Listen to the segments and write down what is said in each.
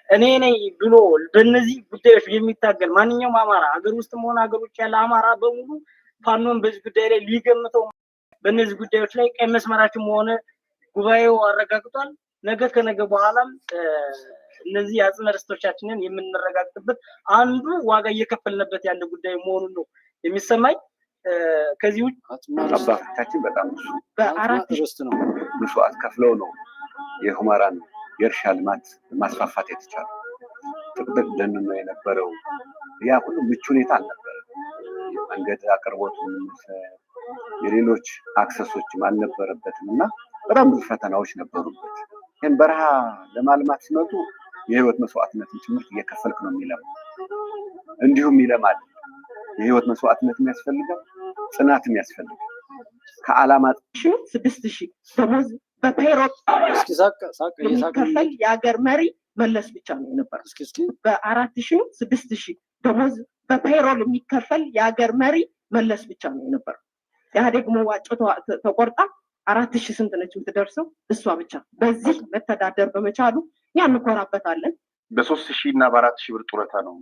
እኔ ነኝ ብሎ በእነዚህ ጉዳዮች የሚታገል ማንኛውም አማራ ሀገር ውስጥም ሆነ ሀገር ውጭ ያለ አማራ በሙሉ ፋኖን በዚህ ጉዳይ ላይ ሊገምተው በእነዚህ ጉዳዮች ላይ ቀይ መስመራችን መሆነ ጉባኤው አረጋግጧል። ነገ ከነገ በኋላም እነዚህ የአጽመ ርስቶቻችንን የምንረጋግጥበት አንዱ ዋጋ እየከፈልንበት ያለ ጉዳይ መሆኑን ነው የሚሰማኝ። ከዚህ ውጭ አባቶቻችን በጣም በአራት ርስት ነው መስዋዕት ከፍለው ነው የሁመራን የእርሻ ልማት ማስፋፋት የተቻለው። ጥቅጥቅ ደን ነው የነበረው። ያ ሁሉ ምቹ ሁኔታ አልነበረም። መንገድ አቅርቦቱም የሌሎች አክሰሶችም አልነበረበትም እና በጣም ብዙ ፈተናዎች ነበሩበት። ግን በረሃ ለማልማት ሲመጡ የህይወት መስዋዕትነትን ጭምርት እየከፈልክ ነው የሚለማው። እንዲሁም ይለማል። የህይወት መስዋዕትነት የሚያስፈልገው ጽናትም ያስፈልጋል። ከዓላማ 6000 ደሞዝ በፔሮል የሚከፈል የሀገር መሪ መለስ ብቻ ነው የነበረው። በ4000 6000 ደሞዝ በፔሮል የሚከፈል የሀገር መሪ መለስ ብቻ ነው የነበረው። ኢህአዴግ መዋጮ ተቆርጣ 4000 ስንት ነች የምትደርሰው? እሷ ብቻ። በዚህ መተዳደር በመቻሉ እንኮራበታለን። በ3000 እና በ4000 ብር ጡረታ ነው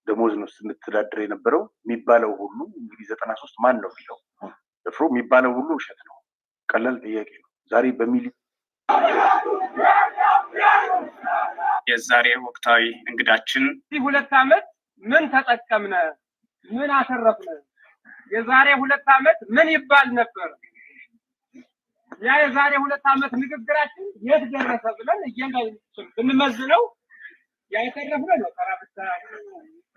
ደሞዝ ነው ስንተዳደር የነበረው የሚባለው ሁሉ እንግዲህ 93 ማን ነው የሚለው ደፍሮ የሚባለው ሁሉ ውሸት ነው። ቀላል ጥያቄ ነው። ዛሬ በሚሊ የዛሬ ወቅታዊ እንግዳችን 2 ዓመት ምን ተጠቀምነ? ምን አተረፍነ? የዛሬ 2 ዓመት ምን ይባል ነበር? ያ የዛሬ 2 ዓመት ንግግራችን የት ደረሰ ብለን ብንመዝነው ያተረፍነው ነው ተራብታ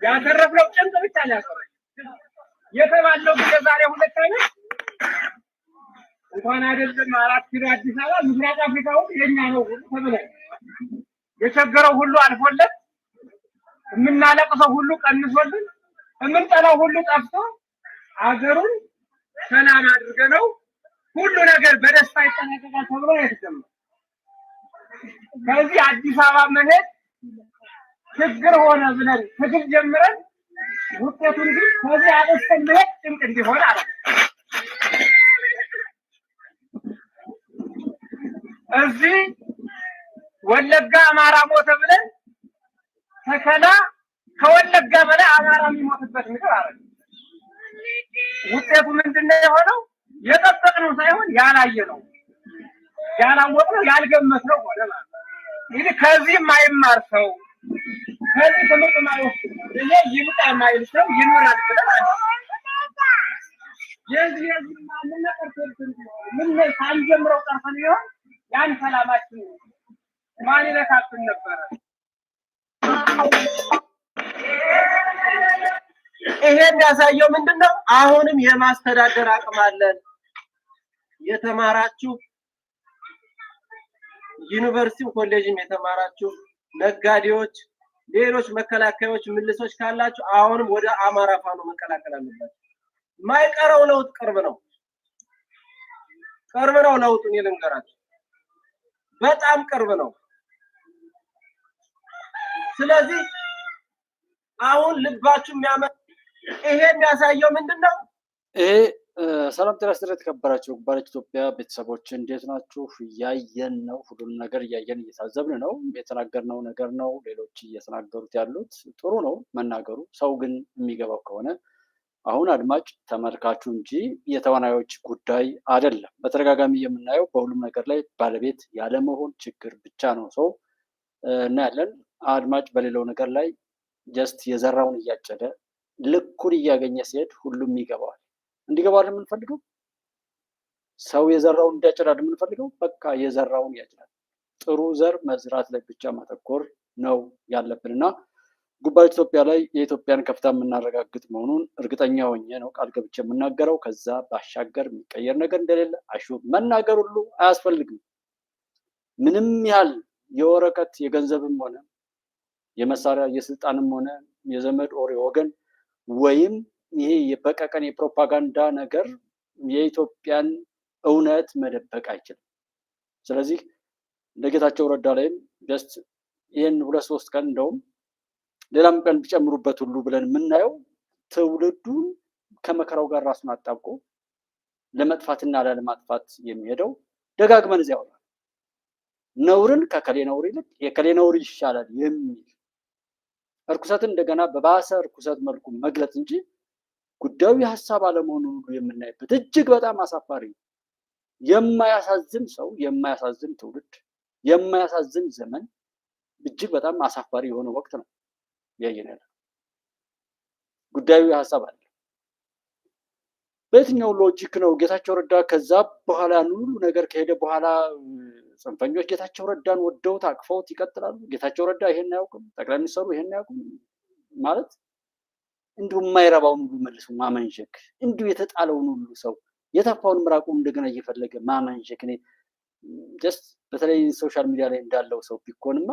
ያተረፍነው ጭንቅ ብቻ ነው ያሰረኝ የተባለው የዛሬ 2 ዓመት እንኳን አይደለም 4 ኪሎ አዲስ አበባ ምስራቅ አፍሪካው የኛ ነው ተብለ የቸገረው ሁሉ አልፎለት የምናለቅሰው ሁሉ ቀንሶልን የምንጠላው ሁሉ ጠፍቶ አገሩን ሰላም አድርገነው ሁሉ ነገር በደስታ ይጠናቀቃል ተብሎ የተሰማው። ከዚህ አዲስ አበባ መሄድ ችግር ሆነ ብለን ትግል ጀምረን ውጤቱን ግን ከዚህ አለስተን መሄድ ጭንቅ እንዲሆን አለ። እዚህ ወለጋ አማራ ሞተ ብለን ተከላ ከወለጋ በላይ አማራ የሚሞትበት ምድር አለ። ውጤቱ ምንድነው የሆነው? የጠበቅነው ሳይሆን ያላየነው ያላወቅነው ያልገመትነው ሆነ ማለት ነው። እንግዲህ ከዚህ የማይማር ሰው ከዚህ ትምህርት የማይወስድ እኔ ይምጣ የማይል ሰው ይኖራል ብለን የዚህ ምን ነቀርተን ምን ሳንጀምረው ቀርተን ይሆን ያን ሰላማችን ማን ይነካክል ነበር? ይሄ እንዳሳየው ምንድነው አሁንም የማስተዳደር አቅም አለን። የተማራችሁ ዩኒቨርሲቲ ኮሌጅም የተማራችሁ ነጋዴዎች፣ ሌሎች መከላከያዎች፣ ምልሶች ካላችሁ አሁንም ወደ አማራ ፋኖ መቀላቀል አለባችሁ። ማይቀረው ለውጥ ቅርብ ነው ለውጡን ልንገራችሁ፣ በጣም ቅርብ ነው። ስለዚህ አሁን ልባችሁ የሚያመጣ ይሄ የሚያሳየው ምንድነው? ይሄ ሰላም ጤና ይስጥልኝ የተከበራችሁ ባለች ኢትዮጵያ ቤተሰቦች እንዴት ናችሁ? እያየን ነው፣ ሁሉንም ነገር እያየን እየታዘብን ነው። የተናገርነው ነገር ነው ሌሎች እየተናገሩት ያሉት ጥሩ ነው መናገሩ። ሰው ግን የሚገባው ከሆነ አሁን አድማጭ ተመልካቹ እንጂ የተዋናዮች ጉዳይ አይደለም። በተደጋጋሚ የምናየው በሁሉም ነገር ላይ ባለቤት ያለመሆን ችግር ብቻ ነው ሰው እናያለን። አድማጭ በሌላው ነገር ላይ ጀስት የዘራውን እያጨደ ልኩን እያገኘ ሲሄድ ሁሉም ይገባዋል። እንዲገባው የምንፈልገው ሰው የዘራውን እንዲያጭድ የምንፈልገው በቃ የዘራውን ያጭዳል። ጥሩ ዘር መዝራት ላይ ብቻ ማተኮር ነው ያለብንና ጉባኤ ኢትዮጵያ ላይ የኢትዮጵያን ከፍታ የምናረጋግጥ መሆኑን እርግጠኛ ሆኜ ነው ቃል ገብቼ የምናገረው። ከዛ ባሻገር የሚቀየር ነገር እንደሌለ አሹር መናገር ሁሉ አያስፈልግም። ምንም ያህል የወረቀት የገንዘብም ሆነ የመሳሪያ የስልጣንም ሆነ የዘመድ ኦር ወገን ወይም ይሄ የበቀቀን የፕሮፓጋንዳ ነገር የኢትዮጵያን እውነት መደበቅ አይችልም። ስለዚህ ለጌታቸው ረዳ ላይም ጀስት ይሄን 2-3 ቀን እንደውም ሌላም ቀን ቢጨምሩበት ሁሉ ብለን የምናየው ትውልዱን ከመከራው ጋር ራሱን አጣብቆ ለመጥፋትና ላለማጥፋት የሚሄደው ደጋግመን እዚያው ነውርን ከከሌ ነውር ይልቅ የከሌ ነውር ይሻላል የሚል እርኩሰትን እንደገና በባሰ እርኩሰት መልኩ መግለጽ እንጂ ጉዳዩ የሀሳብ አለመሆኑን ሁሉ የምናይበት እጅግ በጣም አሳፋሪ የማያሳዝን ሰው፣ የማያሳዝን ትውልድ፣ የማያሳዝን ዘመን፣ እጅግ በጣም አሳፋሪ የሆነ ወቅት ነው ያየን ያለ። ጉዳዩ የሀሳብ አለ። በየትኛው ሎጂክ ነው ጌታቸው ረዳ ከዛ በኋላ ያን ሁሉ ነገር ከሄደ በኋላ ጽንፈኞች ጌታቸው ረዳን ወደውት አቅፈውት ይቀጥላሉ? ጌታቸው ረዳ ይሄን አያውቅም፣ ጠቅላይ ሚኒስትሩ ይሄን አያውቅም ማለት እንዲሁ የማይረባውን ሁሉ መልሶ ማመንሸክ፣ እንዲሁ የተጣለውን ሁሉ ሰው የተፋውን ምራቁን እንደገና እየፈለገ ማመንሸክ። እኔ ጀስት በተለይ ሶሻል ሚዲያ ላይ እንዳለው ሰው ቢኮንማ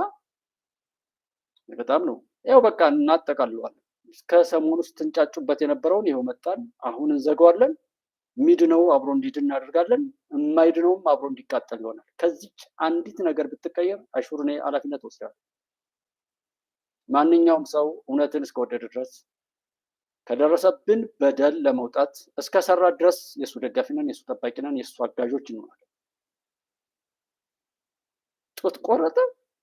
በጣም ነው። ያው በቃ እናጠቃልለዋለን። እስከ ሰሞኑ ስትንጫጩበት የነበረውን ይኸው መጣን፣ አሁን እንዘጋዋለን። ሚድነው አብሮ እንዲድን እናደርጋለን፣ የማይድነውም አብሮ እንዲቃጠል ይሆናል። ከዚች አንዲት ነገር ብትቀየር አሹር እኔ ኃላፊነት ወስዳለሁ። ማንኛውም ሰው እውነትን እስከወደደ ድረስ ከደረሰብን በደል ለመውጣት እስከሰራ ድረስ የእሱ ደጋፊ ነን፣ የእሱ ጠባቂ ነን፣ የእሱ አጋዦች እንሆናለን። ጡት ቆረጠ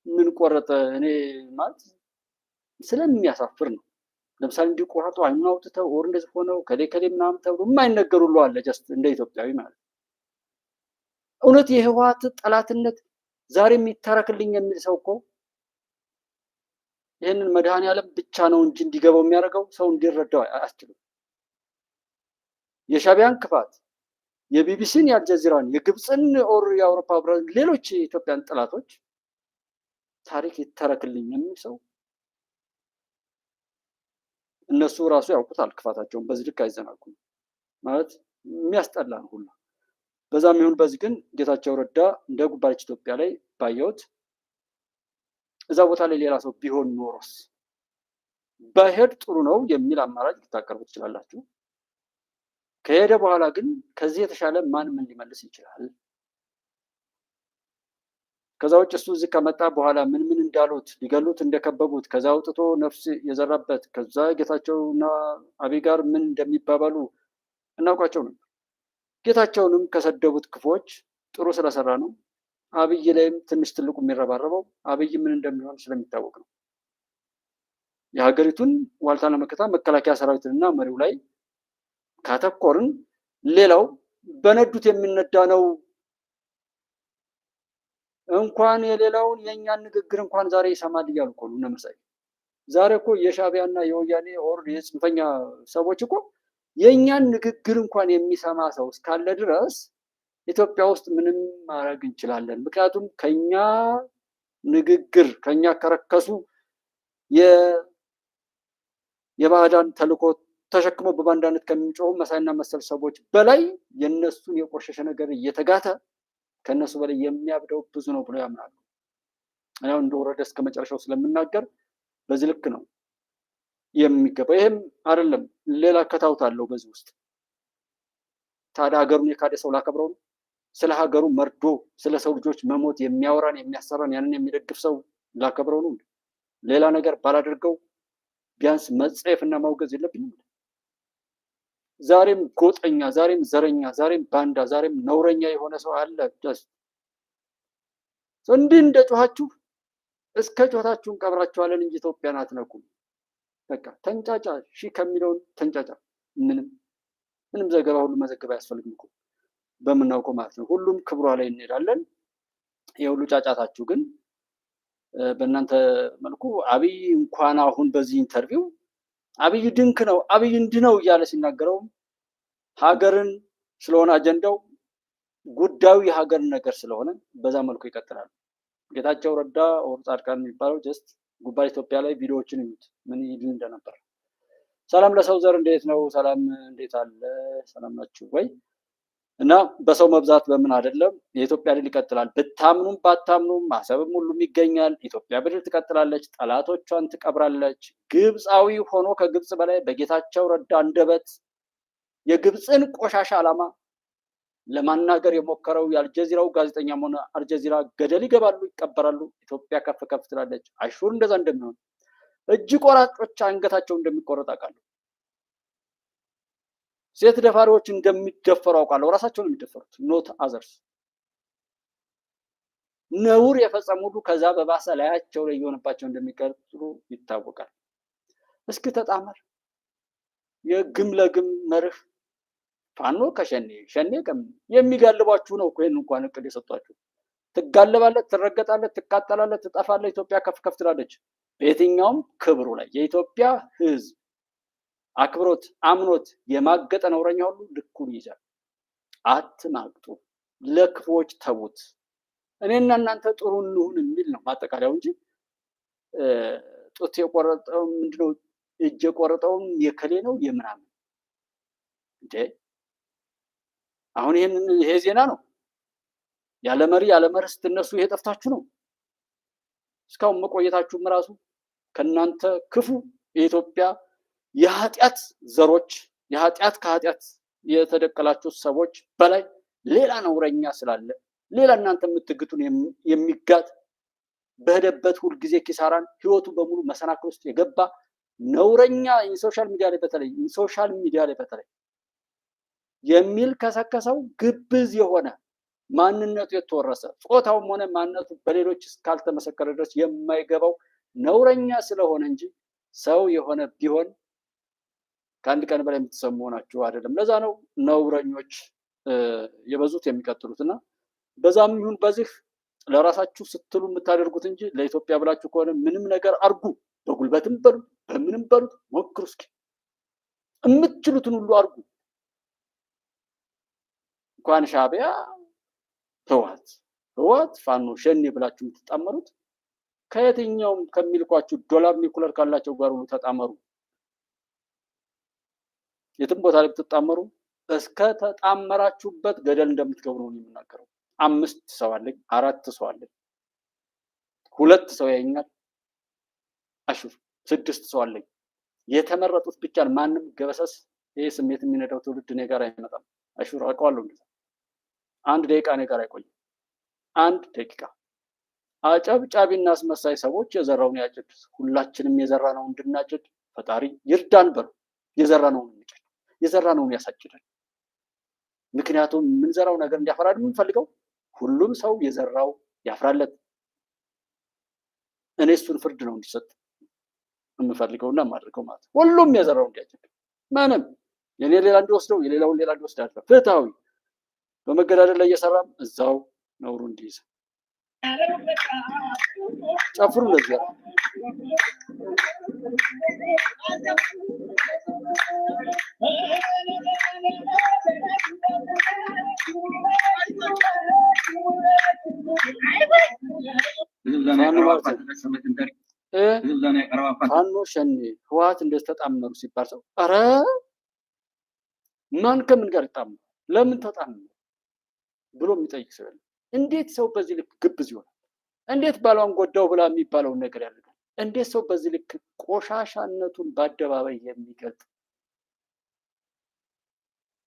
ምን ቆረጠ እኔ ማለት ስለሚያሳፍር ነው። ለምሳሌ እንዲቆራጡ አይኑን አውጥተው ኦር እንደዚህ ሆነው ከሌ ምናምን ተብሎ የማይነገሩ አለ። ጀስት እንደ ኢትዮጵያዊ ማለት እውነት የህወሓት ጠላትነት ዛሬ የሚታረክልኝ የሚል ሰው እኮ ይህንን መድኃኔዓለም ብቻ ነው እንጂ እንዲገባው የሚያደርገው ሰው እንዲረዳው አያስችልም። የሻቢያን ክፋት፣ የቢቢሲን፣ የአልጀዚራን፣ የግብፅን ኦር የአውሮፓ ህብረት፣ ሌሎች የኢትዮጵያን ጠላቶች ታሪክ ይተረክልኝ የሚል ሰው እነሱ ራሱ ያውቁታል ክፋታቸውን። በዚህ ልክ አይዘናጉም ማለት የሚያስጠላ ነው ሁሉ። በዛም ይሁን በዚህ ግን ጌታቸው ረዳ እንደ ጉባለች ኢትዮጵያ ላይ ባየሁት እዛ ቦታ ላይ ሌላ ሰው ቢሆን ኖሮስ ባይሄድ ጥሩ ነው የሚል አማራጭ ልታቀርቡ ትችላላችሁ። ከሄደ በኋላ ግን ከዚህ የተሻለ ማን ምን ሊመልስ ይችላል? ከዛ ውጭ እሱ እዚህ ከመጣ በኋላ ምን እንዳሉት ሊገሉት እንደከበቡት ከዛ አውጥቶ ነፍስ የዘራበት ከዛ ጌታቸውና አብይ ጋር ምን እንደሚባባሉ እናውቃቸው ነበር። ጌታቸውንም ከሰደቡት ክፎች ጥሩ ስለሰራ ነው። አብይ ላይም ትንሽ ትልቁ የሚረባረበው አብይ ምን እንደሚሆን ስለሚታወቅ ነው። የሀገሪቱን ዋልታና መከታ መከላከያ ሰራዊትንና መሪው ላይ ካተኮርን ሌላው በነዱት የሚነዳ ነው። እንኳን የሌላውን የእኛን ንግግር እንኳን ዛሬ ይሰማል እያሉ እኮ ነው። መሳይ ዛሬ እኮ የሻቢያና የወያኔ ኦር የጽንፈኛ ሰዎች እኮ የእኛን ንግግር እንኳን የሚሰማ ሰው እስካለ ድረስ ኢትዮጵያ ውስጥ ምንም ማድረግ እንችላለን። ምክንያቱም ከኛ ንግግር ከኛ ከረከሱ የባዕዳን ተልእኮ ተሸክመው በባንዳነት ከሚጮሁ መሳይና መሰል ሰዎች በላይ የነሱን የቆሸሸ ነገር እየተጋተ ከነሱ በላይ የሚያብደው ብዙ ነው ብሎ ያምናሉ። ያው እንደወረደ እስከ መጨረሻው ስለምናገር በዚህ ልክ ነው የሚገባው። ይሄም አይደለም ሌላ ከታውት አለው በዚህ ውስጥ። ታዲያ ሀገሩን የካደ ሰው ላከብረው ነው? ስለ ሀገሩ መርዶ ስለ ሰው ልጆች መሞት የሚያወራን የሚያሰራን ያንን የሚደግፍ ሰው ላከብረው ነው? ሌላ ነገር ባላደርገው ቢያንስ መጸየፍና ማውገዝ የለብኝም? ዛሬም ጎጠኛ፣ ዛሬም ዘረኛ፣ ዛሬም ባንዳ፣ ዛሬም ነውረኛ የሆነ ሰው አለ። እንዲህ እንደ ጮኻችሁ እስከ ጮታችሁን ቀብራችኋለን እንጂ ኢትዮጵያን አትነኩም። በቃ ተንጫጫ፣ ሺህ ከሚለውን ተንጫጫ። ምንም ዘገባ ሁሉ መዘገብ አያስፈልግም እኮ በምናውቀው ማለት ነው። ሁሉም ክብሯ ላይ እንሄዳለን። የሁሉ ጫጫታችሁ ግን በእናንተ መልኩ አብይ እንኳን አሁን በዚህ ኢንተርቪው አብይ ድንክ ነው አብይ እንዲህ ነው እያለ ሲናገረው ሀገርን ስለሆነ አጀንዳው ጉዳዩ የሀገር ነገር ስለሆነ በዛ መልኩ ይቀጥላል። ጌታቸው ረዳ ኦር ጻድቃን የሚባለው ጀስት ጉባኤ ኢትዮጵያ ላይ ቪዲዮዎችን ይዩት ምን ይል እንደነበር። ሰላም ለሰው ዘር እንዴት ነው? ሰላም እንዴት አለ? ሰላም ናችሁ ወይ? እና በሰው መብዛት በምን አይደለም የኢትዮጵያ ድል ይቀጥላል። ብታምኑም ባታምኑም ማሰብም ሁሉም ይገኛል። ኢትዮጵያ በድል ትቀጥላለች፣ ጠላቶቿን ትቀብራለች። ግብፃዊ ሆኖ ከግብፅ በላይ በጌታቸው ረዳ አንደበት የግብፅን ቆሻሻ ዓላማ ለማናገር የሞከረው የአልጀዚራው ጋዜጠኛም ሆነ አልጀዚራ ገደል ይገባሉ፣ ይቀበራሉ። ኢትዮጵያ ከፍ ከፍ ትላለች። አሹር እንደዛ እንደሚሆን እጅ ቆራጮች አንገታቸው እንደሚቆረጥ አውቃለሁ። ሴት ደፋሪዎች እንደሚደፈሩ አውቃለሁ። ራሳቸውን የሚደፈሩት ኖት አዘርስ። ነውር የፈጸሙ ሁሉ ከዛ በባሰ ላያቸው ላይ የሆነባቸው እንደሚቀጥሉ ይታወቃል። እስኪ ተጣመር የግም ለግም መርህ ፋኖ ከሸኔ ሸኔ ከም የሚጋልባችሁ ነው እኮ ይሄን እንኳን እቅድ የሰጧችሁ ትጋለባለህ ትረገጣለህ ትቃጠላለህ ትጠፋለህ ኢትዮጵያ ከፍ ከፍ ትላለች በየትኛውም ክብሩ ላይ የኢትዮጵያ ህዝብ አክብሮት አምኖት የማገጠ ነውረኛ ሁሉ ልኩን ይዛል አትማግጡ ለክፎች ተውት እኔና እናንተ ጥሩ እንሁን የሚል ነው ማጠቃለያው እንጂ ጡት የቆረጠው ምንድነው እጅ የቆረጠው የከሌ ነው የምናምን እንዴ አሁን ይሄ ዜና ነው ያለ መሪ ያለ መርህ ስትነሱ ይሄ ጠፍታችሁ ነው እስካሁን መቆየታችሁም ራሱ ከናንተ ክፉ የኢትዮጵያ የኃጢአት ዘሮች የኃጢአት ከኃጢአት የተደቀላችሁ ሰዎች በላይ ሌላ ነውረኛ ስላለ ሌላ እናንተ የምትግጡን የሚጋጥ በሄደበት ሁሉ ጊዜ ኪሳራን ህይወቱ በሙሉ መሰናክል ውስጥ የገባ ነውረኛ ሶሻል ሚዲያ ላይ በተለይ የሚል ከሰከሰው ግብዝ የሆነ ማንነቱ የተወረሰ ጾታውም ሆነ ማንነቱ በሌሎች እስካልተመሰከረ ድረስ የማይገባው ነውረኛ ስለሆነ እንጂ ሰው የሆነ ቢሆን ከአንድ ቀን በላይ የምትሰሙ ናችሁ አይደለም ለዛ ነው ነውረኞች የበዙት የሚቀጥሉትና በዛም ይሁን በዚህ ለራሳችሁ ስትሉ የምታደርጉት እንጂ ለኢትዮጵያ ብላችሁ ከሆነ ምንም ነገር አርጉ በጉልበትም በሉ በምንም በሉት ሞክሩ እስኪ የምትችሉትን ሁሉ አርጉ እንኳን ሻዕቢያ ህወሓት ፋኖ ሸኔ ብላችሁ የምትጣመሩት ከየትኛውም ከሚልኳችሁ ዶላር ኒኩለር ካላቸው ጋር ሁሉ ተጣመሩ የትም ቦታ ላይ ብትጣመሩ እስከ ተጣመራችሁበት ገደል እንደምትገቡ ነው የምናገረው 5 ሰው አለኝ 4 ሰው አለኝ 2 ሰው ያኛል አሹር 6 ሰው አለኝ የተመረጡት ብቻ ማንም ገበሰስ ይሄ ስሜት የሚነዳው ትውልድ እኔ ጋር አይመጣም አሹር አውቀዋለሁ እንደዛ 1 ደቂቃ እኔ ጋር አይቆይም 1 ደቂቃ አጨብጫቢና አስመሳይ ሰዎች የዘራውን ያጭድ ሁላችንም የዘራነው እንድናጭድ ፈጣሪ ይርዳን በሉ የዘራነውን እንጨድ የዘራነውን ያሳጭዳል ምክንያቱም ምን ዘራው ነገር እንዲያፈራ የምንፈልገው ሁሉም ሰው የዘራው ያፍራለት እኔ እሱን ፍርድ ነው እንዲሰጥ የምፈልገውና ማድረገው ማለት ሁሉም የዘራው እንዲያጭድ ማንም የኔ ሌላ እንዲወስደው የሌላውን ሌላ እንዲወስድ አይደለም ፍትሃዊ በመገዳደል ላይ እየሰራም እዛው ነውሩ እንዲይዝ ጨፍሩ ለዚያ ፋኖ ሸኔ ህወሓት እንደተጣመሩ ሲባል ሰው አረ ማን ከምን ጋር ይጣመሩ ለምን ተጣመሩ ብሎ የሚጠይቅ ሰው እንዴት ሰው በዚህ ልክ ግብዝ ይሆናል እንዴት ባሏን ጎዳው ብላ የሚባለው ነገር ያደርጋል እንዴት ሰው በዚህ ልክ ቆሻሻነቱን በአደባባይ የሚገልጥ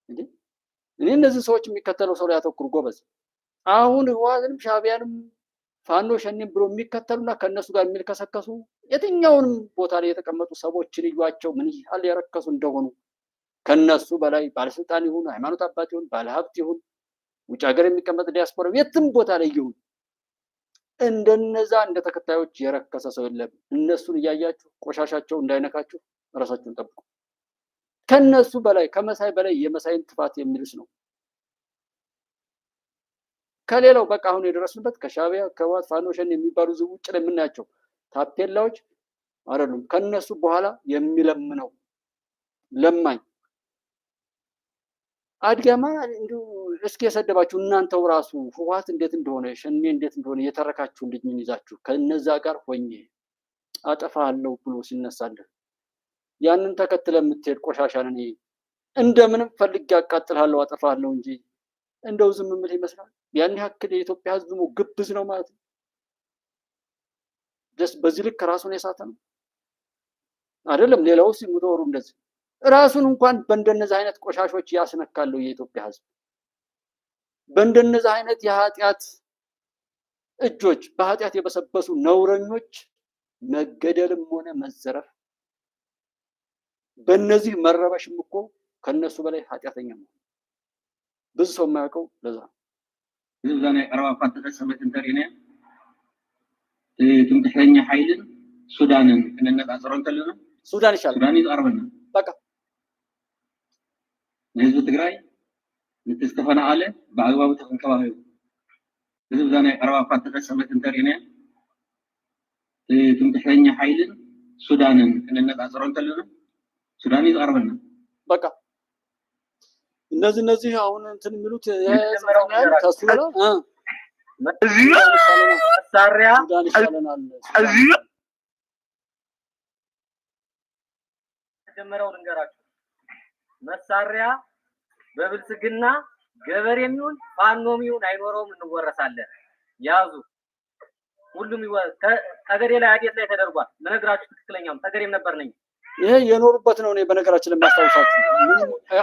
እንዴ እኔ እነዚህ ሰዎች የሚከተለው ሰው ላይ ያተኩሩ ጎበዝ አሁን ህወሓትንም ሻዕቢያንም ፋኖ ሸኔን ብሎ የሚከተሉና ከነሱ ጋር የሚልከሰከሱ የትኛውንም ቦታ ላይ የተቀመጡ ሰዎችን ይሏቸው ምን ያህል ያረከሱ እንደሆኑ ከነሱ በላይ ባለስልጣን ይሁን ሃይማኖት አባት ይሁን ባለሀብት ይሁን ውጭ ሀገር የሚቀመጥ ዲያስፖራ የትም ቦታ ላይ ይሁን እንደነዛ እንደ ተከታዮች የረከሰ ሰው የለም እነሱን እያያችሁ ቆሻሻቸው እንዳይነካችሁ ራሳችሁን ጠብቁ ከነሱ በላይ ከመሳይ በላይ የመሳይን ጥፋት የሚልስ ነው ከሌላው በቃ አሁን የደረስንበት ከሻዕቢያ ከህወሓት ፋኖ ሸኔ የሚባሉ ውጭ ላይ የምናያቸው ታፔላዎች አይደሉም ከነሱ በኋላ የሚለምነው ለማኝ አድጋማ እንዲሁ እስኪ የሰደባችሁ እናንተው ራሱ ህወሓት እንዴት እንደሆነ ሸኔ እንዴት እንደሆነ የተረካችሁ ልጅን ይዛችሁ ከነዛ ጋር ሆኜ አጠፋለሁ ብሎ ሲነሳልህ ያንን ተከትለ የምትሄድ ቆሻሻን እኔ እንደምንም ፈልጌ አቃጥልሃለሁ አጠፋለሁ እንጂ እንደው ዝም ምን ይመስላል ያን ያክል የኢትዮጵያ ህዝብ ነው ግብዝ ነው ማለት ነው ደስ በዚህ ልክ ራሱን የሳተ ነው አይደለም ሌላው ሲሙተወሩ እንደዚህ ራሱን እንኳን በእንደነዚህ አይነት ቆሻሾች ያስነካለው የኢትዮጵያ ህዝብ በእንደነዚህ አይነት የኃጢአት እጆች በኃጢአት የበሰበሱ ነውረኞች መገደልም ሆነ መዘረፍ በእነዚህ መረበሽም እኮ ከነሱ በላይ ኃጢአተኛ ነው ብዙ ሰው የማያውቀው ለዛ እዛኔ ቀረባፋት ተሰመት እንተሪነ ትምክህተኛ ኃይልን ሱዳንን እንነጻጸረን ከለና ሱዳን ይሻላል። ሱዳን ይቀርበና በቃ ህዝብ ትግራይ ንተስተፈናቀለ ብኣግባቡ ተንከባኺቡ ህዝብ ዛና 40 ተፈጸመት እንተሪና ትምክሕተኛ ኃይልን ሱዳንን እንነጻጽረው እንተለና ሱዳን ይቀርበና በቃ እነዚህ አሁን እንትን የሚሉት የዘመናዊ ከሱዳን መሳሪያ ጀመረው ልንገራችሁ መሳሪያ በብልጽግና ገበሬም ይሁን ፋኖም ይሁን አይኖረውም እንወረሳለን ያዙ ሁሉም ተገሬ ላይ አዲስ ላይ ተደርጓል ለነገራችሁ ትክክለኛው ተገሬም ነበር ነኝ ይሄ የኖሩበት ነው ነው በነገራችን ለማስታወሳችሁ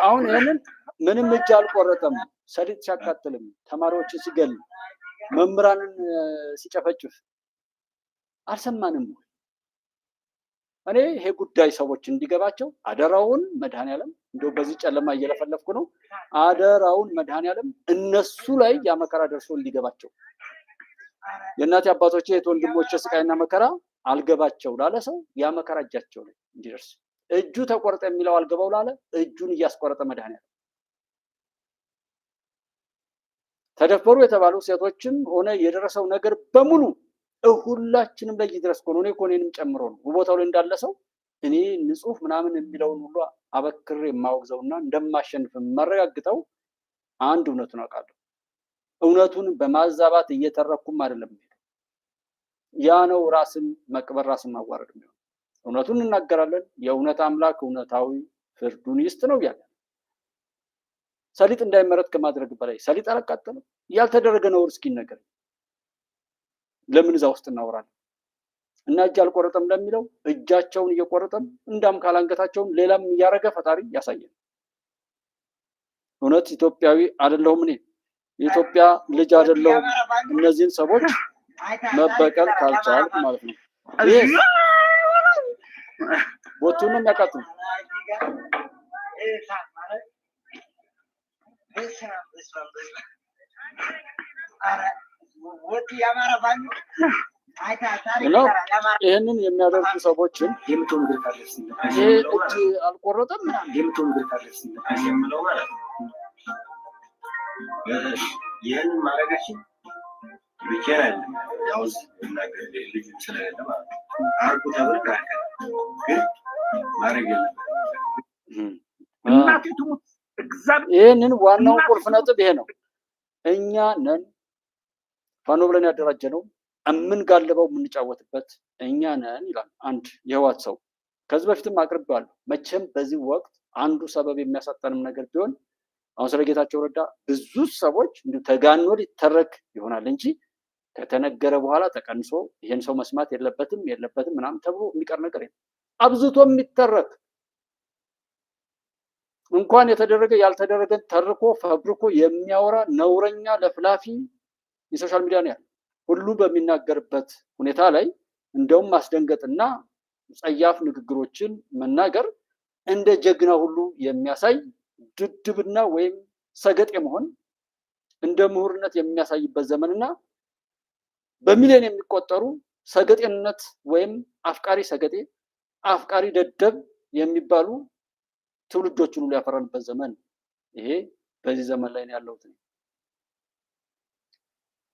አሁን ይሄንን ምንም እጅ አልቆረጠም ሰሊጥ ሲያቃጥልም ተማሪዎችን ሲገል መምህራንን ሲጨፈጭፍ አልሰማንም እኔ ይሄ ጉዳይ ሰዎች እንዲገባቸው አደራውን መድኃኒዓለም እንደው በዚህ ጨለማ እየለፈለፍኩ ነው አደራውን መድኃኒዓለም እነሱ ላይ ያመከራ ደርሶ እንዲገባቸው የእናቴ አባቶቼ የወንድሞቼ ስቃይና መከራ አልገባቸው ላለ ሰው ያመከራ እጃቸው ላይ እንዲደርስ እጁ ተቆርጠ የሚለው አልገባው ላለ እጁን እያስቆረጠ መድኃኒዓለም ተደፈሩ የተባሉ ሴቶችም ሆነ የደረሰው ነገር በሙሉ ሁላችንም ላይ ይድረስ ኮኔንም ጨምሮ ነው ቦታው ላይ እንዳለ ሰው እኔ ንጹህ ምናምን የሚለውን ሁሉ አበክሬ የማወግዘውና እንደማሸንፍ ማረጋግጠው አንድ እውነቱን አውቃለሁ እውነቱን በማዛባት እየተረኩም አይደለም ያ ነው ራስን መቅበር ራስን ማዋረድ ነው እውነቱን እናገራለን የእውነት አምላክ እውነታዊ ፍርዱን ይስጥ ነው ያለ ሰሊጥ እንዳይመረት ከማድረግ በላይ ሰሊጥ አላቃጠለም ያልተደረገ ነው እስኪ ነገር ለምን እዛ ውስጥ እናወራለን እና እጅ አልቆረጠም ለሚለው እጃቸውን እየቆረጠም እንዳም ካላንገታቸውን ሌላም ያረገ ፈጣሪ ያሳየን እውነት ኢትዮጵያዊ አይደለሁም እኔ የኢትዮጵያ ልጅ አይደለሁም እነዚህን ሰዎች መበቀል ካልቻልኩ ማለት ነው ይሄ ቦቱንም ያቃጥሉ ይህንን የሚያደርጉ ሰዎችን ይሄ እጅ አልቆረጠም ይህን ማድረጋችን ብቻ አይደለም ያው እናገር ልጅ ስለሌለ ማለት ነው አርቁ ተብሎ ግን ማድረግ የለም ይህንን ዋናው ቁልፍ ነጥብ ይሄ ነው እኛ ነን ፋኖ ብለን ያደራጀነው እምንጋልበው የምንጫወትበት እኛ ነን ይላል አንድ የህዋት ሰው ከዚህ በፊትም አቅርቤዋለሁ መቼም በዚህ ወቅት አንዱ ሰበብ የሚያሳጣንም ነገር ቢሆን አሁን ስለ ጌታቸው ረዳ ብዙ ሰዎች እንዲሁ ተጋኖ ሊተረክ ይሆናል እንጂ ከተነገረ በኋላ ተቀንሶ ይሄን ሰው መስማት የለበትም ምናምን ተብሎ የሚቀር ነገር የለም አብዝቶ የሚተረክ እንኳን የተደረገ ያልተደረገ ተርኮ ፈብርኮ የሚያወራ ነውረኛ ለፍላፊ የሶሻል ሚዲያ ነው ሁሉ በሚናገርበት ሁኔታ ላይ እንደውም ማስደንገጥና ጸያፍ ንግግሮችን መናገር እንደ ጀግና ሁሉ የሚያሳይ ድድብና ወይም ሰገጤ መሆን እንደ ምሁርነት የሚያሳይበት ዘመንና በሚሊዮን የሚቆጠሩ ሰገጤነት ወይም አፍቃሪ ሰገጤ አፍቃሪ ደደብ የሚባሉ ትውልዶችን ሁሉ ያፈራንበት ዘመን ይሄ በዚህ ዘመን ላይ ነው ያለው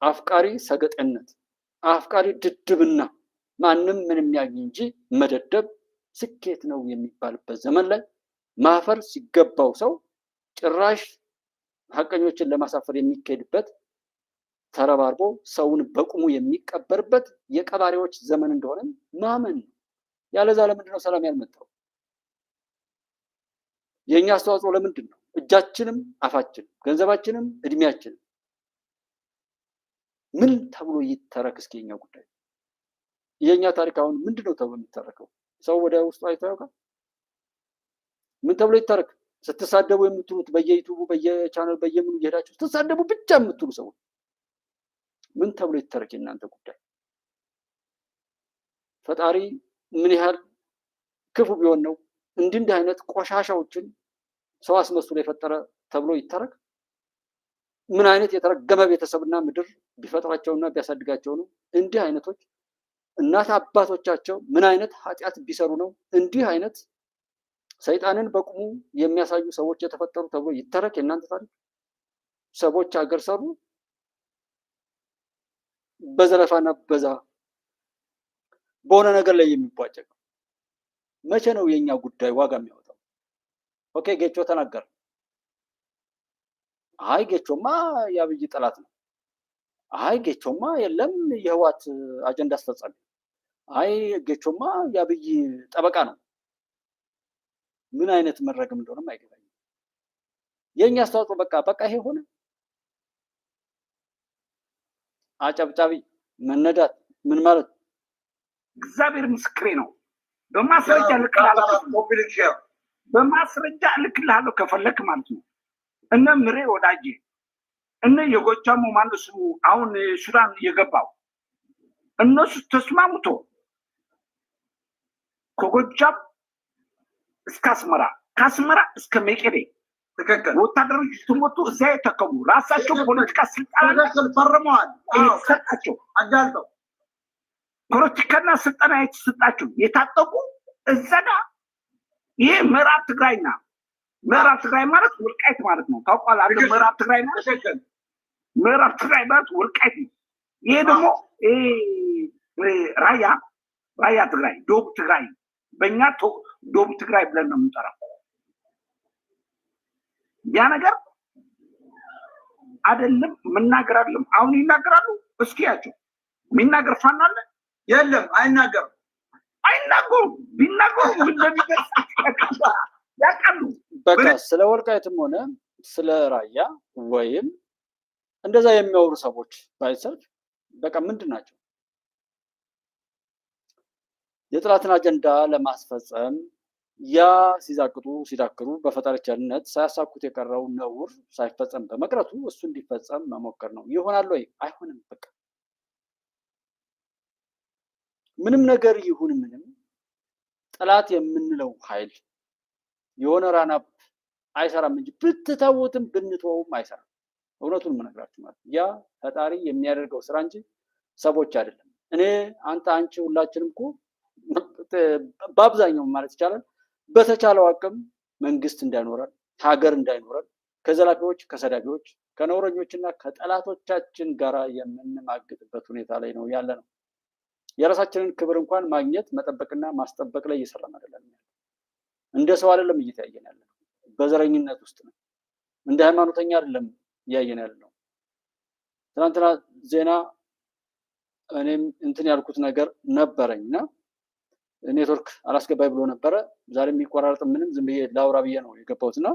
አፍቃሪ ሰገጤነት አፍቃሪ ድድብና ማንም ምንም ያግኝ እንጂ መደደብ ስኬት ነው የሚባልበት ዘመን ላይ ማፈር ሲገባው ሰው ጭራሽ ሐቀኞችን ለማሳፈር የሚካሄድበት ተረባርቦ ሰውን በቁሙ የሚቀበርበት የቀባሪዎች ዘመን እንደሆነ ማመን ያለዛ ለምንድን ነው ሰላም ያልመጣው የኛ አስተዋጽኦ ለምንድን ነው እጃችንም አፋችን ገንዘባችንም እድሜያችንም ምን ተብሎ ይተረክ እስኪኛ ጉዳይ የኛ ታሪክ አሁን ምንድነው ተብሎ የሚተረከው ሰው ወደ ውስጡ አይተውካ ምን ተብሎ ይተረክ ስትሳደቡ የምትሉት በየዩቲዩቡ በየቻናል በየምኑ ይሄዳችሁ ስትሳደቡ ብቻ የምትሉ ሰው ምን ተብሎ ይተረክ እናንተ ጉዳይ ፈጣሪ ምን ያህል ክፉ ቢሆን ነው እንዲህ አይነት ቆሻሻዎችን ሰው አስመስሎ የፈጠረ ተብሎ ይተረክ ምን አይነት የተረገመ ቤተሰብና ምድር ቢፈጥራቸውና ቢያሳድጋቸው ነው እንዲህ አይነቶች እናት አባቶቻቸው ምን አይነት ኃጢአት ቢሰሩ ነው እንዲህ አይነት ሰይጣንን በቁሙ የሚያሳዩ ሰዎች የተፈጠሩ ተብሎ ይተረክ? የእናንተ ታሪክ ሰዎች ሀገር ሰሩ በዘረፋና በዛ በሆነ ነገር ላይ የሚቧጨቅ መቼ ነው የኛ ጉዳይ ዋጋ የሚያወጣው? ኦኬ ጌቾ ተናገረ። አይ ጌቾማ የአብይ ጠላት ነው። አይ ጌቾማ የለም የህዋት አጀንዳ አስፈጻሚ። አይ ጌቾማ የአብይ ጠበቃ ነው። ምን አይነት መረገም እንደሆነም አይገባኝም። የኛ አስተዋጽኦ በቃ ይሄ ሆነ። አጨብጫቢ መነዳት ምን ማለት? እግዚአብሔር ምስክሬ ነው። በማስረጃ ልክልሃለሁ ከፈለክ ማለት ነው። እነ ምሬ ወዳጄ እነ የጎጃሙ ማነሱ አሁን ሱዳን የገባው እነሱ ተስማምቶ ከጎጃም እስከ አስመራ ከአስመራ እስከ መቀሌ ወታደሮች ሲሞቱ እዚያ የተከሉ ራሳቸው ፖለቲካ ስልጣን ፈርመዋል። የተሰጣቸው አጋልጠው ፖለቲካና ስልጠና የተሰጣቸው የታጠቁ እዛ ጋር ይሄ ምዕራብ ትግራይና ምዕራብ ትግራይ ማለት ወልቃይት ማለት ነው። ታውቃለህ? ምዕራብ ትግራይ ማለት ወልቃይት ነው። ይሄ ደግሞ ራያ ትግራይ፣ ደቡብ ትግራይ በእኛ ደቡብ ትግራይ ብለን ነው የምንጠራው። ያ ነገር አይደለም መናገር አይደለም። አሁን ይናገራሉ። እስኪ ያቸው የሚናገር ፋና አለ? የለም፣ አይናገሩም። ቢናገሩ እንደሚደርስ ያውቃሉ። በቃ ስለ ወልቃይትም ሆነ ስለ ራያ ወይም እንደዛ የሚያወሩ ሰዎች ባይሰልፍ በቃ ምንድን ናቸው? የጥላትን አጀንዳ ለማስፈጸም ያ ሲዳክሩ በፈጣሪ ቸርነት ሳያሳኩት የቀረው ነውር ሳይፈጸም በመቅረቱ እሱ እንዲፈጸም መሞከር ነው። ይሆናል ወይ? አይሆንም። በቃ ምንም ነገር ይሁን ምንም ጠላት የምንለው ኃይል የሆነ ራናፕ አይሰራም እንጂ ብትተውትም ብንተውም አይሰራም። እውነቱን የምነግራችሁ ማለት ያ ፈጣሪ የሚያደርገው ስራ እንጂ ሰዎች አይደለም። እኔ አንተ አንቺ ሁላችንም እኮ በአብዛኛው ማለት ይቻላል በተቻለው አቅም መንግስት እንዳይኖረን ሀገር እንዳይኖረን ከዘላፊዎች ከሰዳቢዎች ከነውረኞችና ከጠላቶቻችን ጋር የምንማግጥበት ሁኔታ ላይ ነው ያለ ነው። የራሳችንን ክብር እንኳን ማግኘት መጠበቅና ማስጠበቅ ላይ እየሰራን አይደለም። እንደ ሰው አይደለም እየተያየን ያለ ነው። በዘረኝነት ውስጥ ነው። እንደ ሃይማኖተኛ አይደለም እያየን ያለ ነው። ትናንትና ዜና እኔም እንትን ያልኩት ነገር ነበረኝና ኔትወርክ አላስገባኝ ብሎ ነበረ። ዛሬ የሚቆራረጥ ምንም ዝም ብዬ ላውራ ብዬ ነው የገባሁትና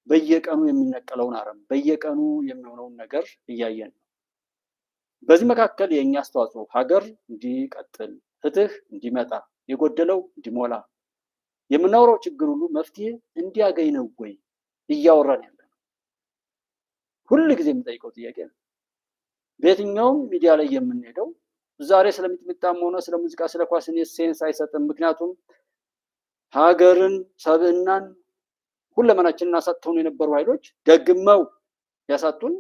በየቀኑ የሚነቀለውን አረም በየቀኑ የሚሆነውን ነገር እያየን ነው። በዚህ መካከል የእኛ አስተዋጽኦ ሀገር እንዲቀጥል፣ ፍትህ እንዲመጣ፣ የጎደለው እንዲሞላ፣ የምናወራው ችግር ሁሉ መፍትሄ እንዲያገኝ ነው ወይ እያወራን ያለ ነው? ሁል ጊዜ የምጠይቀው ጥያቄ ነው። በየትኛውም ሚዲያ ላይ የምንሄደው ዛሬ ስለሚጥሚጣም ሆነ ስለ ሙዚቃ ስለ ኳስ ሴንስ አይሰጥም። ምክንያቱም ሀገርን ሰብዕናን ሁለመናችንን አሳጥተውን የነበሩ ኃይሎች ደግመው ያሳጡን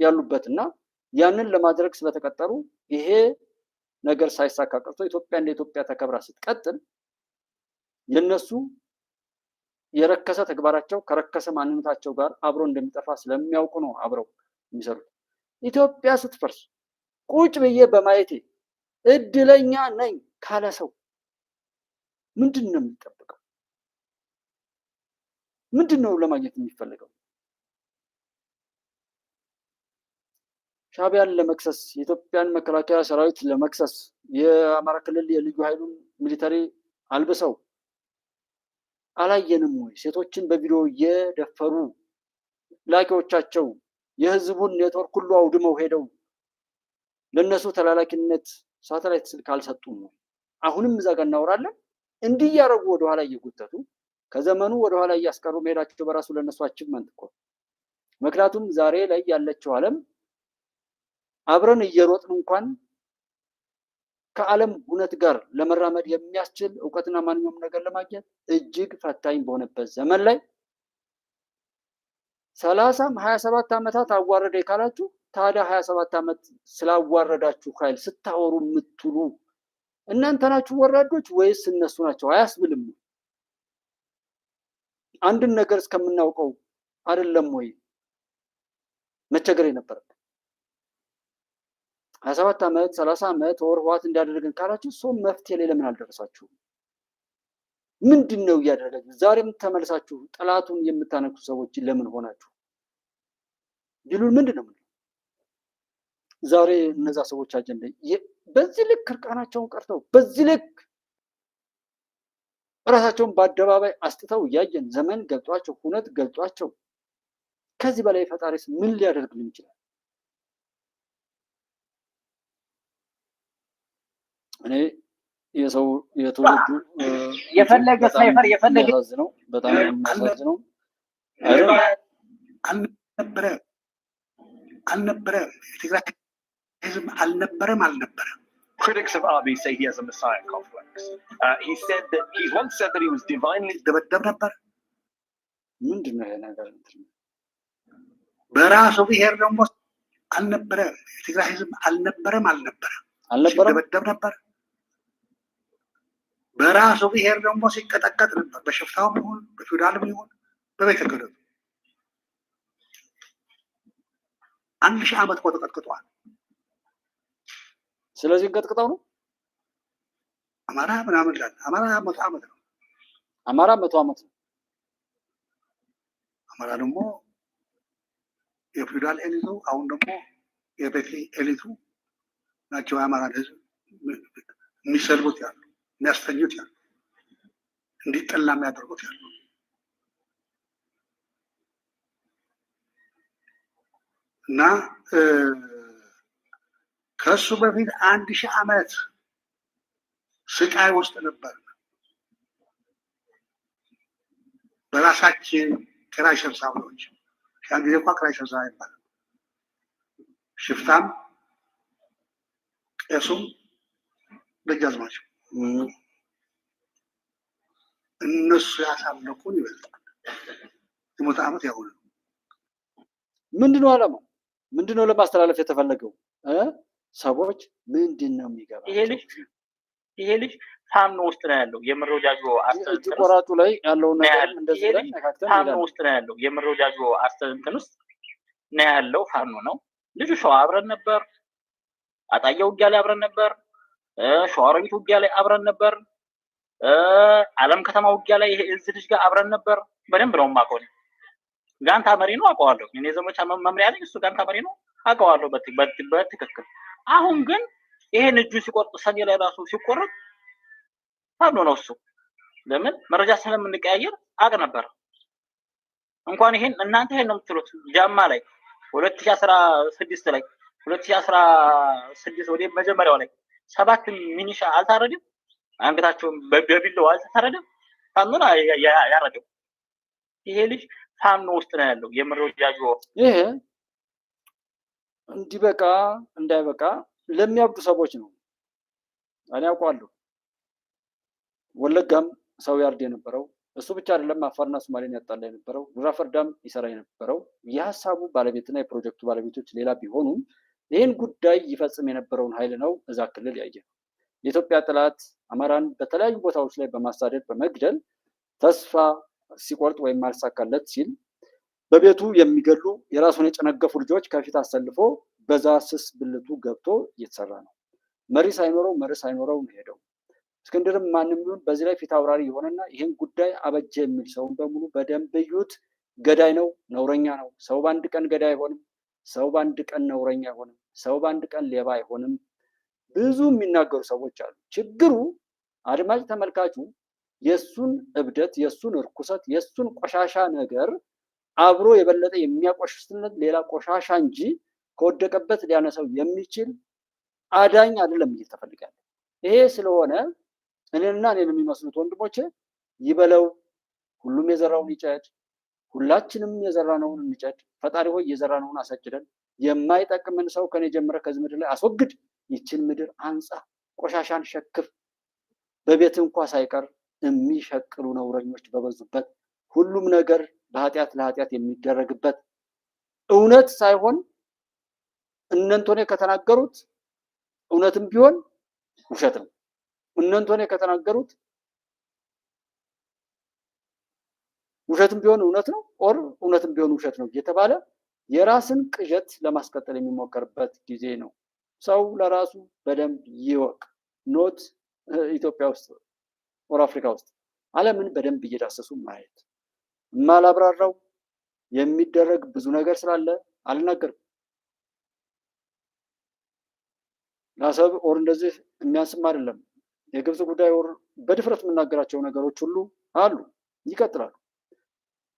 ያሉበትና ያንን ለማድረግ ስለተቀጠሩ ይሄ ነገር ሳይሳካ ቀርቶ ኢትዮጵያ እንደ ኢትዮጵያ ተከብራ ስትቀጥል የነሱ የረከሰ ተግባራቸው ከረከሰ ማንነታቸው ጋር አብሮ እንደሚጠፋ ስለሚያውቁ ነው አብረው የሚሰሩት። ኢትዮጵያ ስትፈርስ ቁጭ ብዬ በማየቴ እድለኛ ነኝ ካለ ሰው ምንድን ነው የሚጠበቀው? ምንድን ነው ለማግኘት የሚፈልገው? ሻዕቢያን ለመክሰስ የኢትዮጵያን መከላከያ ሰራዊት ለመክሰስ የአማራ ክልል የልዩ ኃይሉን ሚሊተሪ አልብሰው አላየንም ወይ? ሴቶችን በቪዲዮ እየደፈሩ ላኪዎቻቸው የህዝቡን ኔትወርክ ሁሉ አውድመው ሄደው ለነሱ ተላላኪነት ሳተላይት ስልክ አልሰጡም ነው? አሁንም እዛ ጋር እናወራለን። እንዲህ እያደረጉ ወደኋላ እየጎተቱ ከዘመኑ ወደኋላ እያስቀሩ መሄዳቸው በራሱ ለነሱ አቺቭመንት እኮ። ምክንያቱም ዛሬ ላይ ያለችው ዓለም አብረን እየሮጥን እንኳን ከዓለም ሁነት ጋር ለመራመድ የሚያስችል እውቀትና ማንኛውም ነገር ለማግኘት እጅግ ፈታኝ በሆነበት ዘመን ላይ 30 27 ዓመታት አዋረደ ካላችሁ ታዲያ 27 ዓመት ስላዋረዳችሁ ኃይል ስታወሩ የምትሉ እናንተ ናችሁ ወራዶች ወይስ እነሱ ናቸው? አያስብልም። አንድን ነገር እስከምናውቀው አይደለም ወይ መቸገር የነበረበት? 27 ዓመት 30 ዓመት ወር ህወሓት እንዳደረገን ካላችሁ ሰው መፍትሄ ላይ ለምን አልደረሳችሁም? ምንድን ነው እያደረጋችሁ? ዛሬም ተመልሳችሁ ጠላቱን የምታነኩ ሰዎች ለምን ሆናችሁ ቢሉን ምንድን ነው? ዛሬ እነዛ ሰዎች አጀንዳ በዚህ ልክ እርቃናቸውን ቀርተው በዚህ ልክ ራሳቸውን በአደባባይ አስጥተው እያየን ዘመን ገልጧቸው ሁነት ገልጧቸው ከዚህ በላይ ፈጣሪስ ምን ሊያደርግልን ይችላል? እኔ የሰው የትውልዱ የፈለገ ሳይፈር የፈለገ ነው። በጣም የሚያሳዝነው አልነበረ ትግራይ ህዝብ አልነበረም። Critics of Abiy say he has a messiah complex. He once said that he was divinely ደበደብ ነበር። ምንድን ነው ይሄ ነገር? በራሱ ብሔር ደግሞ አልነበረ ትግራይ ህዝብ አልነበረም። ደበደብ ነበር። በራሱ ብሔር ደግሞ ሲቀጠቀጥ ነበር። በሽፍታውም ይሁን በፊውዳልም ይሁን በቤተ ክህነቱ 1000 ዓመት ተቀጥቅጧል። ስለዚህ እንቀጥቅጠው ነው አማራ ምናምን ይላል። አማራ 100 ዓመት ነው። አማራ 100 ዓመት ነው። አማራ ደግሞ የፊውዳል ኤሊቱ አሁን ደግሞ የቤተ ኤሊቱ ናቸው። የአማራ ህዝብ የሚሰልቡት ያሉ የሚያስተኙት ያሉ እንዲጠላ የሚያደርጉት ያሉ እና ከሱ በፊት 1000 ዓመት ስቃይ ውስጥ ነበር። በራሳችን ክራይ ሰብሳቢዎች ያን ጊዜ እንኳን ክራይ ሰብሳቢ አይባልም። ሽፍታም ቄሱም ደጃዝማች እነሱ ያሳለፉን ይበልጣል። የሞተ ዓመት ያው ነው። ምንድነው ዓላማው? ምንድነው ለማስተላለፍ የተፈለገው? ሰዎች ምንድነው የሚገባው? ይሄ ልጅ ፋኖ ውስጥ ነው ያለው። የምሮጃጆ እጅ ቆራጡ ላይ ያለው ነገር እንደዚህ ላይ ፋኖ ውስጥ ነው ያለው። የምሮጃጆ አስተንተን ውስጥ ነው ያለው። ፋኖ ነው ልጁ። ሸዋ አብረን ነበር። አጣዬ ውጊያ ላይ አብረን ነበር። ሸዋሮቢት ውጊያ ላይ አብረን ነበር። ዓለም ከተማ ውጊያ ላይ እዚህ ልጅ ጋር አብረን ነበር። በደንብ ነው የማውቀው። ጋንታ መሪ ነው አውቀዋለሁ። እኔ ዘመቻ መምሪያ ላይ እሱ ጋንታ መሪ ነው አውቀዋለሁ በትክክል። አሁን ግን ይሄን እጁ ሲቆርጥ ሰኔ ላይ ራሱ ሲቆርጥ ፋኖ ነው እሱ። ለምን መረጃ ስለምንቀያየር አቅ ነበር። እንኳን ይሄን እናንተ ይሄን ነው የምትሉት። ጃማ ላይ 2016 ላይ 2016 ወደ መጀመሪያው ላይ 7 ሚኒሻ አልታረደም። አንገታቸውን በቢላው አልታረደም። ፋኖ ነው ያረደው። ይሄ ልጅ ፋኖ ውስጥ ነው ያለው። የምሮጃጆ ይሄ እንዲበቃ እንዳይበቃ ለሚያብዱ ሰዎች ነው። እኔ አውቀዋለሁ። ወለጋም ሰው ያርድ የነበረው እሱ ብቻ አይደለም። አፋርና ሶማሌን ያጣላ የነበረው ዱራ ፈርዳም ይሰራ የነበረው የሀሳቡ ባለቤትና የፕሮጀክቱ ባለቤቶች ሌላ ቢሆኑም ይህን ጉዳይ ይፈጽም የነበረውን ኃይል ነው እዛ ክልል ያየ ነው። የኢትዮጵያ ጠላት አማራን በተለያዩ ቦታዎች ላይ በማሳደድ በመግደል ተስፋ ሲቆርጥ ወይም ማልሳካለት ሲል በቤቱ የሚገሉ የራሱን የጨነገፉ ልጆች ከፊት አሰልፎ በዛ ስስ ብልቱ ገብቶ እየተሰራ ነው። መሪ ሳይኖረው ሄደው እስክንድርም ማንም ይሁን በዚህ ላይ ፊት አውራሪ የሆነና ይህን ጉዳይ አበጀ የሚል ሰውን በሙሉ በደንብ እዩት። ገዳይ ነው፣ ነውረኛ ነው። ሰው በአንድ ቀን ገዳይ አይሆንም። ሰው በአንድ ቀን ነውረኛ አይሆንም። ሰው በአንድ ቀን ሌባ አይሆንም። ብዙ የሚናገሩ ሰዎች አሉ። ችግሩ አድማጭ ተመልካቹ የሱን እብደት፣ የሱን እርኩሰት፣ የሱን ቆሻሻ ነገር አብሮ የበለጠ የሚያቆሽሽለት ሌላ ቆሻሻ እንጂ ከወደቀበት ሊያነሳው የሚችል አዳኝ አይደለም እየተፈልጋለ። ይሄ ስለሆነ እኔና እኔን የሚመስሉት ወንድሞቼ ይበለው፣ ሁሉም የዘራውን ይጨድ፣ ሁላችንም የዘራነውን እንጨድ። ፈጣሪ ሆይ የዘራነውን አሳጭደን፣ የማይጠቅምን ሰው ከኔ ጀምረ ከዚህ ምድር ላይ አስወግድ፣ ይችን ምድር አንጻ፣ ቆሻሻን ሸክፍ። በቤት እንኳ ሳይቀር የሚሸቅሉ ነውረኞች በበዙበት፣ ሁሉም ነገር በኃጢአት ለኃጢአት የሚደረግበት፣ እውነት ሳይሆን እነንቶኔ ከተናገሩት እውነትም ቢሆን ውሸት ነው። እነንቶኔ ከተናገሩት ውሸትም ቢሆን እውነት ነው ኦር እውነትም ቢሆን ውሸት ነው እየተባለ የራስን ቅዠት ለማስቀጠል የሚሞከርበት ጊዜ ነው። ሰው ለራሱ በደንብ ይወቅ። ኖት ኢትዮጵያ ውስጥ ኦር አፍሪካ ውስጥ ዓለምን በደንብ እየዳሰሱ ማየት። የማላብራራው የሚደረግ ብዙ ነገር ስላለ አልናገርም። ለአሰብ ኦር እንደዚህ የሚያንስም አይደለም። የግብጽ ጉዳይ ኦር በድፍረት የምናገራቸው ነገሮች ሁሉ አሉ፣ ይቀጥላሉ።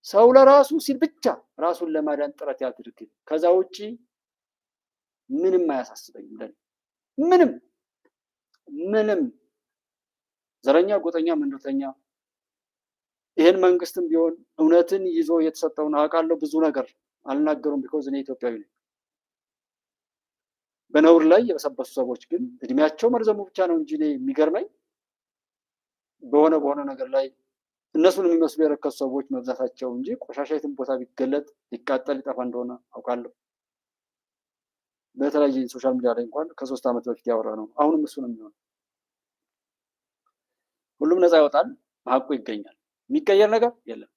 ሰው ለራሱ ሲል ብቻ ራሱን ለማዳን ጥረት ያድርግ። ከዛ ውጪ ምንም አያሳስበኝም። ለኔ ምንም ዘረኛ፣ ጎጠኛ፣ መንደርተኛ ይሄን መንግስትም ቢሆን እውነትን ይዞ የተሰጠውን አውቃለሁ። ብዙ ነገር አልናገሩም ቢኮዝ እኔ ኢትዮጵያዊ ነኝ። በነውር ላይ የበሰበሱ ሰዎች ግን እድሜያቸው መርዘሙ ብቻ ነው እንጂ የሚገርመኝ በሆነ ነገር ላይ እነሱን የሚመስሉ የረከሱ ሰዎች መብዛታቸው እንጂ ቆሻሻ የትም ቦታ ቢገለጥ ሊቃጠል ሊጠፋ እንደሆነ አውቃለሁ። በተለያየ ሶሻል ሚዲያ ላይ እንኳን ከ3 ዓመት በፊት ያወራ ነው። አሁንም እሱ ነው የሚሆነው። ሁሉም ነፃ ይወጣል፣ ሀቁ ይገኛል። የሚቀየር ነገር የለም።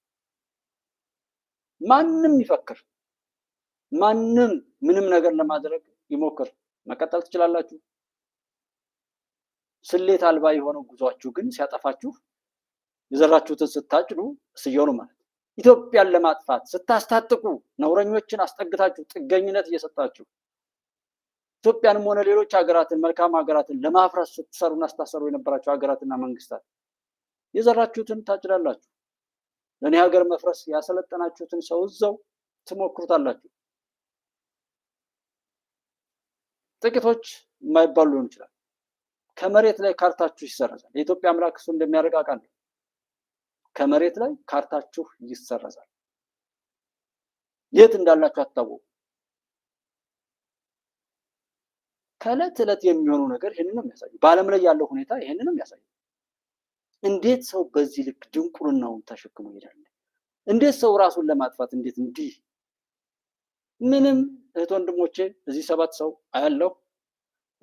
ማንም ይፈክር፣ ማንም ምንም ነገር ለማድረግ ይሞክር፣ መቀጠል ትችላላችሁ። ስሌት አልባ የሆነው ጉዟችሁ ግን ሲያጠፋችሁ የዘራችሁትን ስታጭዱ እስየው ነው ማለት። ኢትዮጵያን ለማጥፋት ስታስታጥቁ ነውረኞችን አስጠግታችሁ ጥገኝነት እየሰጣችሁ ኢትዮጵያንም ሆነ ሌሎች ሀገራትን መልካም ሀገራትን ለማፍረስ ስትሰሩና ስታሰሩ የነበራችሁ ሀገራትና መንግስታት የዘራችሁትን ታጭዳላችሁ። ለእኔ ሀገር መፍረስ ያሰለጠናችሁትን ሰው እዛው ትሞክሩታላችሁ። ጥቂቶች የማይባሉ ሊሆን ይችላል። ከመሬት ላይ ካርታችሁ ይሰረዛል። የኢትዮጵያ አምላክ እሱ እንደሚያደርግ አውቃለሁ። ከመሬት ላይ ካርታችሁ ይሰረዛል። የት እንዳላችሁ አታወቁ። ከዕለት ዕለት የሚሆነው ነገር ይህንን ነው የሚያሳየው። በዓለም ላይ ያለው ሁኔታ ይህንን ነው የሚያሳየው። እንዴት ሰው በዚህ ልክ ድንቁርናውን ተሸክሞ ይሄዳል? እንዴት ሰው ራሱን ለማጥፋት እንዴት እንዲህ ምንም እህት ወንድሞቼ እዚህ 7 ሰው አያለሁ።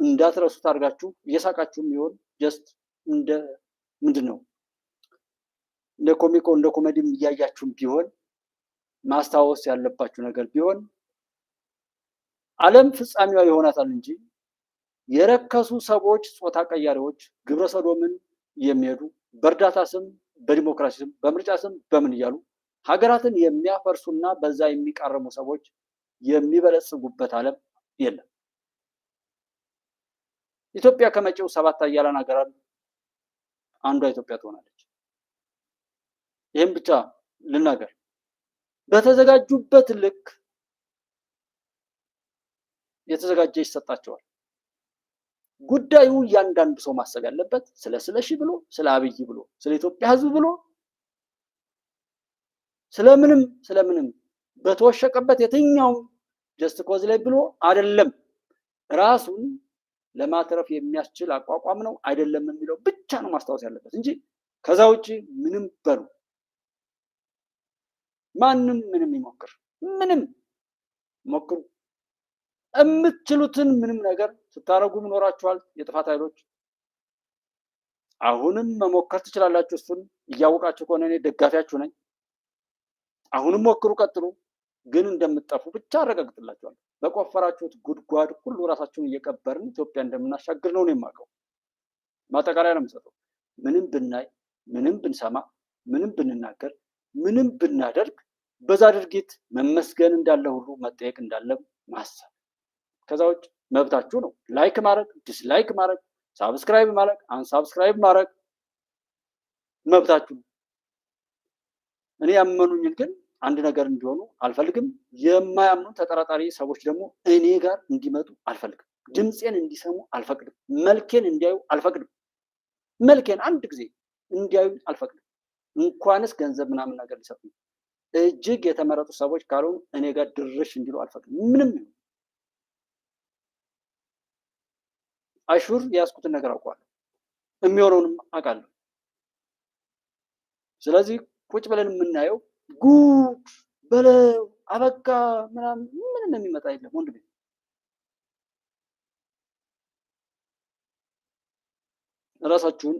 እንዳትረሱት አድርጋችሁ እየሳቃችሁም ይሆን ጀስት እንደ ምንድነው እንደ ኮሚኮ እንደ ኮሜዲም እያያችሁም ቢሆን ማስታወስ ያለባችሁ ነገር ቢሆን ዓለም ፍጻሜዋ ይሆናታል እንጂ የረከሱ ሰዎች፣ ጾታ ቀያሪዎች፣ ግብረ ሰዶምን የሚሄዱ በእርዳታ ስም፣ በዲሞክራሲ ስም፣ በምርጫ ስም በምን እያሉ ሀገራትን የሚያፈርሱና በዛ የሚቃረሙ ሰዎች የሚበለጽጉበት ዓለም የለም። ኢትዮጵያ ከመጪው 7 ኃያላን ሀገራት አንዷ ኢትዮጵያ ትሆናለች። ይህም ብቻ ልናገር፣ በተዘጋጁበት ልክ የተዘጋጀ ይሰጣቸዋል። ጉዳዩ እያንዳንዱ ሰው ማሰብ ያለበት ስለ ስለሺ ብሎ ስለ አብይ ብሎ ስለ ኢትዮጵያ ሕዝብ ብሎ ስለምንም በተወሸቀበት የትኛውም ጀስት ኮዝ ላይ ብሎ አይደለም። ራሱን ለማትረፍ የሚያስችል አቋቋም ነው አይደለም የሚለው ብቻ ነው ማስታወስ ያለበት እንጂ ከዛ ውጪ ምንም በሉ ማንም ምንም ይሞክር፣ ምንም ሞክሩ፣ የምትችሉትን ምንም ነገር ስታረጉ ኖራችኋል። የጥፋት ኃይሎች አሁንም መሞከር ትችላላችሁ። እሱን እያወቃችሁ ከሆነ እኔ ደጋፊያችሁ ነኝ። አሁንም ሞክሩ፣ ቀጥሉ። ግን እንደምትጠፉ ብቻ አረጋግጥላችኋለሁ። በቆፈራችሁት ጉድጓድ ሁሉ ራሳችሁን እየቀበርን ኢትዮጵያ እንደምናሻግር ነው የማውቀው። ማጠቃለያ ነው የምሰጠው። ምንም ብናይ፣ ምንም ብንሰማ፣ ምንም ብንናገር፣ ምንም ብናደርግ በዛ ድርጊት መመስገን እንዳለ ሁሉ መጠየቅ እንዳለ ማሰብ። ከዛ ውጭ መብታችሁ ነው። ላይክ ማድረግ፣ ዲስላይክ ማድረግ፣ ሳብስክራይብ ማድረግ፣ አንሳብስክራይብ ማድረግ መብታችሁ ነው። እኔ ያመኑኝን ግን አንድ ነገር እንዲሆኑ አልፈልግም። የማያምኑ ተጠራጣሪ ሰዎች ደግሞ እኔ ጋር እንዲመጡ አልፈልግም። ድምፄን እንዲሰሙ አልፈቅድም። መልኬን እንዲያዩ አልፈቅድም። መልኬን አንድ ጊዜ እንዲያዩ አልፈቅድም። እንኳንስ ገንዘብ ምናምን ነገር ሊሰጡ እጅግ የተመረጡ ሰዎች ካልሆኑ እኔ ጋር ድርሽ እንዲሉ አልፈቅድም። ምንም አሹር የያዝኩትን ነገር አውቀዋለሁ፣ የሚሆነውንም አውቃለሁ። ስለዚህ ቁጭ ብለን የምናየው ጉድ በለው አበቃ ምናምን ምንም የሚመጣ የለም ወንድሜ። ራሳችሁን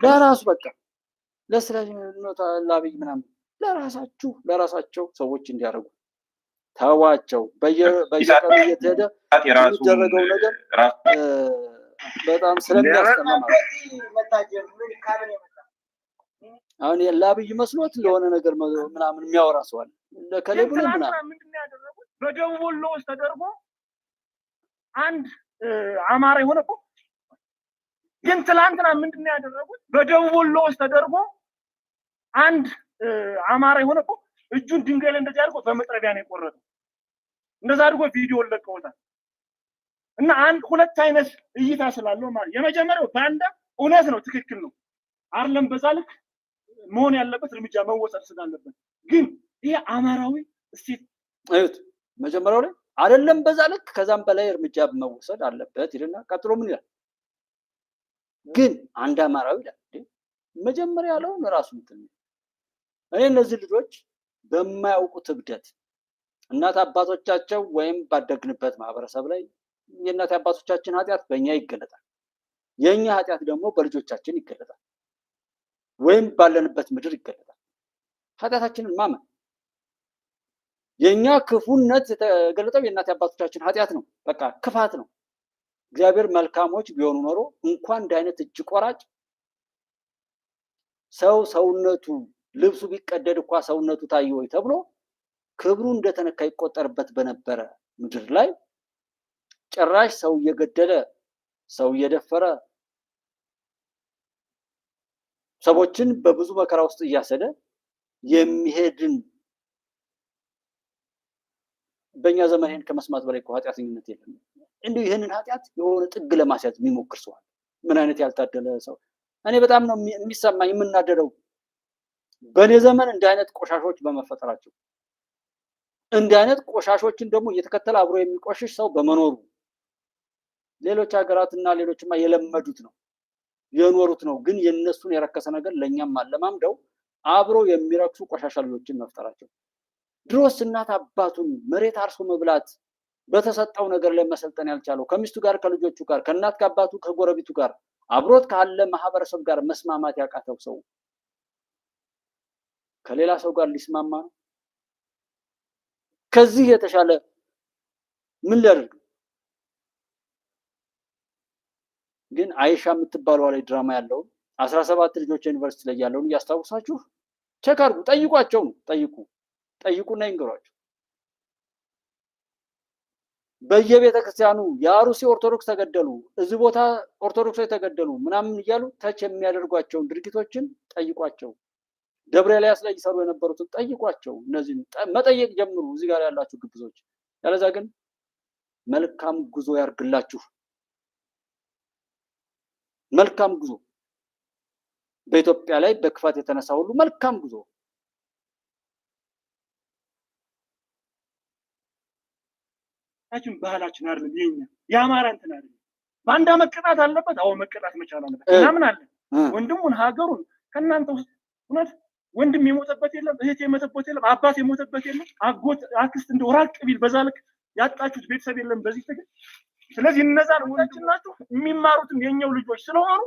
ለራሱ በቃ ለአብይ ምናምን ለራሳቸው ሰዎች እንዲያደርጉ ተዋቸው። በየቀኑ እየተሄደ የሚደረገው ነገር በጣም ስለሚያስጠላ አሁን ለአብይ መስሎት ለሆነ ነገር ምናምን የሚያወራ ሰው አለ። ለከሌ ብሎ ምናምን በደቡብ ወሎ ውስጥ ተደርጎ አንድ አማራ የሆነ ግን ትላንትና ምንድነው ያደረጉት? በደቡብ ወሎ ውስጥ ተደርጎ አንድ አማራ የሆነ እጁን ድንጋይ ላይ እንደዚህ አድርጎ በመጥረቢያ ነው የቆረጠው። እንደዛ አድርጎ ቪዲዮ ለቀውታል። እና ሁለት አይነት እይታ ስላለው ማለት የመጀመሪያው ባንዳ እውነት ነው፣ ትክክል ነው አይደለም፣ በዛ ልክ መሆን ያለበት እርምጃ መወሰድ ስላለበት፣ ግን ይሄ አማራዊ እስቲ እዩት። መጀመሪያው ላይ አይደለም በዛ ልክ ከዛም በላይ እርምጃ መወሰድ አለበት ይልና ቀጥሎ ምን ይላል? ግን አንድ አማራዊ ይላል መጀመሪያ ያለውን ራሱ እንትን እኔ እነዚህ ልጆች በማያውቁት እብደት እናት አባቶቻቸው ወይም ባደግንበት ማህበረሰብ ላይ የእናት አባቶቻችን ኃጢአት በእኛ ይገለጣል፣ የእኛ ኃጢአት ደግሞ በልጆቻችን ይገለጣል፣ ወይም ባለንበት ምድር ይገለጣል። ኃጢአታችንን ማመን የእኛ ክፉነት የተገለጠው የእናት አባቶቻችን ኃጢአት ነው፣ በቃ ክፋት ነው። እግዚአብሔር መልካሞች ቢሆኑ ኖሮ እንኳን እንደ አይነት እጅ ቆራጭ ሰውነቱ ልብሱ ቢቀደድ እንኳ ሰውነቱ ታየ ወይ ተብሎ ክብሩ እንደተነካ ይቆጠርበት በነበረ ምድር ላይ ጭራሽ ሰው እየገደለ ሰው እየደፈረ ሰዎችን በብዙ መከራ ውስጥ እያሰደ የሚሄድን በእኛ ዘመን ይሄን ከመስማት በላይ ኃጢአተኝነት የለም። እንዲሁ ይሄንን ኃጢአት የሆነ ጥግ ለማስያዝ የሚሞክር ሰው ምን አይነት ያልታደለ ሰው! እኔ በጣም ነው የሚሰማኝ የምናደደው በእኔ ዘመን እንዲህ አይነት ቆሻሾች በመፈጠራቸው፣ እንዲህ አይነት ቆሻሾችን ደግሞ እየተከተለ አብሮ የሚቆሽሽ ሰው በመኖሩ። ሌሎች ሀገራትና ሌሎችማ የለመዱት ነው የኖሩት ነው። ግን የነሱን የረከሰ ነገር ለኛም አለማምደው አብሮ የሚረክሱ ቆሻሻ ልጆችን መፍጠራቸው። ድሮስ እናት አባቱን መሬት አርሶ መብላት በተሰጠው ነገር ላይ መሰልጠን ያልቻለው ከሚስቱ ጋር ከልጆቹ ጋር ከእናት ከአባቱ ከጎረቤቱ ጋር አብሮት ካለ ማህበረሰብ ጋር መስማማት ያቃተው ሰው ከሌላ ሰው ጋር ሊስማማ ነው? ከዚህ የተሻለ ምን ሊያደርግ? ግን አይሻ የምትባለው ላይ ድራማ ያለው 17 ልጆች ዩኒቨርሲቲ ላይ ያለውን እያስታውሳችሁ ቼክ አድርጉ፣ ጠይቋቸው ነው ጠይቁና ይንገሯቸው። በየቤተ ክርስቲያኑ የአሩሲ ኦርቶዶክስ ተገደሉ፣ እዚህ ቦታ ኦርቶዶክሶች ተገደሉ ምናምን እያሉ ተች የሚያደርጓቸውን ድርጊቶችን ጠይቋቸው። ደብረ ኤልያስ ላይ ይሰሩ የነበሩትን ጠይቋቸው። እነዚህን መጠየቅ ጀምሩ፣ እዚህ ጋር ያላችሁ ግብዞች። ያለዛ ግን መልካም ጉዞ ያርግላችሁ። መልካም ጉዞ በኢትዮጵያ ላይ በክፋት የተነሳ ሁሉ መልካም ጉዞ። ታችን ባህላችን አይደለም የኛ የአማራ እንትን አይደለም። ባንዳ መቀጣት አለበት። አዎ መቀጣት መቻል አለበት። ምናምን አለ ወንድሙን ሀገሩን ከናንተ ውስጥ እውነት ወንድም የሞተበት የለም፣ እህት የሞተበት የለም፣ አባት የሞተበት የለም፣ አጎት አክስት እንደው ራቅ ቢል በዛ ልክ ያጣችሁት ቤተሰብ የለም በዚህ ትግል። ስለዚህ እነዛን ወንድሞች ናችሁ የሚማሩትም የኛው ልጆች ስለሆኑ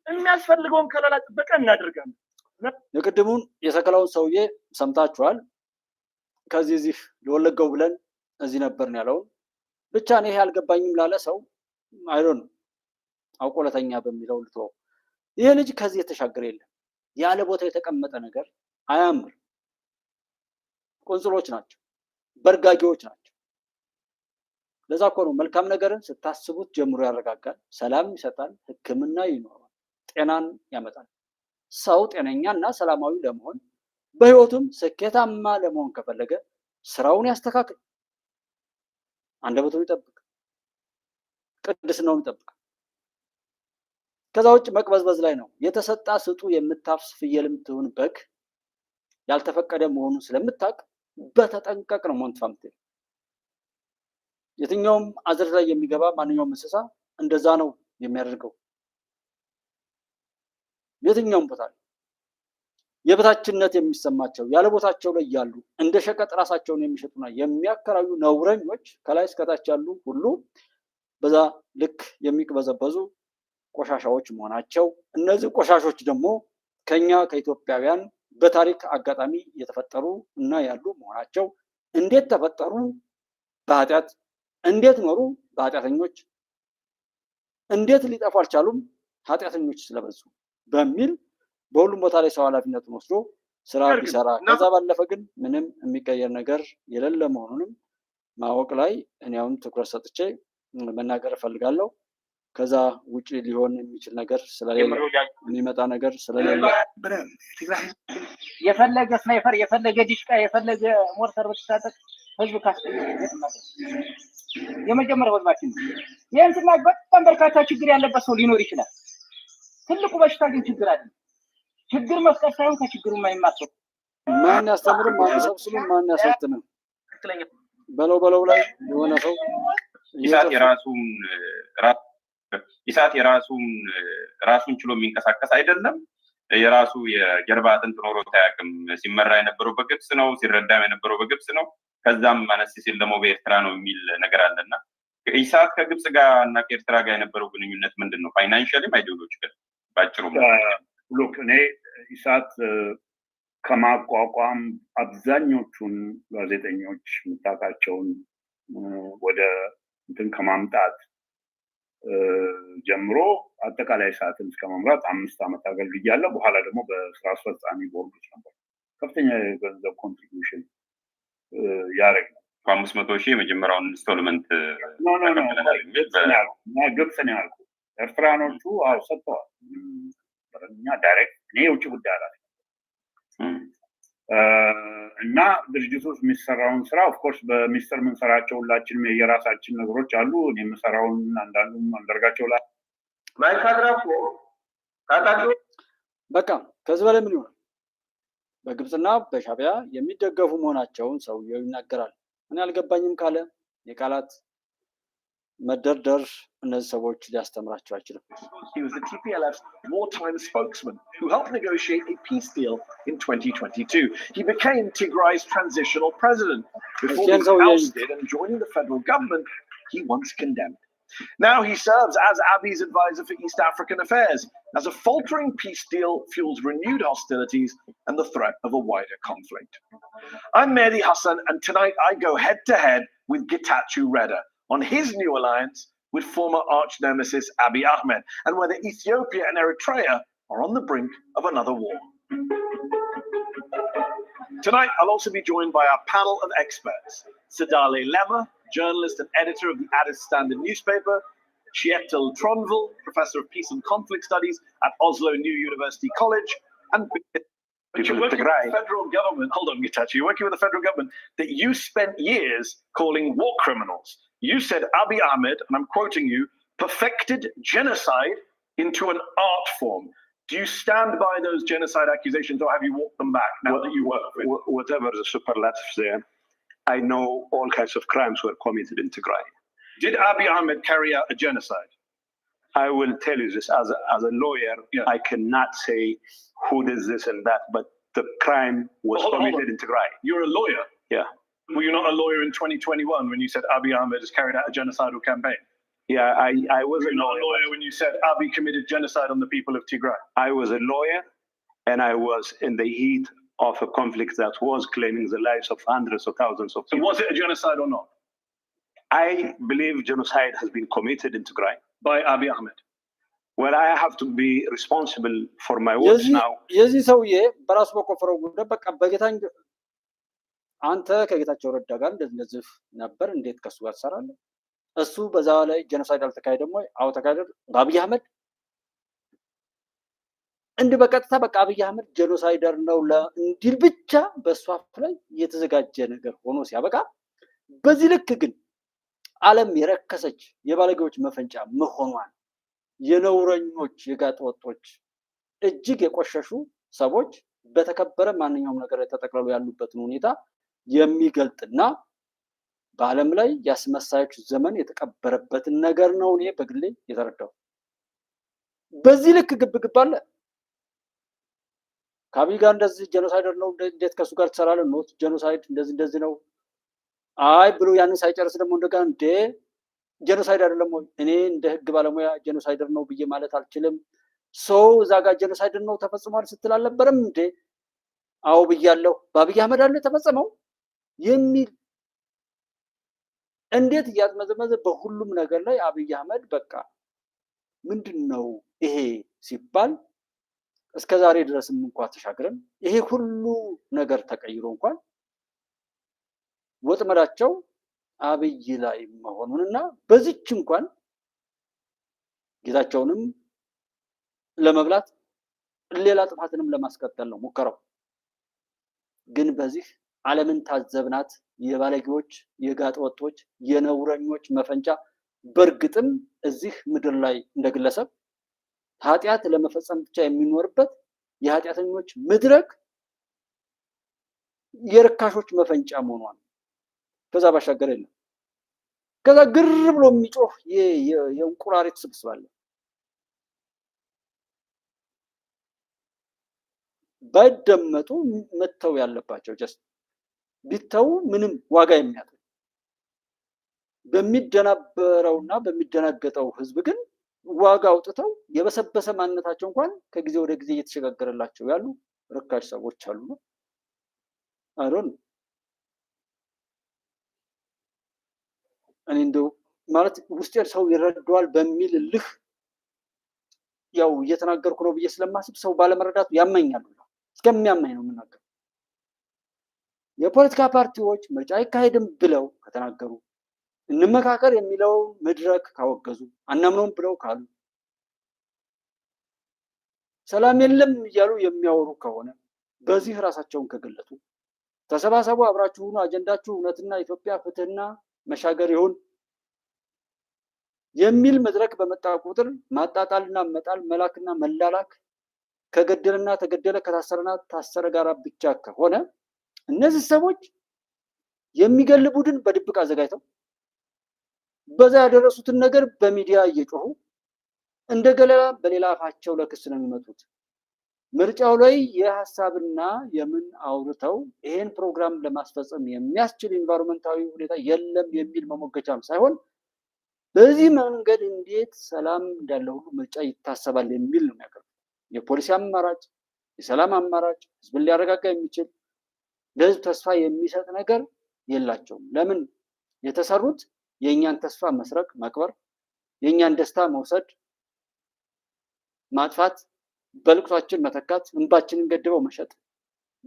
የሚያስፈልገውን ከለላ ጥበቃ እናደርጋለን። የቅድሙን የሰከላውን ሰውዬ ሰምታችኋል። ከዚህ ለወለጋው ብለን እዚህ ነበርን ያለውን ብቻ ነው። ይሄ አልገባኝም ላለ ሰው አይዶን አውቆለተኛ በሚለው ልተው። ይሄ ልጅ ከዚህ የተሻገረ የለም። ያለ ቦታ የተቀመጠ ነገር አያምር። ቆንጽሎች ናቸው፣ በርጋጊዎች ናቸው። ለዛ እኮ ነው መልካም ነገርን ስታስቡት ጀምሮ ያረጋጋል፣ ሰላም ይሰጣል፣ ሕክምና ይኖራል፣ ጤናን ያመጣል። ሰው ጤነኛና ሰላማዊ ለመሆን በህይወቱም ስኬታማ ለመሆን ከፈለገ ስራውን ያስተካክል፣ አንደበቱን ይጠብቅ፣ ቅድስናውን ይጠብቅ። ከዛ ውጭ መቅበዝበዝ ላይ ነው። የተሰጣ ስጡ የምታፍስ ፍየልም ትሁን በግ ያልተፈቀደ መሆኑን ስለምታውቅ በተጠንቀቅ ነው ሞንትፋምት። የትኛውም አዝር ላይ የሚገባ ማንኛውም እንስሳ እንደዛ ነው የሚያደርገው። የትኛውም ቦታ የበታችነት የሚሰማቸው ያለ ቦታቸው ላይ ያሉ እንደ ሸቀጥ ራሳቸውን የሚሸጡና የሚያከራዩ ነውረኞች ከላይ እስከታች ያሉ ሁሉ በዛ ልክ የሚቅበዘበዙ ቆሻሻዎች መሆናቸው እነዚህ ቆሻሾች ደግሞ ከኛ ከኢትዮጵያውያን በታሪክ አጋጣሚ የተፈጠሩ እና ያሉ መሆናቸው እንዴት ተፈጠሩ? በኃጢአት እንዴት ኖሩ? በኃጢአተኞች እንዴት ሊጠፉ አልቻሉም? ኃጢአተኞች ስለበዙ በሚል በሁሉም ቦታ ላይ ሰው ኃላፊነቱን ወስዶ ስራ ቢሰራ ከዛ ባለፈ ግን ምንም የሚቀየር ነገር የሌለ መሆኑንም ማወቅ ላይ እኔ አሁን ትኩረት ሰጥቼ መናገር እፈልጋለሁ። ከዛ ውጪ ሊሆን የሚችል ነገር ስለሌለ የሚመጣ ነገር ስለሌለ የፈለገ ስናይፐር የፈለገ ዲሽቃ የፈለገ ሞርተር ብትታጠቅ ህዝብ ካስጠየቀ የመጀመሪያው ህዝባችን ይህን ስናገር በጣም በርካታ ችግር ያለበት ሰው ሊኖር ይችላል። ትልቁ በሽታ ግን ችግር አለ። ችግር መፍጠር ሳይሆን ከችግሩ የማይማሰው ማን ያስተምርም ማን ሰብስብም ማን ያሰልጥንም በለው ላይ የሆነ ሰው ኢሳት ራሱን ችሎ የሚንቀሳቀስ አይደለም። የራሱ የጀርባ አጥንት ኖሮት አያውቅም። ሲመራ የነበረው በግብጽ ነው፣ ሲረዳም የነበረው በግብጽ ነው። ከዛም አነስ ሲል ደግሞ በኤርትራ ነው የሚል ነገር አለና ኢሳት ከግብጽ ጋር እና ከኤርትራ ጋር የነበረው ግንኙነት ምንድን ነው? ፋይናንሻሊም አይዲዮሎጂካል ባጭሩ ሉክ እኔ ኢሳት ከማቋቋም አብዛኞቹን ጋዜጠኞች ምታቃቸውን ወደ እንትን ከማምጣት ጀምሮ አጠቃላይ ሰዓትን እስከመምራት 5 ዓመት አገልግያለሁ። በኋላ ደግሞ በስራ አስፈጻሚ ቦርዶች ነበር ከፍተኛ የገንዘብ ኮንትሪቢዩሽን ያደረግ ነው። 500,000 የመጀመሪያውን ኢንስቶልመንት ግብጽ ነው ያልኩ። ኤርትራኖቹ ሰጥተዋል። እኛ ዳይሬክት እኔ የውጭ ጉዳይ አላት እና ድርጅቶች የሚሰራውን ስራ ኦፍኮርስ በሚኒስትር የምንሰራቸው ሁላችንም የራሳችን ነገሮች አሉ። እኔ የምሰራውን አንዳንዱም አንደርጋቸው ላይ በቃ ከዚህ በላይ ምን ይሆናል? በግብጽና በሻዕቢያ የሚደገፉ መሆናቸውን ሰውየው ይናገራል። እኔ አልገባኝም ካለ የቃላት መደርደር እነዚህ ሰዎች ሊያስተምራቸው አይችልም። He was the TPLF's wartime spokesman who helped negotiate a peace deal in 2022. He became Tigray's transitional president before being ousted and joining the federal government he once condemned. Now he serves as Abiy's advisor for East African affairs as a faltering peace deal fuels renewed hostilities and the threat of a wider conflict. I'm Mehdi Hassan, and tonight I go head to head with Getachew Reda on his new alliance with former arch nemesis Abiy Ahmed, and whether Ethiopia and Eritrea are on the brink of another war. Tonight, I'll also be joined by our panel of experts. Sadale Lema, journalist and editor of the Addis Standard newspaper, Kjetil Tronvall, professor of peace and conflict studies at Oslo New University College, and you're working with the federal government. Hold on, Getachew. You're working with the federal government that you spent years calling war criminals. You said Abiy Ahmed, and I'm quoting you, perfected genocide into an art form. Do you stand by those genocide accusations, or have you walked them back now that you work with? Whatever the superlatives there, I know all kinds of crimes were committed in Tigray. Did Abiy Ahmed carry out a genocide? I will tell you this as a lawyer. Yeah. I cannot say who did this and that, but the crime was committed in Tigray. You're a lawyer? Yeah. Were you not a lawyer in 2021 when you said Abiy Ahmed has carried out a genocidal campaign? Yeah, I was a lawyer when you said Abiy committed genocide on the people of Tigray. I was a lawyer, and I was in the heat of a conflict that was claiming the lives of hundreds of thousands of people. So was it a genocide or not? I believe genocide has been committed in Tigray. By Abiy Ahmed? Well, I have to be responsible for my words now. የዚህ ሰውዬ በራሱ በቆፈረው ጉዳይ በቃ በጌታኝ አንተ ከጌታቸው ረዳ ጋር እንደዚህ ነበር፣ እንዴት ከሱ ጋር ትሰራለህ? እሱ በዛ ላይ ጄኖሳይድ አልተካሄደም ወይ? አዎ ተካሄደ። በአብይ አህመድ እንደ በቀጥታ በቃ አብይ አህመድ ጄኖሳይደር ነው እንዲል ብቻ በእሱ አፍ ላይ የተዘጋጀ ነገር ሆኖ ሲያበቃ፣ በዚህ ልክ ግን ዓለም የረከሰች የባለጌዎች መፈንጫ መሆኗን የነውረኞች የጋጥ ወጦች እጅግ የቆሸሹ ሰዎች በተከበረ ማንኛውም ነገር ተጠቅልሎ ያሉበትን ሁኔታ የሚገልጥና በዓለም ላይ ያስመሳዮች ዘመን የተቀበረበትን ነገር ነው እኔ በግሌ የተረዳው። በዚህ ልክ ግብግብ አለ። ከአብይ ጋር እንደዚህ ጄኖሳይደር ነው እንዴት ከሱ ጋር ትሰራለህ? ኖት ጄኖሳይድ እንደዚህ ነው አይ ብሎ ያንን ሳይጨርስ ደግሞ እንደገና እንደ ጄኖሳይድ አይደለም ወይ? እኔ እንደ ህግ ባለሙያ ጄኖሳይደር ነው ብዬ ማለት አልችልም። ሰው እዛ ጋር ጄኖሳይድ ነው ተፈጽሟል ስትል አልነበረም እንዴ? አዎ ብያለሁ። በአብይ አህመድ አለ የተፈጸመው የሚል እንዴት እያጥመዘመዘ በሁሉም ነገር ላይ አብይ አህመድ በቃ ምንድነው ይሄ ሲባል እስከ ዛሬ ድረስም እንኳን ተሻግረን ይሄ ሁሉ ነገር ተቀይሮ እንኳን ወጥመዳቸው አብይ ላይ መሆኑንና በዚች እንኳን ጌታቸውንም ለመብላት ሌላ ጥፋትንም ለማስቀጠል ነው ሙከራው። ግን በዚህ ዓለምን ታዘብናት የባለጌዎች፣ የጋጥ ወጦች፣ የነውረኞች መፈንጫ። በእርግጥም እዚህ ምድር ላይ እንደግለሰብ ኃጢአት ለመፈጸም ብቻ የሚኖርበት የኃጢአተኞች መድረክ የርካሾች መፈንጫ መሆኗን ከዛ ባሻገር የለም። ከዛ ግር ብሎ የሚጮህ የእንቁራሪት ስብስብ አለ። ባይደመጡ መተው ያለባቸው ጀስት ቢተው ምንም ዋጋ የሚያጡ በሚደናበረውና በሚደናገጠው ህዝብ ግን ዋጋ አውጥተው የበሰበሰ ማንነታቸው እንኳን ከጊዜ ወደ ጊዜ እየተሸጋገረላቸው ያሉ ርካሽ ሰዎች አሉ። አሮን እኔ እንደው ማለት ውስጤ ሰው ይረዳዋል በሚል ልህ ያው እየተናገርኩ ነው ብዬ ስለማስብ ሰው ባለመረዳቱ ያመኛል። እስከሚያመኝ ነው የምናገረው። የፖለቲካ ፓርቲዎች ምርጫ አይካሄድም ብለው ከተናገሩ፣ እንመካከር የሚለው መድረክ ካወገዙ፣ አናምነውም ብለው ካሉ፣ ሰላም የለም እያሉ የሚያወሩ ከሆነ፣ በዚህ ራሳቸውን ከገለጡ፣ ተሰባሰቡ፣ አብራችሁ ሁኑ፣ አጀንዳችሁ እውነትና ኢትዮጵያ ፍትህና መሻገር ይሁን የሚል መድረክ በመጣ ቁጥር ማጣጣልና መጣል፣ መላክና መላላክ ከገደልና ተገደለ ከታሰረና ታሰረ ጋር ብቻ ከሆነ እነዚህ ሰዎች የሚገል ቡድን በድብቅ አዘጋጅተው በዛ ያደረሱትን ነገር በሚዲያ እየጮሁ እንደገለላ በሌላ አፋቸው ለክስ ነው የሚመጡት። ምርጫው ላይ የሐሳብና የምን አውርተው ይሄን ፕሮግራም ለማስፈጸም የሚያስችል ኢንቫይሮንመንታዊ ሁኔታ የለም የሚል መሞገቻም ሳይሆን በዚህ መንገድ እንዴት ሰላም እንዳለ ሁሉ ምርጫ ይታሰባል የሚል ነው የሚያቀርቡት። የፖሊሲ አማራጭ፣ የሰላም አማራጭ፣ ህዝብን ሊያረጋጋ የሚችል ለህዝብ ተስፋ የሚሰጥ ነገር የላቸውም። ለምን? የተሰሩት የእኛን ተስፋ መስረቅ፣ መቅበር፣ የእኛን ደስታ መውሰድ፣ ማጥፋት፣ በልቅሷችን መተካት፣ እንባችንን ገድበው መሸጥ፣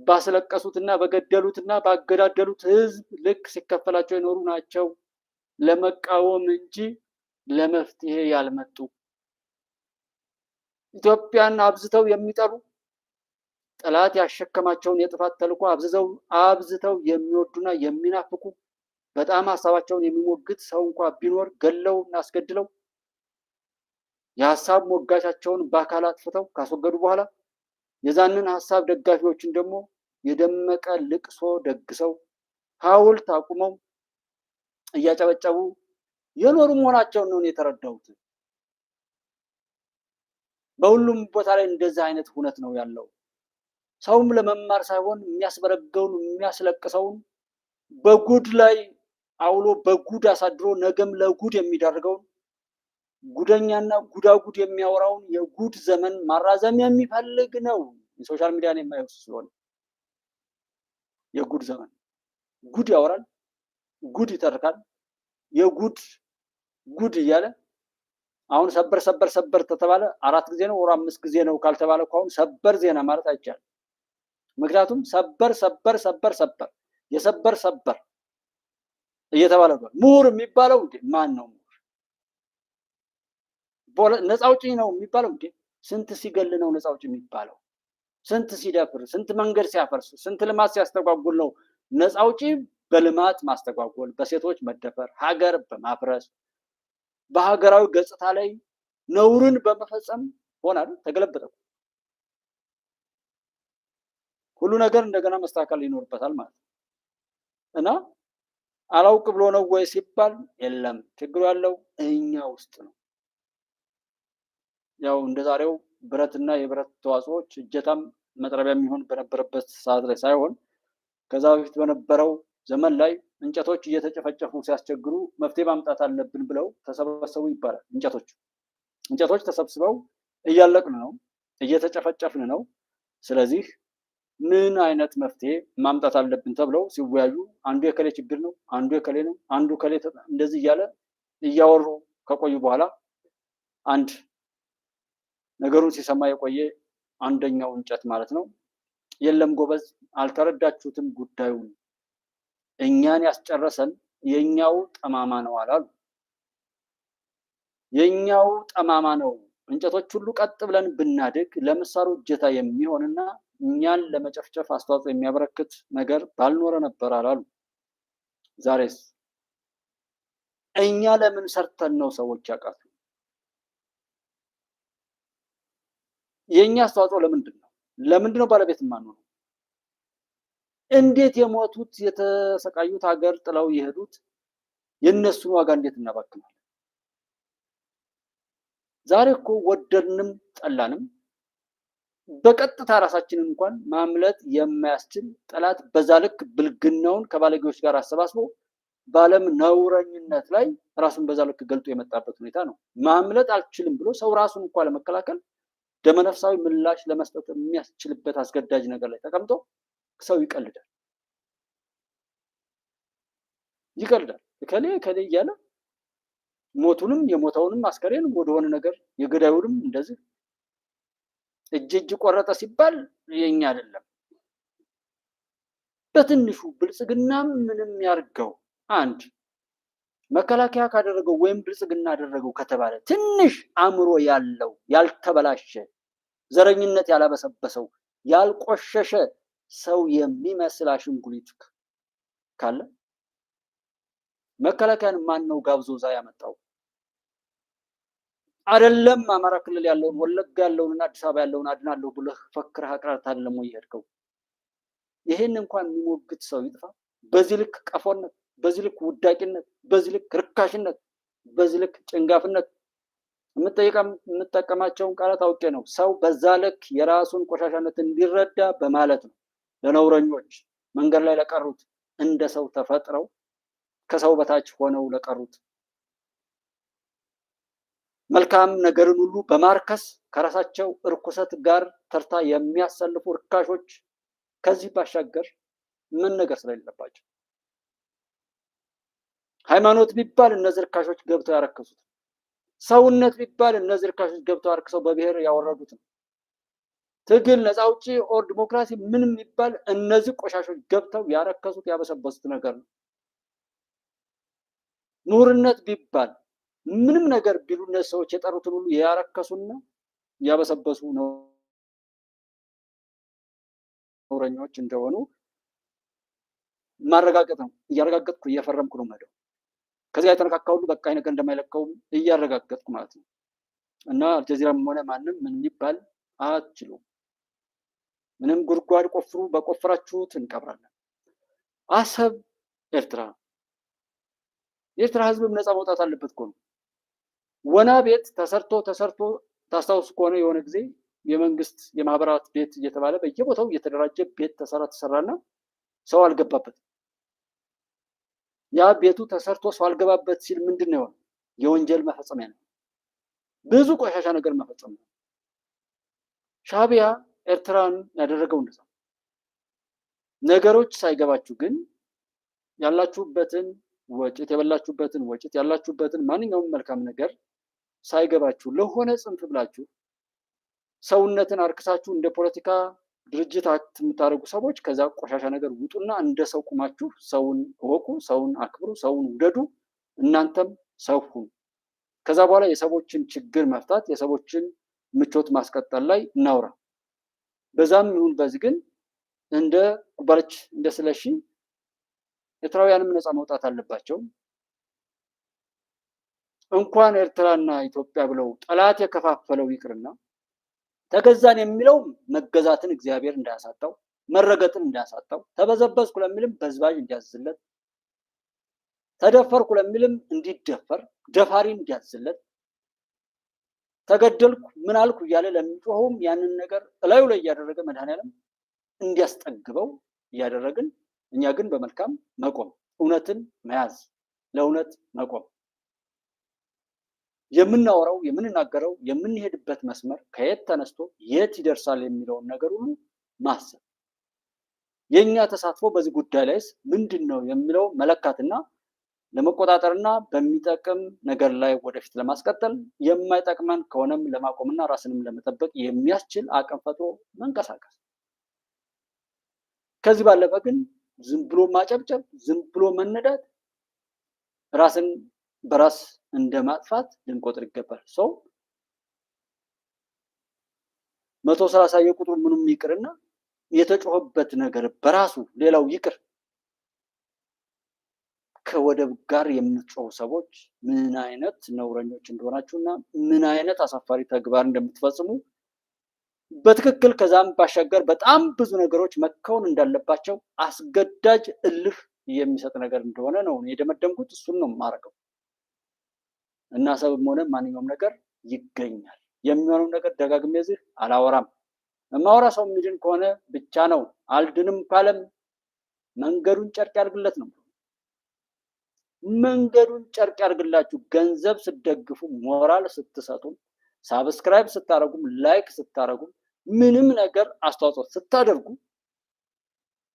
ባስለቀሱትና በገደሉትና ባገዳደሉት ህዝብ ልክ ሲከፈላቸው የኖሩ ናቸው። ለመቃወም እንጂ ለመፍትሄ ያልመጡ ኢትዮጵያን አብዝተው የሚጠሉ ጠላት ያሸከማቸውን የጥፋት ተልዕኮ አብዝተው የሚወዱና የሚናፍቁ በጣም ሀሳባቸውን የሚሞግት ሰው እንኳ ቢኖር ገለው እና አስገድለው የሀሳብ ሞጋቻቸውን በአካል አጥፍተው ካስወገዱ በኋላ የዛንን ሀሳብ ደጋፊዎችን ደግሞ የደመቀ ልቅሶ ደግሰው ሐውልት አቁመው እያጨበጨቡ የኖሩ መሆናቸውን ነው የተረዳሁት። በሁሉም ቦታ ላይ እንደዚህ አይነት ሁነት ነው ያለው። ሰውም ለመማር ሳይሆን የሚያስበረገውን የሚያስለቅሰውን በጉድ ላይ አውሎ በጉድ አሳድሮ ነገም ለጉድ የሚዳርገውን ጉደኛና ጉዳጉድ የሚያወራውን የጉድ ዘመን ማራዘም የሚፈልግ ነው። የሶሻል ሚዲያን የማየው ስለሆነ የጉድ ዘመን ጉድ ያወራል፣ ጉድ ይተርካል፣ የጉድ ጉድ እያለ አሁን ሰበር ሰበር ሰበር ተተባለ 4 ጊዜ ነው ወር 5 ጊዜ ነው ካልተባለ አሁን ሰበር ዜና ማለት አይቻልም። ምክንያቱም ሰበር ሰበር ሰበር ሰበር የሰበር ሰበር እየተባለ ነው። ምሁር የሚባለው እንዴ ማን ነው? ነፃ አውጪ ነው የሚባለው እንዴ? ስንት ሲገል ነው ነፃ አውጪ የሚባለው? ስንት ሲደፍር፣ ስንት መንገድ ሲያፈርስ፣ ስንት ልማት ሲያስተጓጉል ነው ነፃ አውጪ? በልማት ማስተጓጎል፣ በሴቶች መደፈር፣ ሀገር በማፍረስ በሀገራዊ ገጽታ ላይ ነውርን በመፈጸም ሆናል። ተገለበጠ። ሁሉ ነገር እንደገና መስተካከል ይኖርበታል ማለት ነው። እና አላውቅ ብሎ ነው ወይ ሲባል የለም፣ ችግሩ ያለው እኛ ውስጥ ነው። ያው እንደዛሬው ብረትና የብረት ተዋጽኦች እጀታም መጥረቢያ የሚሆን በነበረበት ሰዓት ላይ ሳይሆን ከዛ በፊት በነበረው ዘመን ላይ እንጨቶች እየተጨፈጨፉ ሲያስቸግሩ መፍትሄ ማምጣት አለብን ብለው ተሰበሰቡ ይባላል። እንጨቶች ተሰብስበው እያለቅን ነው፣ እየተጨፈጨፍን ነው። ስለዚህ ምን አይነት መፍትሄ ማምጣት አለብን ተብለው ሲወያዩ አንዱ የከሌ ችግር ነው፣ አንዱ የከሌ ነው፣ አንዱ ከሌ እንደዚህ እያለ እያወሩ ከቆዩ በኋላ አንድ ነገሩን ሲሰማ የቆየ አንደኛው እንጨት ማለት ነው፣ የለም ጎበዝ አልተረዳችሁትም ጉዳዩን፣ እኛን ያስጨረሰን የኛው ጠማማ ነው አላሉ። የኛው ጠማማ ነው። እንጨቶች ሁሉ ቀጥ ብለን ብናድግ ለምሳሩ እጀታ የሚሆንና እኛን ለመጨፍጨፍ አስተዋጽኦ የሚያበረክት ነገር ባልኖረ ነበር አላሉ። ዛሬስ እኛ ለምን ሰርተን ነው ሰዎች ያውቃሉ? የኛ አስተዋጽኦ ለምንድን ነው? ለምንድን ነው ባለቤት ማንሆነው? እንዴት የሞቱት የተሰቃዩት ሀገር ጥለው የሄዱት የነሱን ዋጋ እንዴት እናባክናለን? ዛሬ እኮ ወደድንም ጠላንም በቀጥታ ራሳችንን እንኳን ማምለጥ የማያስችል ጠላት በዛ ልክ ብልግናውን ከባለጌዎች ጋር አሰባስቦ በዓለም ነውረኝነት ላይ ራሱን በዛ ልክ ገልጦ የመጣበት ሁኔታ ነው። ማምለጥ አልችልም ብሎ ሰው ራሱን እንኳን ለመከላከል ደመነፍሳዊ ምላሽ ለመስጠት የሚያስችልበት አስገዳጅ ነገር ላይ ተቀምጦ ሰው ይቀልዳል ከሌ እያለ ሞቱንም የሞተውንም አስከሬን ወደሆነ ነገር የገዳዩንም እንደዚህ እጅ ቆረጠ ሲባል የኛ አይደለም። በትንሹ ብልጽግና ምንም ያርገው አንድ መከላከያ ካደረገው ወይም ብልጽግና አደረገው ከተባለ ትንሽ አእምሮ ያለው ያልተበላሸ ዘረኝነት ያላበሰበሰው ያልቆሸሸ ሰው የሚመስል አሽንጉሊት ካለ መከላከያን ማን ነው ጋብዞዛ ያመጣው? አይደለም አማራ ክልል ያለውን ወለጋ ያለውንና አዲስ አበባ ያለውን አድናለሁ ብለህ ፈክረህ አቅራርተህ አይደለም ወይ የሄድከው? ይሄን እንኳን የሚሞግት ሰው ይጥፋ። በዚህ ልክ ቀፎነት፣ በዚህ ልክ ውዳቂነት፣ በዚህ ልክ ርካሽነት፣ በዚህ ልክ ጭንጋፍነት የምጠቀማቸውን ቃላት አውቄ ነው። ሰው በዛ ልክ የራሱን ቆሻሻነት እንዲረዳ በማለት ነው። ለነውረኞች መንገድ ላይ ለቀሩት እንደ ሰው ተፈጥረው ከሰው በታች ሆነው ለቀሩት መልካም ነገርን ሁሉ በማርከስ ከራሳቸው እርኩሰት ጋር ተርታ የሚያሰልፉ ርካሾች ከዚህ ባሻገር ምን ነገር ስለሌለባቸው ሃይማኖት ቢባል እነዚህ ርካሾች ገብተው ያረከሱት፣ ሰውነት ቢባል እነዚህ ርካሾች ገብተው አርክሰው በብሔር ያወረዱት ነው። ትግል፣ ነፃ አውጪ ኦር ዲሞክራሲ ምንም ቢባል እነዚህ ቆሻሾች ገብተው ያረከሱት ያበሰበሱት ነገር ነው። ኑርነት ቢባል ምንም ነገር ቢሉ እነዚህ ሰዎች የጠሩትን ሁሉ ያረከሱና ያበሰበሱ ነውረኞች እንደሆኑ ማረጋገጥ ነው። እያረጋገጥኩ እየፈረምኩ ነው ማለት ነው። ከዚያ የተነካካ ሁሉ በቃ ነገር እንደማይለቀው እያረጋገጥኩ ማለት ነው። እና አልጀዚራም ሆነ ማንም ምን ይባል አትችሉም። ምንም ጉድጓድ ቆፍሩ፣ በቆፍራችሁት እንቀብራለን። አሰብ ኤርትራ፣ የኤርትራ ህዝብም ነፃ መውጣት አለበት እኮ ነው። ወና ቤት ተሰርቶ ታስታውሱ ከሆነ የሆነ ጊዜ የመንግስት የማህበራት ቤት እየተባለ በየቦታው እየተደራጀ ቤት ተሰራና ሰው አልገባበት። ያ ቤቱ ተሰርቶ ሰው አልገባበት ሲል ምንድን ነው የሆነው? የወንጀል መፈጸሚያ ነው። ብዙ ቆሻሻ ነገር መፈጸም ነው። ሻዕቢያ ኤርትራን ያደረገው እንደዛ። ነገሮች ሳይገባችሁ ግን ያላችሁበትን ወጭት የበላችሁበትን ወጭት ያላችሁበትን ማንኛውም መልካም ነገር ሳይገባችሁ ለሆነ ጽንፍ ብላችሁ ሰውነትን አርክሳችሁ እንደ ፖለቲካ ድርጅት አክት የምታደርጉ ሰዎች ከዛ ቆሻሻ ነገር ውጡና እንደ ሰው ቁማችሁ ሰውን እወቁ፣ ሰውን አክብሩ፣ ሰውን ውደዱ፣ እናንተም ሰው ሁኑ። ከዛ በኋላ የሰዎችን ችግር መፍታት የሰዎችን ምቾት ማስቀጠል ላይ እናውራ። በዛም ይሁን በዚህ ግን እንደ ጉባለች እንደ ስለሺ ኤርትራውያንም ነፃ መውጣት አለባቸው። እንኳን ኤርትራና ኢትዮጵያ ብለው ጠላት የከፋፈለው ይቅርና ተገዛን የሚለው መገዛትን እግዚአብሔር እንዳያሳጣው፣ መረገጥን እንዳያሳጣው፣ ተበዘበዝኩ ለሚልም በዝባዥ እንዲያዝለት፣ ተደፈርኩ ለሚልም እንዲደፈር ደፋሪ እንዲያዝለት፣ ተገደልኩ ምን አልኩ እያለ ለሚጮኸውም ያንን ነገር እላዩ ላይ እያደረገ መድኃኔዓለም እንዲያስጠግበው እያደረግን እኛ ግን በመልካም መቆም እውነትን መያዝ፣ ለእውነት መቆም፣ የምናወራው የምንናገረው የምንሄድበት መስመር ከየት ተነስቶ የት ይደርሳል የሚለውን ነገር ሁሉ ማሰብ፣ የኛ ተሳትፎ በዚህ ጉዳይ ላይስ ምንድነው የሚለው መለካትና ለመቆጣጠርና በሚጠቅም ነገር ላይ ወደፊት ለማስቀጠል የማይጠቅመን ከሆነም ለማቆምና ራስንም ለመጠበቅ የሚያስችል አቅም ፈጥሮ መንቀሳቀስ። ከዚህ ባለፈ ግን ዝም ብሎ ማጨብጨብ፣ ዝም ብሎ መነዳት ራስን በራስ እንደማጥፋት ልንቆጥር ይገባል። ሰው 130 የቁጥሩ ምንም ይቅርና የተጮኸበት ነገር በራሱ ሌላው ይቅር ከወደብ ጋር የምትጮሁ ሰዎች ምን አይነት ነውረኞች እንደሆናችሁና ምን አይነት አሳፋሪ ተግባር እንደምትፈጽሙ በትክክል ከዛም ባሻገር በጣም ብዙ ነገሮች መከውን እንዳለባቸው አስገዳጅ እልፍ የሚሰጥ ነገር እንደሆነ ነው የደመደምኩት። እሱን ነው የማደርገው እና ሰብም ሆነ ማንኛውም ነገር ይገኛል። የሚሆነው ነገር ደጋግሜ እዚህ አላወራም። የማወራ ሰው የሚድን ከሆነ ብቻ ነው። አልድንም ካለም መንገዱን ጨርቅ ያድርግለት ነው። መንገዱን ጨርቅ ያድርግላችሁ። ገንዘብ ስትደግፉ፣ ሞራል ስትሰጡ፣ ሳብስክራይብ ስታረጉም፣ ላይክ ስታረጉም፣ ምንም ነገር አስተዋጽኦ ስታደርጉ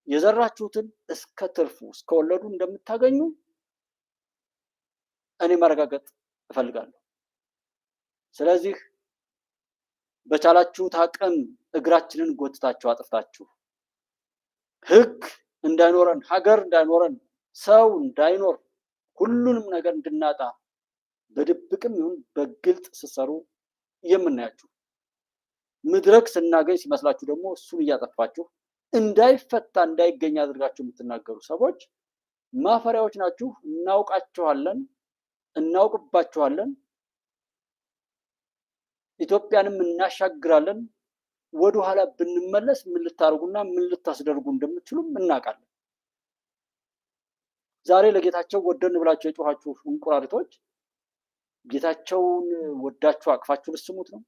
የዘራችሁትን እስከ ትርፉ እስከ ወለዱ እንደምታገኙ እኔ ማረጋገጥ እፈልጋለሁ። ስለዚህ በቻላችሁት አቅም እግራችንን ጎትታችሁ አጥፍታችሁ ህግ እንዳይኖረን፣ ሀገር እንዳይኖረን፣ ሰው እንዳይኖር፣ ሁሉንም ነገር እንድናጣ በድብቅም ይሁን በግልጽ ስትሰሩ የምናያችሁ መድረክ ስናገኝ ሲመስላችሁ ደግሞ እሱን እያጠፋችሁ እንዳይፈታ እንዳይገኝ አድርጋችሁ የምትናገሩ ሰዎች ማፈሪያዎች ናችሁ። እናውቃችኋለን፣ እናውቅባችኋለን። ኢትዮጵያንም እናሻግራለን። ወደኋላ ብንመለስ ምን ልታርጉና ምን ልታስደርጉ እንደምትችሉም እናውቃለን። ዛሬ ለጌታቸው ወደን ብላችሁ የጮኻችሁ እንቁራሪቶች ጌታቸውን ወዳችሁ አቅፋችሁ ልስሙት ነው?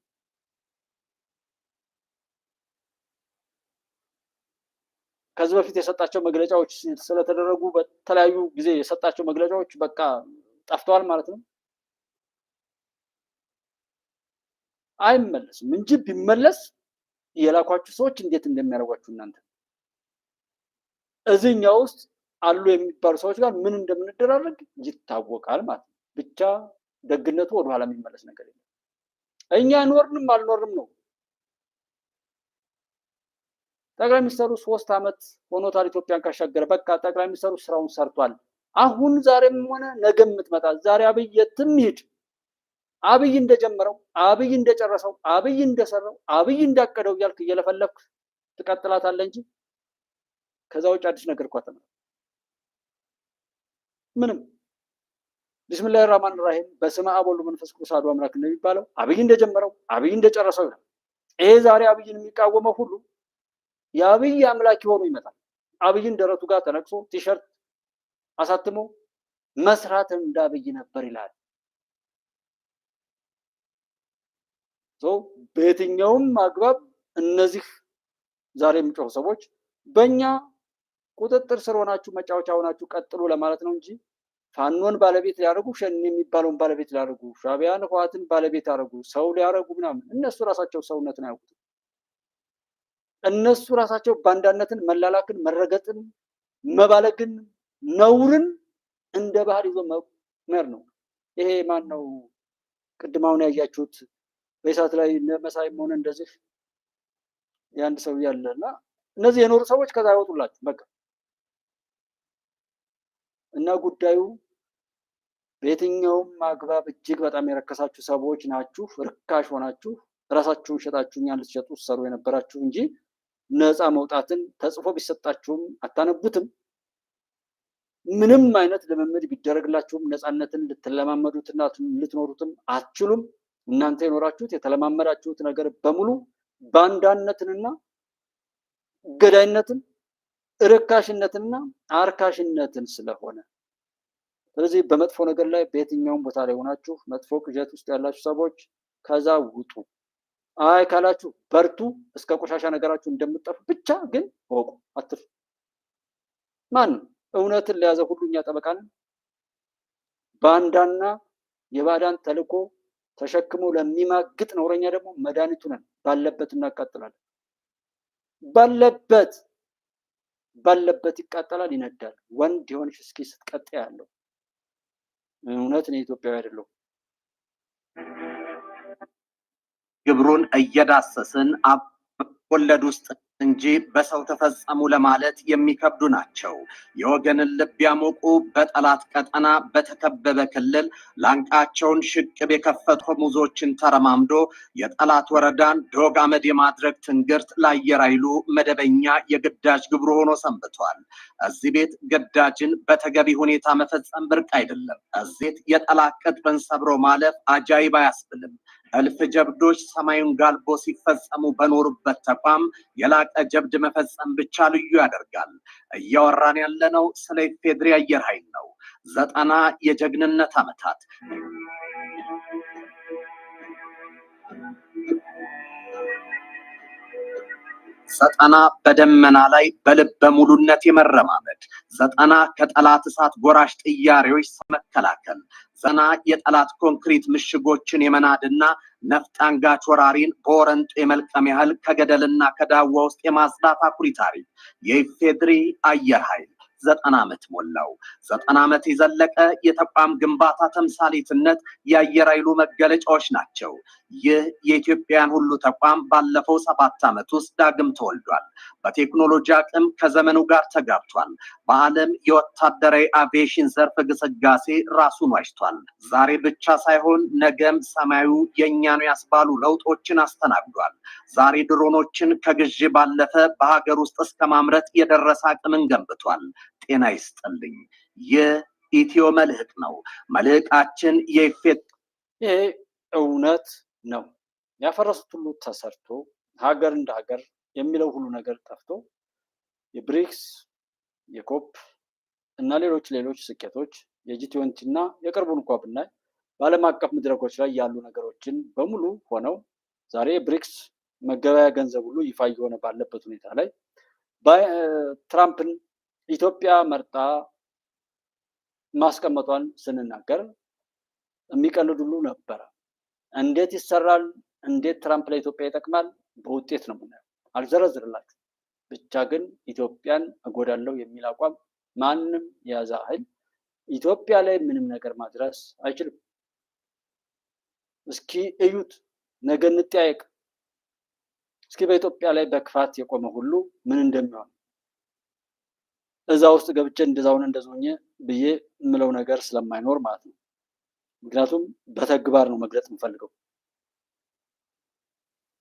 ከዚህ በፊት የሰጣቸው መግለጫዎች ስለተደረጉ በተለያዩ ጊዜ የሰጣቸው መግለጫዎች በቃ ጠፍተዋል ማለት ነው? አይመለስም እንጂ ቢመለስ የላኳችሁ ሰዎች እንዴት እንደሚያደርጓችሁ እናንተ እዚህኛው ውስጥ አሉ የሚባሉ ሰዎች ጋር ምን እንደምንደራረግ ይታወቃል ማለት ነው። ብቻ ደግነቱ ወደኋላ የሚመለስ ነገር የለም። እኛ ኖርንም አልኖርንም ነው። ጠቅላይ ሚኒስትሩ 3 ዓመት ሆኖታል ኢትዮጵያን ካሻገረ። በቃ ጠቅላይ ሚኒስትሩ ስራውን ሰርቷል። አሁን ዛሬም ሆነ ነገ የምትመጣ ዛሬ አብይ የትም ይሄድ፣ አብይ እንደጀመረው፣ አብይ እንደጨረሰው፣ አብይ እንደሰራው፣ አብይ እንዳቀደው እያልክ እየለፈለፍክ ትቀጥላታለህ እንጂ ከዛ ውጭ አዲስ ነገር እኮ አትመጣም። ምንም። ቢስሚላሂ ራህማን ራሂም በስመ አብ ወወልድ ወመንፈስ ቅዱስ አሐዱ አምላክ እንደሚባለው አብይ እንደጀመረው፣ አብይ እንደጨረሰው ይላል። ይሄ ዛሬ አብይን የሚቃወመው ሁሉ የአብይ አምላክ ሆኖ ይመጣል። አብይን ደረቱ ጋር ተነቅሶ ቲሸርት አሳትሞ መስራት እንደ አብይ ነበር ይላል። በየትኛውም አግባብ እነዚህ ዛሬ የሚጮሁ ሰዎች በእኛ ቁጥጥር ስር ሆናችሁ መጫወቻ ሆናችሁ ቀጥሉ ለማለት ነው እንጂ ፋኖን ባለቤት ሊያደርጉ፣ ሸኔ የሚባለውን ባለቤት ሊያደርጉ፣ ሻዕቢያን ህወሓትን ባለቤት ያደርጉ፣ ሰው ሊያደርጉ ምናምን እነሱ ራሳቸው ሰውነትን አያውቁትም። እነሱ ራሳቸው ባንዳነትን፣ መላላክን፣ መረገጥን፣ መባለግን፣ ነውርን እንደ ባህር ይዞ መር ነው። ይሄ ማን ነው? ቅድም አሁን ያያችሁት በኢሳት ላይ መሳይም ሆነ እንደዚህ የአንድ ሰው ያለና እነዚህ የኖሩ ሰዎች ከዛ ያወጡላችሁ በቃ። እና ጉዳዩ በየትኛውም አግባብ እጅግ በጣም የረከሳችሁ ሰዎች ናችሁ። ርካሽ ሆናችሁ ራሳችሁን ሸጣችሁ እኛን ልትሸጡ ሰሩ የነበራችሁ እንጂ ነፃ መውጣትን ተጽፎ ቢሰጣችሁም አታነቡትም። ምንም አይነት ልምምድ ቢደረግላችሁም ነፃነትን ልትለማመዱትና ልትኖሩትም አትችሉም። እናንተ የኖራችሁት የተለማመዳችሁት ነገር በሙሉ ባንዳነትንና ገዳይነትን፣ ርካሽነትንና አርካሽነትን ስለሆነ ስለዚህ በመጥፎ ነገር ላይ በየትኛውም ቦታ ላይ ሆናችሁ መጥፎ ቅዠት ውስጥ ያላችሁ ሰዎች ከዛ ውጡ። አይ ካላችሁ በርቱ። እስከ ቆሻሻ ነገራችሁ እንደምትጠፉ ብቻ ግን ወቁ፣ አትርፉ። ማን እውነትን ለያዘ ሁሉኛ ጠበቃን ባንዳና የባዳን ተልኮ ተሸክመው ለሚማግጥ ነውረኛ ደግሞ መድኃኒቱ ነን። ባለበት እናቃጥላለን። ባለበት ይቃጠላል፣ ይነዳል። ወንድ የሆንሽ እስኪ ስትቀጥ ያለው እውነት ነው። ኢትዮጵያዊ አይደለም። ግብሩን እየዳሰስን ወለድ ውስጥ እንጂ በሰው ተፈጸሙ ለማለት የሚከብዱ ናቸው። የወገንን ልብ ያሞቁ በጠላት ቀጠና በተከበበ ክልል ላንቃቸውን ሽቅብ የከፈቱ ሙዞችን ተረማምዶ የጠላት ወረዳን ዶግ አመድ የማድረግ ትንግርት ለአየር ኃይሉ መደበኛ የግዳጅ ግብሩ ሆኖ ሰንብቷል። እዚህ ቤት ግዳጅን በተገቢ ሁኔታ መፈጸም ብርቅ አይደለም። እዚህ የጠላት ቅጥርን ሰብሮ ማለፍ አጃይብ አያስብልም። እልፍ ጀብዶች ሰማዩን ጋልቦ ሲፈጸሙ በኖሩበት ተቋም የላቀ ጀብድ መፈጸም ብቻ ልዩ ያደርጋል። እያወራን ያለነው ስለ ኢፌድሪ አየር ኃይል ነው። 90 የጀግንነት ዓመታት ዘጠና በደመና ላይ በልበ ሙሉነት የመረማመድ 90 ከጠላት እሳት ጎራሽ ጥያሬዎች መከላከል 90 የጠላት ኮንክሪት ምሽጎችን የመናድና ነፍጥ አንጋች ወራሪን በወረንጦ የመልቀም ያህል ከገደልና ከዳዋ ውስጥ የማጽዳት አኩሪ ታሪክ የኢፌድሪ አየር ኃይል 90 ዓመት ሞላው። 90 ዓመት የዘለቀ የተቋም ግንባታ ተምሳሌትነት የአየር ኃይሉ መገለጫዎች ናቸው። ይህ የኢትዮጵያን ሁሉ ተቋም ባለፈው 7 ዓመት ውስጥ ዳግም ተወልዷል። በቴክኖሎጂ አቅም ከዘመኑ ጋር ተጋብቷል። በዓለም የወታደራዊ አቪዬሽን ዘርፍ ግስጋሴ ራሱን ዋጅቷል። ዛሬ ብቻ ሳይሆን ነገም ሰማዩ የእኛ ነው ያስባሉ ለውጦችን አስተናግዷል። ዛሬ ድሮኖችን ከግዢ ባለፈ በሀገር ውስጥ እስከ ማምረት የደረሰ አቅምን ገንብቷል። ጤና ይስጥልኝ። የኢትዮ መልህቅ ነው። መልህቃችን ይሄ እውነት ነው። ያፈረሱት ሁሉ ተሰርቶ ሀገር እንደ ሀገር የሚለው ሁሉ ነገር ጠፍቶ የብሪክስ የኮፕ እና ሌሎች ስኬቶች የጂ20 እና የቅርቡን እንኳ ብናይ በዓለም አቀፍ መድረኮች ላይ ያሉ ነገሮችን በሙሉ ሆነው ዛሬ የብሪክስ መገበያ ገንዘብ ሁሉ ይፋ እየሆነ ባለበት ሁኔታ ላይ ትራምፕን ኢትዮጵያ መርጣ ማስቀመጧን ስንናገር የሚቀልድ ሁሉ ነበረ። እንዴት ይሰራል? እንዴት ትራምፕ ለኢትዮጵያ ይጠቅማል? በውጤት ነው የምናየው። አልዘረዝርላችሁ። ብቻ ግን ኢትዮጵያን እጎዳለሁ የሚል አቋም ማንም የያዘ ኃይል ኢትዮጵያ ላይ ምንም ነገር ማድረስ አይችልም። እስኪ እዩት፣ ነገ እንጠያየቅ። እስኪ በኢትዮጵያ ላይ በክፋት የቆመ ሁሉ ምን እንደሚሆን እዛ ውስጥ ገብቼ እንደዛውን እንደዞኘ ብዬ የምለው ነገር ስለማይኖር ማለት ነው። ምክንያቱም በተግባር ነው መግለጽ የምፈልገው።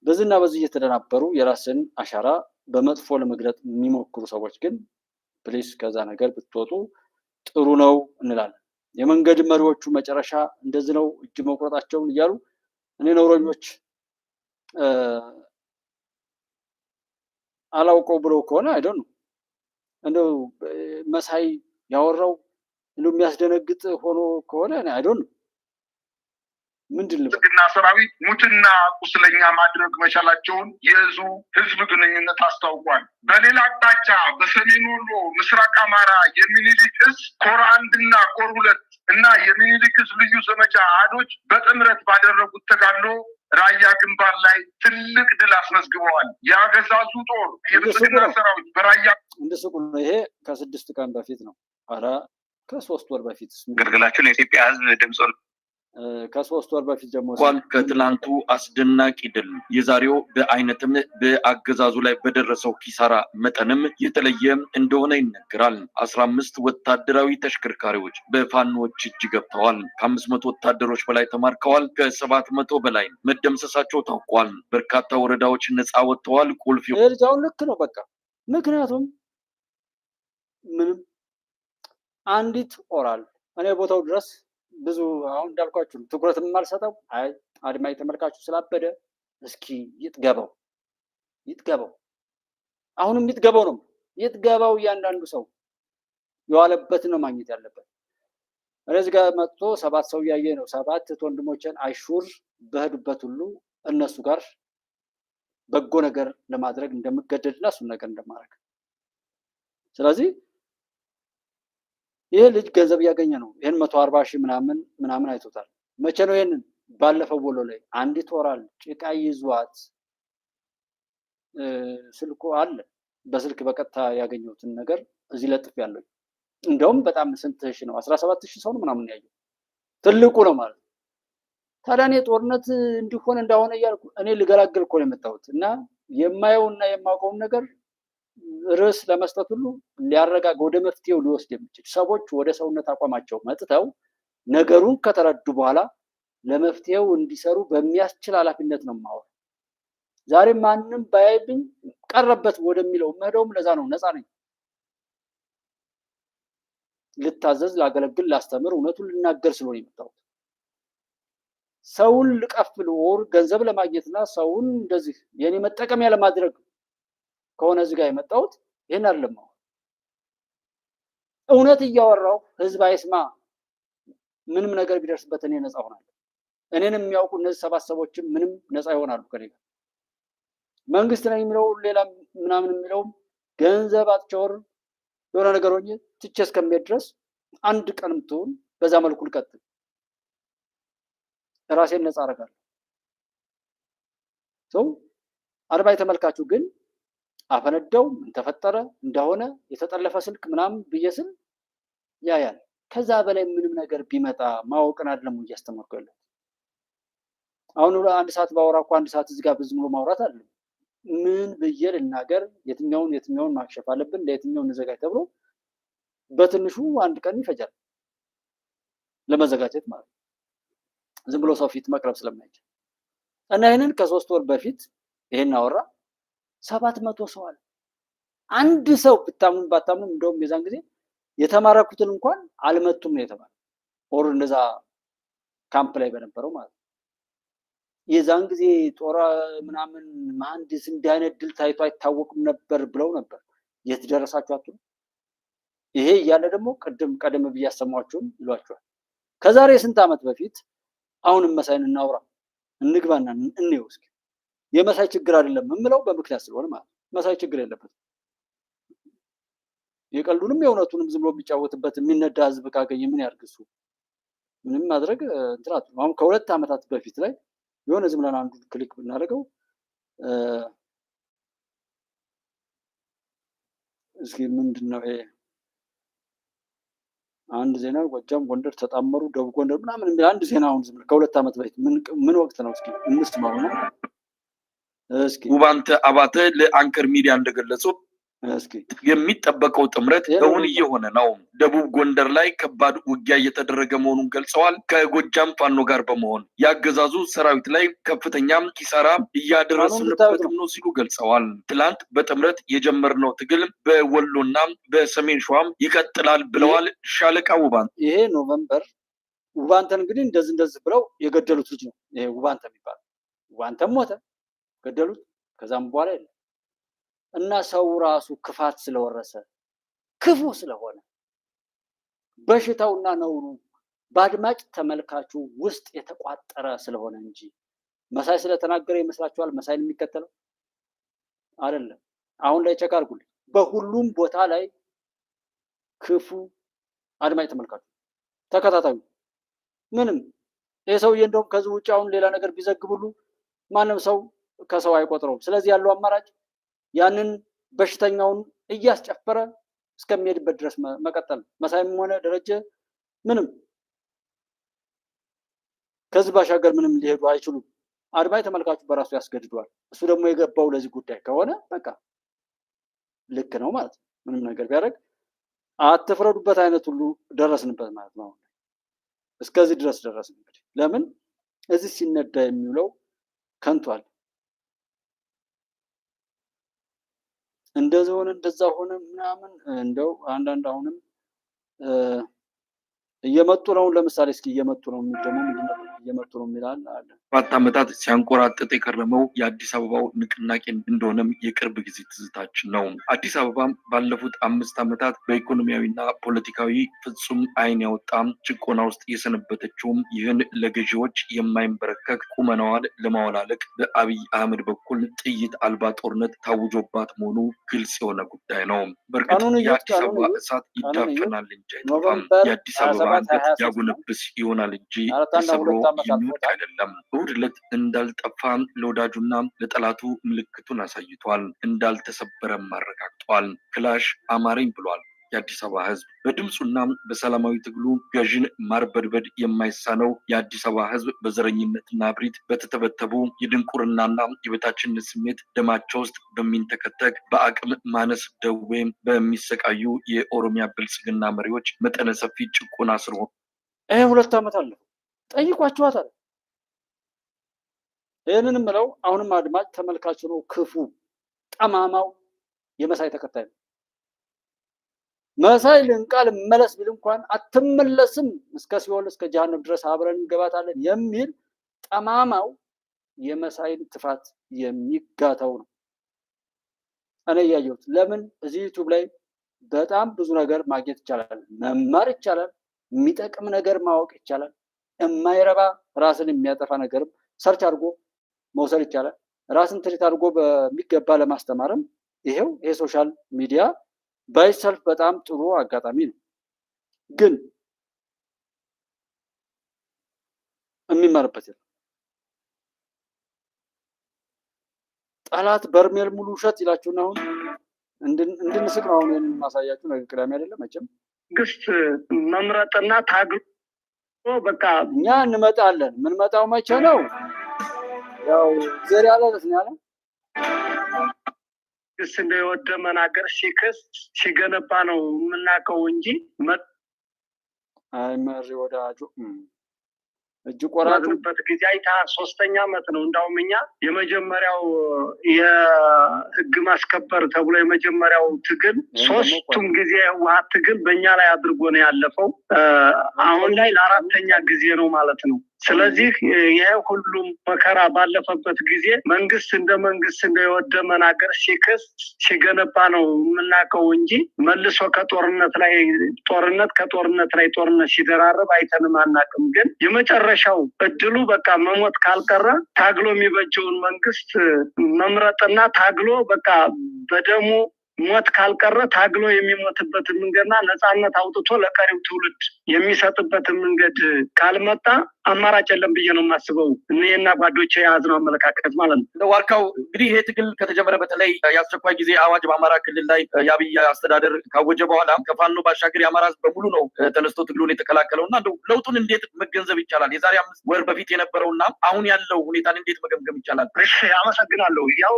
በዚህና በዚህ እየተደናበሩ የራስን አሻራ በመጥፎ ለመግለጥ የሚሞክሩ ሰዎች ግን ፕሊስ ከዛ ነገር ብትወጡ ጥሩ ነው እንላለን። የመንገድ መሪዎቹ መጨረሻ እንደዚህ ነው፣ እጅ መቁረጣቸውን እያሉ እኔ ነውረኞች አላውቀው ብለው ከሆነ አይደል ነው እንደው መሳይ ያወራው እንደው የሚያስደነግጥ ሆኖ ከሆነ እኔ አይደል ነው ምንድን ነው ግና ሰራዊት ሙትና ቁስለኛ ማድረግ መቻላቸውን የዙ ህዝብ ግንኙነት አስታውቋል። በሌላ አቅጣጫ በሰሜን ወሎ ምስራቅ አማራ የሚኒሊክ እዝ ኮር 1 እና ኮር 2 እና የሚኒሊክ እዝ ልዩ ዘመቻ አህዶች በጥምረት ባደረጉት ተጋድሎ ራያ ግንባር ላይ ትልቅ ድል አስመዝግበዋል። የአገዛዙ ጦር የብልጽግና ሰራዊት በራያ እንደስቁ ነው። ይሄ ከ6 ቀን በፊት ነው። ኧረ ከ3 ወር በፊት ግልግላችሁ ለኢትዮጵያ ህዝብ ድምጽ ከ3 ወር በፊት ደግሞ ከትላንቱ አስደናቂ ድል የዛሬው በአይነትም በአገዛዙ ላይ በደረሰው ኪሳራ መጠንም የተለየ እንደሆነ ይነገራል። 15 ወታደራዊ ተሽከርካሪዎች በፋኖች እጅ ገብተዋል። ከ500 ወታደሮች በላይ ተማርከዋል። ከ700 በላይ መደምሰሳቸው ታውቋል። በርካታ ወረዳዎች ነፃ ወጥተዋል። ቁልፍ እርጃው ልክ ነው በቃ። ምክንያቱም ምንም አንዲት ኦራል እኔ ቦታው ድረስ ብዙ አሁን እንዳልኳችሁ ትኩረት የማልሰጠው አድማጭ ተመልካቹ ስላበደ እስኪ ይጥገበው አሁንም ይጥገበው ነው ይጥገበው። እያንዳንዱ ሰው የዋለበትን ነው ማግኘት ያለበት። እዚህ ጋር መጥቶ 7 ሰው ያየ ነው 7 ወንድሞችን አይሹር በሄዱበት ሁሉ እነሱ ጋር በጎ ነገር ለማድረግ እንደምገደድና እሱን ነገር እንደማድረግ። ስለዚህ ይሄ ልጅ ገንዘብ እያገኘ ነው። ይሄን 140 ሺህ ምናምን አይቶታል። መቼ ነው ይሄንን? ባለፈው ወሎ ላይ አንዲት ወራል ጭቃ ይዟት ስልኩ አለ። በስልክ በቀጥታ ያገኘሁትን ነገር እዚህ ለጥፍ ያለው እንደውም በጣም ስንት ሺህ ነው? 17,000 ሰው ነው ምናምን ያየው። ትልቁ ነው ማለት ነው። ታዲያ እኔ ጦርነት እንዲሆን እንዳሆነ እያልኩ እኔ ልገላግል እኮ ነው የመጣሁት እና የማየውና የማውቀውን ነገር ርዕስ ለመስጠት ሁሉ ሊያረጋጋ ወደ መፍትሄው ሊወስድ የሚችል ሰዎች ወደ ሰውነት አቋማቸው መጥተው ነገሩን ከተረዱ በኋላ ለመፍትሄው እንዲሰሩ በሚያስችል ኃላፊነት ነው የማወራው። ዛሬ ማንም ባያይብኝ ቀረበት ወደሚለው መሄደውም ለዛ ነው። ነፃ ነኝ። ልታዘዝ፣ ላገለግል፣ ላስተምር፣ እውነቱን ልናገር ስለሆነ የመጣሁት ሰውን ልቀፍል ወር ገንዘብ ለማግኘትና ሰውን እንደዚህ የኔ መጠቀሚያ ለማድረግ ከሆነ እዚህ ጋር የመጣሁት ይሄን አይደለም። እውነት እያወራው ህዝብ አይስማ፣ ምንም ነገር ቢደርስበት እኔ ነፃ ሆናለሁ። እኔንም የሚያውቁ እነዚህ ሰባሰቦችም ምንም ነፃ ይሆናሉ ከኔ ጋር። መንግስት ነኝ የሚለው ሌላ ምናምን የሚለው ገንዘብ አትቸወር የሆነ ነገር ሆኜ ትቼ እስከሚሄድ ድረስ አንድ ቀንም ትሆን በዛ መልኩ ልቀጥል፣ ራሴን ነፃ አደርጋለሁ። ሰው አድማጭ ተመልካቹ ግን አፈነዳው ምን ተፈጠረ እንደሆነ የተጠለፈ ስልክ ምናምን ብየስል ያያል። ከዛ በላይ ምንም ነገር ቢመጣ ማወቅን አይደለም እያስተማርኩ ያለው። አሁን አንድ ሰዓት ባወራ እኮ አንድ ሰዓት እዚህ ጋር ብዙ ብሎ ማውራት አይደለም። ምን ብዬ ልናገር፣ የትኛውን ማክሸፍ አለብን፣ ለየትኛው እንዘጋጅ ተብሎ በትንሹ አንድ ቀን ይፈጃል ለመዘጋጀት ማለት ነው። ዝም ብሎ ሰው ፊት መቅረብ ስለማይችል እና ይሄንን ከ3 ወር በፊት ይሄን አወራ 700 ሰው አለ። አንድ ሰው ብታምኑ ባታምኑ እንደውም የዛን ጊዜ የተማረኩትን እንኳን አልመቱም ነው የተባለው። ኦር እንደዛ ካምፕ ላይ በነበረው ማለት ነው። የዛን ጊዜ ጦር ምናምን መሐንዲስ እንዲህ አይነት ድል ታይቶ አይታወቅም ነበር ብለው ነበር። የት ደረሳችሁ አትሉ? ይሄ እያለ ደግሞ ቀደም ብዬ ያሰማችሁም ይሏቸዋል። ከዛሬ ስንት ዓመት በፊት አሁንም መሳይን እናውራ እንግባና እንየው እስኪ። የመሳይ ችግር አይደለም የምለው በምክንያት ስለሆነ ማለት መሳይ ችግር የለበትም። የቀልዱንም የእውነቱንም ዝም ብሎ የሚጫወትበት የሚነዳ ህዝብ ካገኘ ምን ያርግሱ? ምንም ማድረግ እንትራት ነው። አሁን ከ2 ዓመታት በፊት ላይ የሆነ ዝም ብለን አንዱ ክሊክ ብናደርገው እስኪ ምንድነው ይሄ አንድ ዜና ጎጃም ጎንደር ተጣመሩ ደቡብ ጎንደር ምናምን የሚል አንድ ዜና አሁን ዝም ብለን ከ2 ዓመት በፊት ምን ወቅት ነው እስኪ እንስማው ነው። እስኪ ውባንተ አባተ ለአንከር ሚዲያ እንደገለጹት እስኪ የሚጠበቀው ጥምረት እውን እየሆነ ነው። ደቡብ ጎንደር ላይ ከባድ ውጊያ እየተደረገ መሆኑን ገልጸዋል። ከጎጃም ፋኖ ጋር በመሆን ያገዛዙ ሰራዊት ላይ ከፍተኛ ኪሳራ እያደረስንበት ነው ሲሉ ገልጸዋል። ትላንት በጥምረት የጀመርነው ትግል በወሎና በሰሜን ሸዋም ይቀጥላል ብለዋል ሻለቃ ውባንተ። ይሄ ኖቨምበር ውባንተን እንግዲህ እንደዚህ ብለው የገደሉት ልጅ ነው ይሄ ውባንተ የሚባለው። ውባንተም ሞተ፣ ገደሉት። ከዛም በኋላ የለም እና ሰው ራሱ ክፋት ስለወረሰ ክፉ ስለሆነ በሽታውና ነውሩ በአድማጭ ተመልካቹ ውስጥ የተቋጠረ ስለሆነ እንጂ መሳይ ስለተናገረ ይመስላችኋል መሳይን የሚከተለው አይደለም። አሁን ላይ ቸክ አድርጉልኝ። በሁሉም ቦታ ላይ ክፉ አድማጭ ተመልካቹ ተከታታዩ ምንም ይሄ ሰውዬ እንደውም ከዚህ ውጭ አሁን ሌላ ነገር ቢዘግቡሉ ማንም ሰው ከሰው አይቆጥረውም። ስለዚህ ያለው አማራጭ ያንን በሽተኛውን እያስጨፈረ እስከሚሄድበት ድረስ መቀጠል። መሳይም ሆነ ደረጀ ምንም ከዚህ ባሻገር ምንም ሊሄዱ አይችሉም። አድማጭ ተመልካቹ በራሱ ያስገድደዋል። እሱ ደግሞ የገባው ለዚህ ጉዳይ ከሆነ በቃ ልክ ነው ማለት ነው። ምንም ነገር ቢያደርግ አትፍረዱበት አይነት ሁሉ ደረስንበት ማለት ነው። እስከዚህ ድረስ ደረስን። እንግዲህ ለምን እዚህ ሲነዳ የሚውለው ከንቷል። እንደዚህ ሆነ እንደዛ ሆነ ምናምን እንደው አንዳንድ አሁንም እየመጡ ነው። ለምሳሌ እስኪ እየመጡ ነው የሚደመው ምንድነው እየመጡ ነው የሚላል አለ። 7 ዓመታት ሲያንቆራጥጥ የከረመው የአዲስ አበባው ንቅናቄ እንደሆነም የቅርብ ጊዜ ትዝታችን ነው። አዲስ አበባ ባለፉት 5 ዓመታት በኢኮኖሚያዊና ፖለቲካዊ ፍጹም አይን ያወጣ ጭቆና ውስጥ የሰነበተችውም ይህን ለገዢዎች የማይንበረከክ ቁመናዋን ለማወላለቅ በአብይ አህመድ በኩል ጥይት አልባ ጦርነት ታውጆባት መሆኑ ግልጽ የሆነ ጉዳይ ነው። በእርግጥ የአዲስ አበባ እሳት ይዳፈናል እንጂ አይጠፋም። የአዲስ አበባ አንገት ያጎነብስ ይሆናል እንጂ ተሰብሮ የሚወድቅ አይደለም። እሑድ ዕለት እንዳልጠፋ ለወዳጁና ለጠላቱ ምልክቱን አሳይቷል። እንዳልተሰበረም አረጋግጧል። ክላሽ አማረኝ ብሏል። የአዲስ አበባ ህዝብ በድምፁና በሰላማዊ ትግሉ ገዥን ማርበድበድ የማይሳነው የአዲስ አበባ ህዝብ በዘረኝነትና እብሪት በተተበተቡ የድንቁርናና የበታችነት ስሜት ደማቸው ውስጥ በሚንተከተክ በአቅም ማነስ ደዌ በሚሰቃዩ የኦሮሚያ ብልጽግና መሪዎች መጠነ ሰፊ ጭቆና ስር ሆኖ 2 ዓመት አለፈው። ጠይቋቸዋታል። ይህንንም ብለው አሁንም አድማጭ ተመልካቹ ነው ክፉ ጠማማው የመሳይ ተከታይ ነው። መሳይ ልንቃል መለስ ቢል እንኳን አትመለስም፣ እስከ ሲኦል እስከ ጀሃነም ድረስ አብረን እንገባታለን የሚል ጠማማው የመሳይን ትፋት የሚጋታው ነው። እኔ እያየሁት ለምን እዚህ ዩቲዩብ ላይ በጣም ብዙ ነገር ማግኘት ይቻላል፣ መማር ይቻላል፣ የሚጠቅም ነገር ማወቅ ይቻላል፣ የማይረባ ራስን የሚያጠፋ ነገርም ሰርች አድርጎ መውሰድ ይቻላል። ራስን ትሪት አድርጎ በሚገባ ለማስተማርም ይሄው ይሄ ሶሻል ሚዲያ ባይሰልፍ በጣም ጥሩ አጋጣሚ ነው። ግን የሚማርበት የለም። ጠላት በርሜል ሙሉ ውሸት ይላችሁና አሁን እንድንስቅ ነው። አሁን ይህንን ማሳያችሁ ነገ ቅዳሜ አይደለም መቼም መንግስት መምረጥና ታግሎ በቃ እኛ እንመጣለን። የምንመጣው መቼ ነው? ያው ዘር ያለለት ነው ያለ እንደወደመ ነገር ሲክስ ሲገነባ ነው የምናውቀው እንጂ አይ መሪ ወዳጁ እጅ ቆራጥበት ጊዜ አይታ 3ኛ ዓመት ነው። እንዳውም እኛ የመጀመሪያው የህግ ማስከበር ተብሎ የመጀመሪያው ትግል 3ቱም ጊዜ ህወሓት ትግል በእኛ ላይ አድርጎ ነው ያለፈው። አሁን ላይ ለ4ኛ ጊዜ ነው ማለት ነው። ስለዚህ ይሄ ሁሉም መከራ ባለፈበት ጊዜ መንግስት እንደወደመ ነገር ሲክስ ሲገነባ ነው የምናውቀው እንጂ መልሶ ከጦርነት ላይ ጦርነት ሲደራረብ አይተንም አናውቅም። ግን የመጨረሻው እድሉ በቃ መሞት ካልቀረ ታግሎ የሚበጀውን መንግስት መምረጥና ታግሎ በቃ በደሙ ሞት ካልቀረ ታግሎ የሚሞትበትን መንገድና ነፃነት አውጥቶ ለቀሪው ትውልድ የሚሰጥበትን መንገድ ካልመጣ አማራጭ የለም ብዬ ነው የማስበው። እኔና ጓዶቼ የያዝነው አመለካከት ማለት ነው። ዋርካው እንግዲህ ይሄ ትግል ከተጀመረ በተለይ የአስቸኳይ ጊዜ አዋጅ በአማራ ክልል ላይ የአብይ አስተዳደር ካወጀ በኋላ ከፋኖ ባሻገር የአማራ ህዝብ በሙሉ ነው ተነስቶ ትግሉን የተቀላቀለው እና ለውጡን እንዴት መገንዘብ ይቻላል? የዛሬ 5 ወር በፊት የነበረውና አሁን ያለው ሁኔታን እንዴት መገምገም ይቻላል? እሺ፣ አመሰግናለሁ። ያው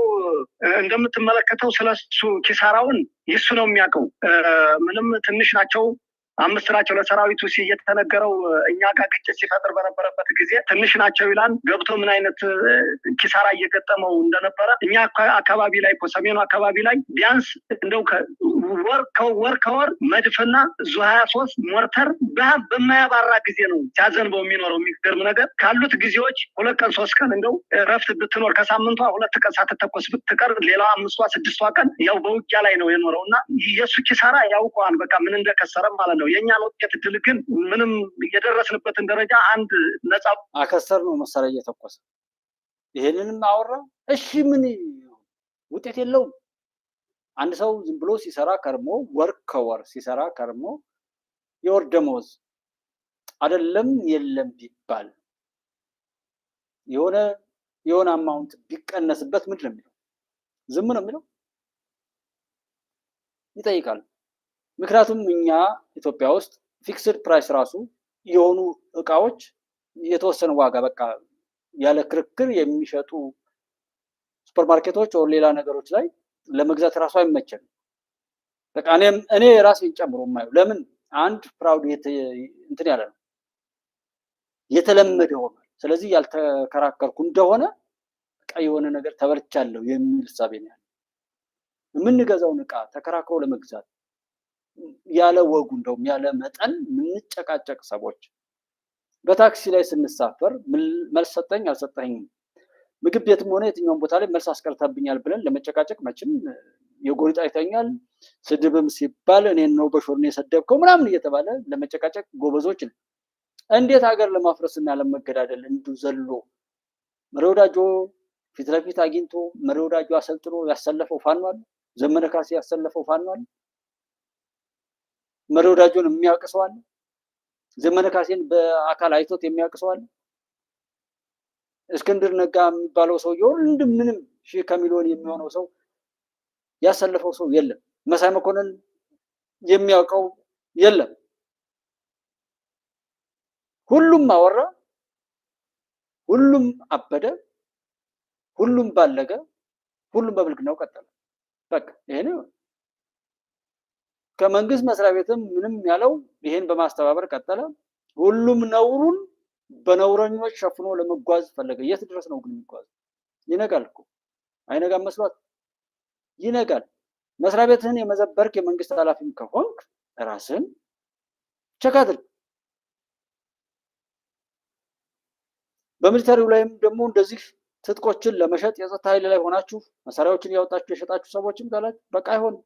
እንደምትመለከተው ስለሱ ኪሳራውን ይሱ ነው የሚያውቀው። ምንም ትንሽ ናቸው 5 ናቸው ለሰራዊቱ እየተነገረው እኛ ጋር ግጭት ሲፈጥር በነበረበት ጊዜ ትንሽ ናቸው ይላል። ገብቶ ምን አይነት ኪሳራ እየገጠመው እንደነበረ እኛ አካባቢ ላይ ሰሜኑ አካባቢ ላይ ቢያንስ እንደው ወር ከወር መድፍና ዙ23 ሞርተር በማያባራ ጊዜ ነው ሲያዘንበው የሚኖረው። የሚገርም ነገር ካሉት ጊዜዎች 2 ቀን 3 ቀን እንደው ረፍት ብትኖር ከሳምንቷ 2 ቀን ሳትተኮስ ብትቀር ሌላዋ 5ቷ 6ቷ ቀን ያው በውጊያ ላይ ነው የኖረው እና የሱ ኪሳራ ያውቀዋል በቃ ምን እንደከሰረ ማለት ነው። የኛን ውጤት ድል ግን ምንም የደረስንበትን ደረጃ አንድ ነፃ አከሰር ነው መሳሪያ እየተኮሰ ይሄንንም አወራ። እሺ ምን ውጤት የለውም። አንድ ሰው ዝም ብሎ ሲሰራ ከርሞ ወር ከወር ሲሰራ ከርሞ የወር ደመወዝ አይደለም የለም ቢባል የሆነ አማውንት ቢቀነስበት ምንድን ነው የሚለው? ዝም ነው የሚለው? ይጠይቃል። ምክንያቱም እኛ ኢትዮጵያ ውስጥ ፊክስድ ፕራይስ ራሱ የሆኑ እቃዎች የተወሰነ ዋጋ በቃ ያለ ክርክር የሚሸጡ ሱፐርማርኬቶች ወር ሌላ ነገሮች ላይ ለመግዛት ራሱ አይመቸንም። በቃ እኔ ራሴን ጨምሮ የማየው ለምን አንድ ፕራውድ እንትን ያለ ነው የተለመደ ሆኗል። ስለዚህ ያልተከራከርኩ እንደሆነ በቃ የሆነ ነገር ተበልቻለሁ የሚል ሳቤ ነው ያለው። የምንገዛውን እቃ ተከራክሮ ለመግዛት ያለ ወጉ እንደውም ያለ መጠን የምንጨቃጨቅ ሰዎች በታክሲ ላይ ስንሳፈር መልስ ሰጠኝ አልሰጠኝም፣ ምግብ ቤትም ሆነ የትኛውን ቦታ ላይ መልስ አስቀርታብኛል ብለን ለመጨቃጨቅ መቼም የጎሪጥ አይተኛል። ስድብም ሲባል እኔን ነው በሾርኔ የሰደብከው ምናምን እየተባለ ለመጨቃጨቅ ጎበዞች ነው። እንዴት ሀገር ለማፍረስና ለመገዳደል እንዲሁ ዘሎ መሪ ወዳጆ ፊት ለፊት አግኝቶ መሪ ወዳጆ አሰልጥኖ ያሰለፈው ፋኖ አለ። ዘመነ ካሴ ያሰለፈው ፋኖ አለ። መሪ ወዳጆን የሚያውቅ ሰው አለ። ዘመነ ካሴን በአካል አይቶት የሚያውቅ ሰው አለ። እስክንድር ነጋ የሚባለው ሰው ምንም ሺህ ከሚሊዮን የሚሆነው ሰው ያሰለፈው ሰው የለም። መሳይ መኮንን የሚያውቀው የለም። ሁሉም አወራ፣ ሁሉም አበደ፣ ሁሉም ባለገ፣ ሁሉም በብልግናው ቀጠለ። በቃ ይሄ ነው። ከመንግስት መስሪያ ቤትም ምንም ያለው ይሄን በማስተባበር ቀጠለ። ሁሉም ነውሩን በነውረኞች ሸፍኖ ለመጓዝ ፈለገ። የት ድረስ ነው ግን የሚጓዝ? ይነጋል እኮ አይነጋም መስሏት ይነጋል። መስሪያ ቤትህን የመዘበርክ የመንግስት ኃላፊም ከሆንክ ራስህን ቸክ አድርግ። በሚሊተሪው ላይም ደግሞ እንደዚህ ትጥቆችን ለመሸጥ የጸጥታ ኃይል ላይ ሆናችሁ መሳሪያዎችን ያወጣችሁ የሸጣችሁ ሰዎችም ካላችሁ በቃ አይሆንም።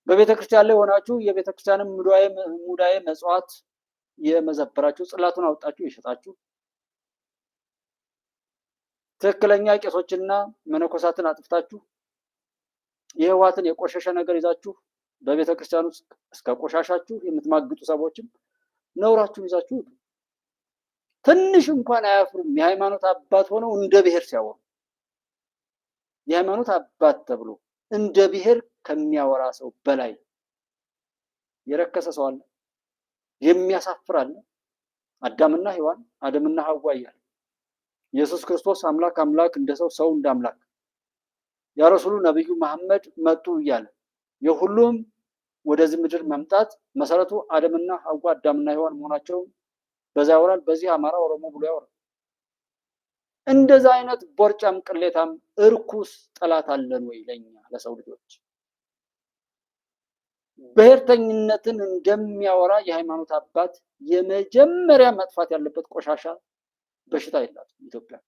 በቤተክርስቲያን ላይ ሆናችሁ የቤተክርስቲያንም ሙዳየ መጽዋት የመዘበራችሁ ጽላቱን አወጣችሁ የሸጣችሁ ትክክለኛ ቄሶችና መነኮሳትን አጥፍታችሁ የህዋትን የቆሸሸ ነገር ይዛችሁ በቤተክርስቲያን ውስጥ እስከ ቆሻሻችሁ የምትማግጡ ሰዎችም ነውራችሁን ይዛችሁ ትንሽ እንኳን አያፍሩም። የሃይማኖት አባት ሆነው እንደ ብሔር ሲያወሩ የሃይማኖት አባት ተብሎ እንደ ብሔር ከሚያወራ ሰው በላይ የረከሰ ሰው አለ? የሚያሳፍር አለ? አዳምና ሔዋን አደምና ሐዋ እያለ ኢየሱስ ክርስቶስ አምላክ አምላክ እንደ ሰው ሰው እንደ አምላክ ያ ረሱሉ ነብዩ መሐመድ መጡ እያለ የሁሉም ወደዚህ ምድር መምጣት መሰረቱ አደምና ሐዋ አዳምና ሔዋን መሆናቸው በዛ ያወራል። በዚህ አማራ ኦሮሞ ብሎ ያወራል። እንደዛ አይነት ቦርጫም ቅሌታም እርኩስ ጠላት አለን ወይ ለኛ ለሰው ልጆች? ብሔርተኝነትን እንደሚያወራ የሃይማኖት አባት የመጀመሪያ መጥፋት ያለበት ቆሻሻ በሽታ የላትም ኢትዮጵያ።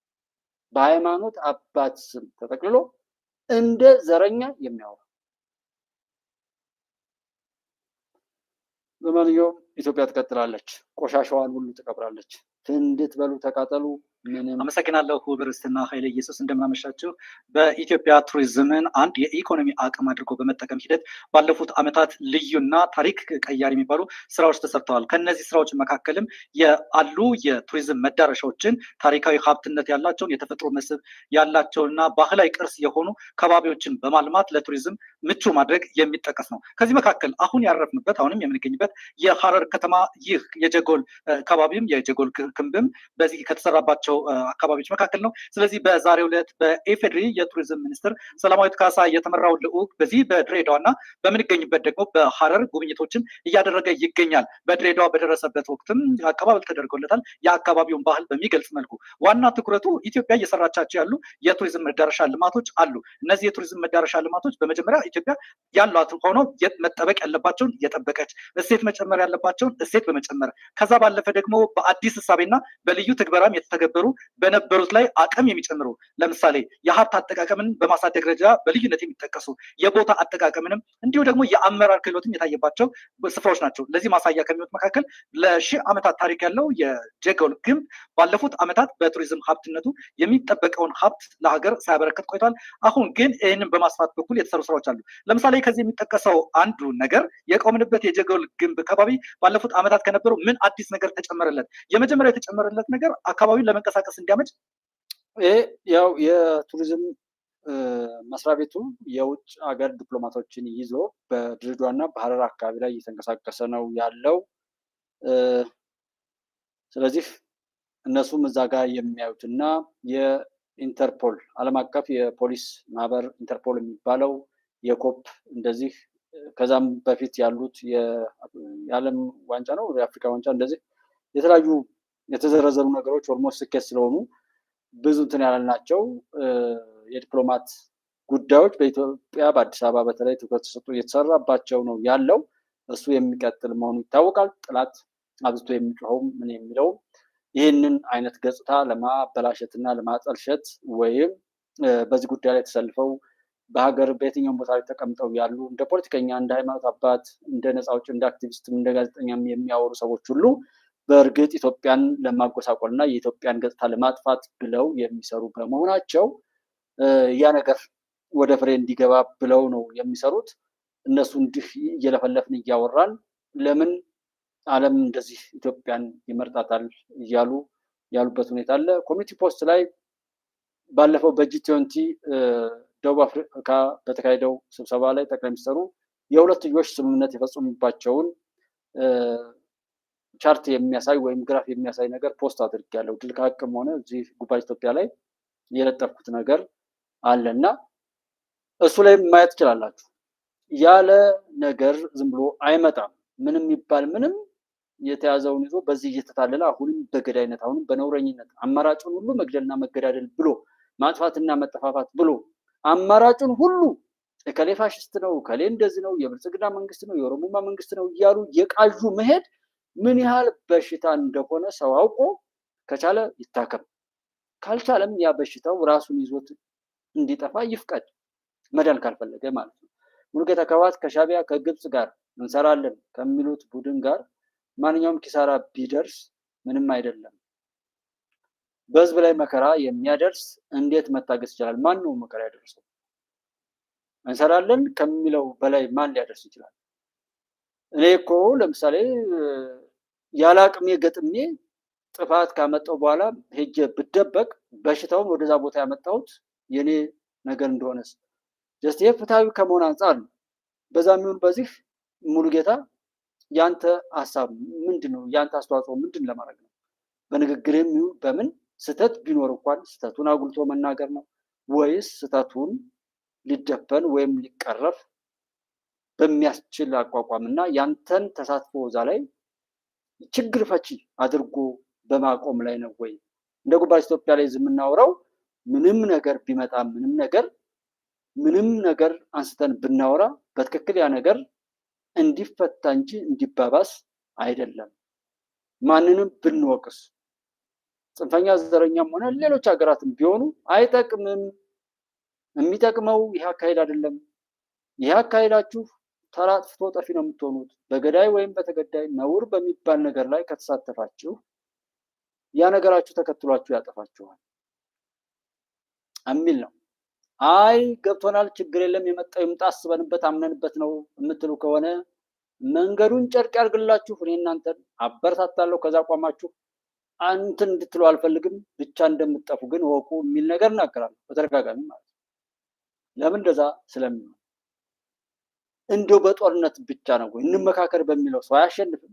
በሃይማኖት አባት ስም ተጠቅልሎ እንደ ዘረኛ የሚያወራ ለማንኛውም ኢትዮጵያ ትቀጥላለች፣ ቆሻሻዋን ሁሉ ትቀብራለች። እንድትበሉ ተቃጠሉ። አመሰግናለሁ። ብርስትና ኃይለ ኢየሱስ እንደምናመሻቸው። በኢትዮጵያ ቱሪዝምን አንድ የኢኮኖሚ አቅም አድርጎ በመጠቀም ሂደት ባለፉት ዓመታት ልዩና ታሪክ ቀያሪ የሚባሉ ስራዎች ተሰርተዋል። ከነዚህ ስራዎች መካከልም ያሉ የቱሪዝም መዳረሻዎችን ታሪካዊ ሀብትነት ያላቸውን የተፈጥሮ መስህብ ያላቸውና ባህላዊ ቅርስ የሆኑ ከባቢዎችን በማልማት ለቱሪዝም ምቹ ማድረግ የሚጠቀስ ነው። ከዚህ መካከል አሁን ያረፍንበት አሁንም የምንገኝበት የሐረር ከተማ ይህ የጀጎል ከባቢም የጀጎል ክንብም በዚህ ከተሰራባቸው አካባቢዎች መካከል ነው። ስለዚህ በዛሬው ዕለት በኢፌዴሪ የቱሪዝም ሚኒስትር ሰላማዊት ካሳ የተመራው ልዑክ በዚህ በድሬዳዋና በምንገኝበት ደግሞ በሐረር ጉብኝቶችን እያደረገ ይገኛል። በድሬዳዋ በደረሰበት ወቅትም አቀባበል ተደርጎለታል። የአካባቢውን ባህል በሚገልጽ መልኩ ዋና ትኩረቱ ኢትዮጵያ እየሰራቻቸው ያሉ የቱሪዝም መዳረሻ ልማቶች አሉ። እነዚህ የቱሪዝም መዳረሻ ልማቶች በመጀመሪያ ኢትዮጵያ ያሏት ሆኖ መጠበቅ ያለባቸውን የጠበቀች እሴት መጨመር ያለባቸውን እሴት በመጨመር ከዛ ባለፈ ደግሞ በአዲስ እሳቤና በልዩ ትግበራም የተተገበሩ በነበሩት ላይ አቅም የሚጨምሩ ለምሳሌ የሀብት አጠቃቀምን በማሳደግ ደረጃ በልዩነት የሚጠቀሱ የቦታ አጠቃቀምንም እንዲሁ ደግሞ የአመራር ክህሎትም የታየባቸው ስፍራዎች ናቸው። ለዚህ ማሳያ ከሚሆኑት መካከል ለሺህ ዓመታት ታሪክ ያለው የጀጎል ግንብ ባለፉት ዓመታት በቱሪዝም ሀብትነቱ የሚጠበቀውን ሀብት ለሀገር ሳያበረከት ቆይቷል። አሁን ግን ይህንን በማስፋት በኩል የተሰሩ ስራዎች አሉ። ለምሳሌ ከዚህ የሚጠቀሰው አንዱ ነገር የቆምንበት የጀጎል ግንብ ከባቢ ባለፉት ዓመታት ከነበሩ ምን አዲስ ነገር ተጨመረለት? የመጀመሪያው የተጨመረለት ነገር አካባቢውን ለመንቀሳቀስ እንዲያመች ያው የቱሪዝም መስሪያ ቤቱ የውጭ ሀገር ዲፕሎማቶችን ይዞ በድሬዳዋና በሐረር አካባቢ ላይ እየተንቀሳቀሰ ነው ያለው። ስለዚህ እነሱም እዛ ጋር የሚያዩትና የኢንተርፖል ዓለም አቀፍ የፖሊስ ማህበር ኢንተርፖል የሚባለው የኮፕ እንደዚህ ከዛም በፊት ያሉት የዓለም ዋንጫ ነው የአፍሪካ ዋንጫ እንደዚህ የተለያዩ የተዘረዘሩ ነገሮች ኦልሞስት ስኬት ስለሆኑ ብዙ እንትን ያልናቸው የዲፕሎማት ጉዳዮች በኢትዮጵያ በአዲስ አበባ በተለይ ትኩረት ተሰጥቶ እየተሰራባቸው ነው ያለው። እሱ የሚቀጥል መሆኑ ይታወቃል። ጥላት አብዝቶ የሚጮኸው ምን የሚለው ይህንን አይነት ገጽታ ለማበላሸትና ለማጠልሸት ወይም በዚህ ጉዳይ ላይ ተሰልፈው በሀገር በየትኛውም ቦታ ላይ ተቀምጠው ያሉ እንደ ፖለቲከኛ፣ እንደ ሃይማኖት አባት፣ እንደ ነፃ አውጪ፣ እንደ አክቲቪስትም እንደ ጋዜጠኛም የሚያወሩ ሰዎች ሁሉ በእርግጥ ኢትዮጵያን ለማጎሳቆል እና የኢትዮጵያን ገጽታ ለማጥፋት ብለው የሚሰሩ በመሆናቸው ያ ነገር ወደ ፍሬ እንዲገባ ብለው ነው የሚሰሩት። እነሱ እንዲህ እየለፈለፍን እያወራን ለምን ዓለም እንደዚህ ኢትዮጵያን ይመርጣታል እያሉ ያሉበት ሁኔታ አለ። ኮሚኒቲ ፖስት ላይ ባለፈው በጂ20 ደቡብ አፍሪካ በተካሄደው ስብሰባ ላይ ጠቅላይ ሚኒስትሩ የሁለትዮሽ ስምምነት የፈጸሙባቸውን ቻርት የሚያሳይ ወይም ግራፍ የሚያሳይ ነገር ፖስት አድርጌያለሁ። ድል ከሀቅም ሆነ እዚህ ጉባኤ ኢትዮጵያ ላይ የለጠፍኩት ነገር አለና እሱ ላይ ማየት ትችላላችሁ። ያለ ነገር ዝም ብሎ አይመጣም። ምንም ይባል ምንም የተያዘውን ይዞ በዚህ እየተታለለ አሁንም በገዳይነት አሁንም በነውረኝነት አማራጩን ሁሉ መግደልና መገዳደል ብሎ ማጥፋትና መጠፋፋት ብሎ አማራጩን ሁሉ እከሌ ፋሽስት ነው፣ እከሌ እንደዚህ ነው፣ የብልጽግና መንግስት ነው፣ የኦሮሞማ መንግስት ነው እያሉ የቃዡ መሄድ ምን ያህል በሽታ እንደሆነ ሰው አውቆ ከቻለ ይታከም፣ ካልቻለም ያ በሽታው ራሱን ይዞት እንዲጠፋ ይፍቀድ፣ መዳን ካልፈለገ ማለት ነው። ሙሉጌታ ከህወሓት ከሻዕቢያ ከግብፅ ጋር እንሰራለን ከሚሉት ቡድን ጋር ማንኛውም ኪሳራ ቢደርስ ምንም አይደለም። በህዝብ ላይ መከራ የሚያደርስ እንዴት መታገስ ይችላል? ማን ነው መከራ ያደርሰው? እንሰራለን ከሚለው በላይ ማን ሊያደርስ ይችላል? እኔ እኮ ለምሳሌ ያለ አቅሜ ገጥሜ ጥፋት ካመጣው በኋላ ሄጄ ብደበቅ በሽታውን ወደዛ ቦታ ያመጣሁት የኔ ነገር እንደሆነስ ጀስት ፍትሃዊ ከመሆን አንጻር ነው። በዛ የሚሆን በዚህ ሙሉጌታ ያንተ ሀሳብ ምንድነው? ያንተ አስተዋጽኦ ምንድን ለማድረግ ነው? በንግግርም ይሁን በምን ስተት ቢኖር እንኳን ስተቱን አጉልቶ መናገር ነው ወይስ ስተቱን ሊደፈን ወይም ሊቀረፍ በሚያስችል አቋቋምና ያንተን ተሳትፎ እዛ ላይ ችግር ፈቺ አድርጎ በማቆም ላይ ነው ወይ? እንደ ጉባኤ ኢትዮጵያ ላይ የምናወራው ምንም ነገር ቢመጣ ምንም ነገር አንስተን ብናወራ በትክክል ያ ነገር እንዲፈታ እንጂ እንዲባባስ አይደለም። ማንንም ብንወቅስ ጽንፈኛ ዘረኛም ሆነ ሌሎች ሀገራትም ቢሆኑ አይጠቅምም። የሚጠቅመው ይህ አካሄድ አይደለም። ይህ አካሄዳችሁ ተራ አጥፍቶ ጠፊ ነው የምትሆኑት። በገዳይ ወይም በተገዳይ ነውር በሚባል ነገር ላይ ከተሳተፋችሁ ያ ነገራችሁ ተከትሏችሁ ያጠፋችኋል የሚል ነው። አይ ገብቶናል፣ ችግር የለም፣ የመጣው ይምጣ፣ አስበንበት አምነንበት ነው የምትሉ ከሆነ መንገዱን ጨርቅ ያርግላችሁ። እኔ እናንተን አበረታታለሁ። ከዛ አቋማችሁ አንተን እንድትሉ አልፈልግም፣ ብቻ እንደምትጠፉ ግን ወቁ የሚል ነገር እናገራለሁ በተደጋጋሚ ማለት ነው። ለምን እንደዛ ስለሚሆን እንደው በጦርነት ብቻ ነው ወይ እንመካከር በሚለው ሰው አያሸንፍም።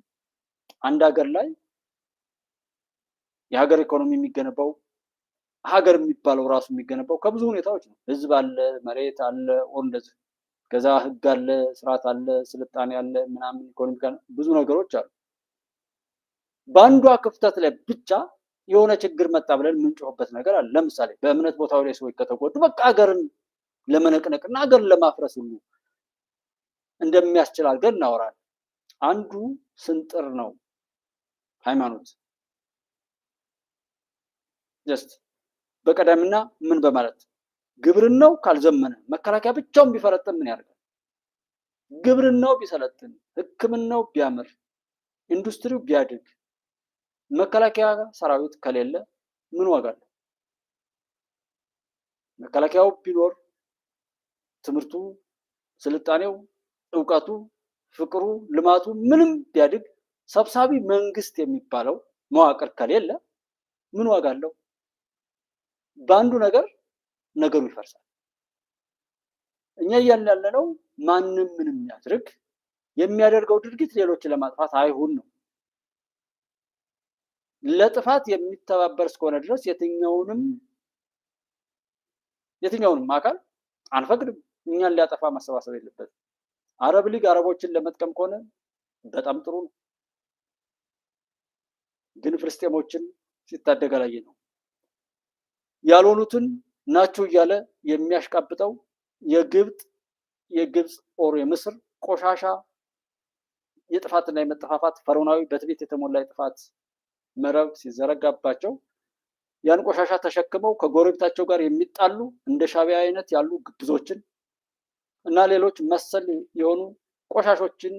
አንድ ሀገር ላይ የሀገር ኢኮኖሚ የሚገነባው ሀገር የሚባለው ራሱ የሚገነባው ከብዙ ሁኔታዎች ነው። ህዝብ አለ፣ መሬት አለ፣ እንደዚህ ከዛ ህግ አለ፣ ስርዓት አለ፣ ስልጣኔ አለ፣ ምናምን ኢኮኖሚካ ብዙ ነገሮች አሉ። በአንዷ ክፍተት ላይ ብቻ የሆነ ችግር መጣ ብለን የምንጮህበት ነገር አለ። ለምሳሌ በእምነት ቦታው ላይ ሰዎች ከተጎዱ በቃ ሀገርን ለመነቅነቅና ሀገርን ለማፍረስ ሁሉ እንደሚያስችል አድርገን እናወራለን። አንዱ ስንጥር ነው ሃይማኖት። ጀስት በቀደምና ምን በማለት ግብርናው ካልዘመነ መከላከያ ብቻውን ቢፈረጥም ምን ያደርጋል? ግብርናው ቢሰለጥን፣ ሕክምናው ቢያምር፣ ኢንዱስትሪው ቢያድግ፣ መከላከያ ሰራዊት ከሌለ ምን ዋጋ አለው? መከላከያው ቢኖር ትምህርቱ፣ ስልጣኔው፣ እውቀቱ፣ ፍቅሩ፣ ልማቱ ምንም ቢያድግ ሰብሳቢ መንግስት የሚባለው መዋቅር ከሌለ ምን ዋጋ አለው? በአንዱ ነገር ነገሩ ይፈርሳል። እኛ እያልን ያለነው ማንም ምንም ያድርግ የሚያደርገው ድርጊት ሌሎችን ለማጥፋት አይሁን ነው። ለጥፋት የሚተባበር እስከሆነ ድረስ የትኛውንም አካል አንፈቅድም። እኛን ሊያጠፋ ማሰባሰብ የለበትም። አረብ ሊግ አረቦችን ለመጥቀም ከሆነ በጣም ጥሩ ነው፣ ግን ፍልስጤሞችን ሲታደግ ላይ ነው ያልሆኑትን ናቸው እያለ የሚያሽቃብጠው የግብፅ ኦር የምስር ቆሻሻ የጥፋትና የመጠፋፋት ፈርዖናዊ በትዕቢት የተሞላ የጥፋት መረብ ሲዘረጋባቸው ያን ቆሻሻ ተሸክመው ከጎረቤታቸው ጋር የሚጣሉ እንደ ሻዕቢያ አይነት ያሉ ግብዞችን እና ሌሎች መሰል የሆኑ ቆሻሾችን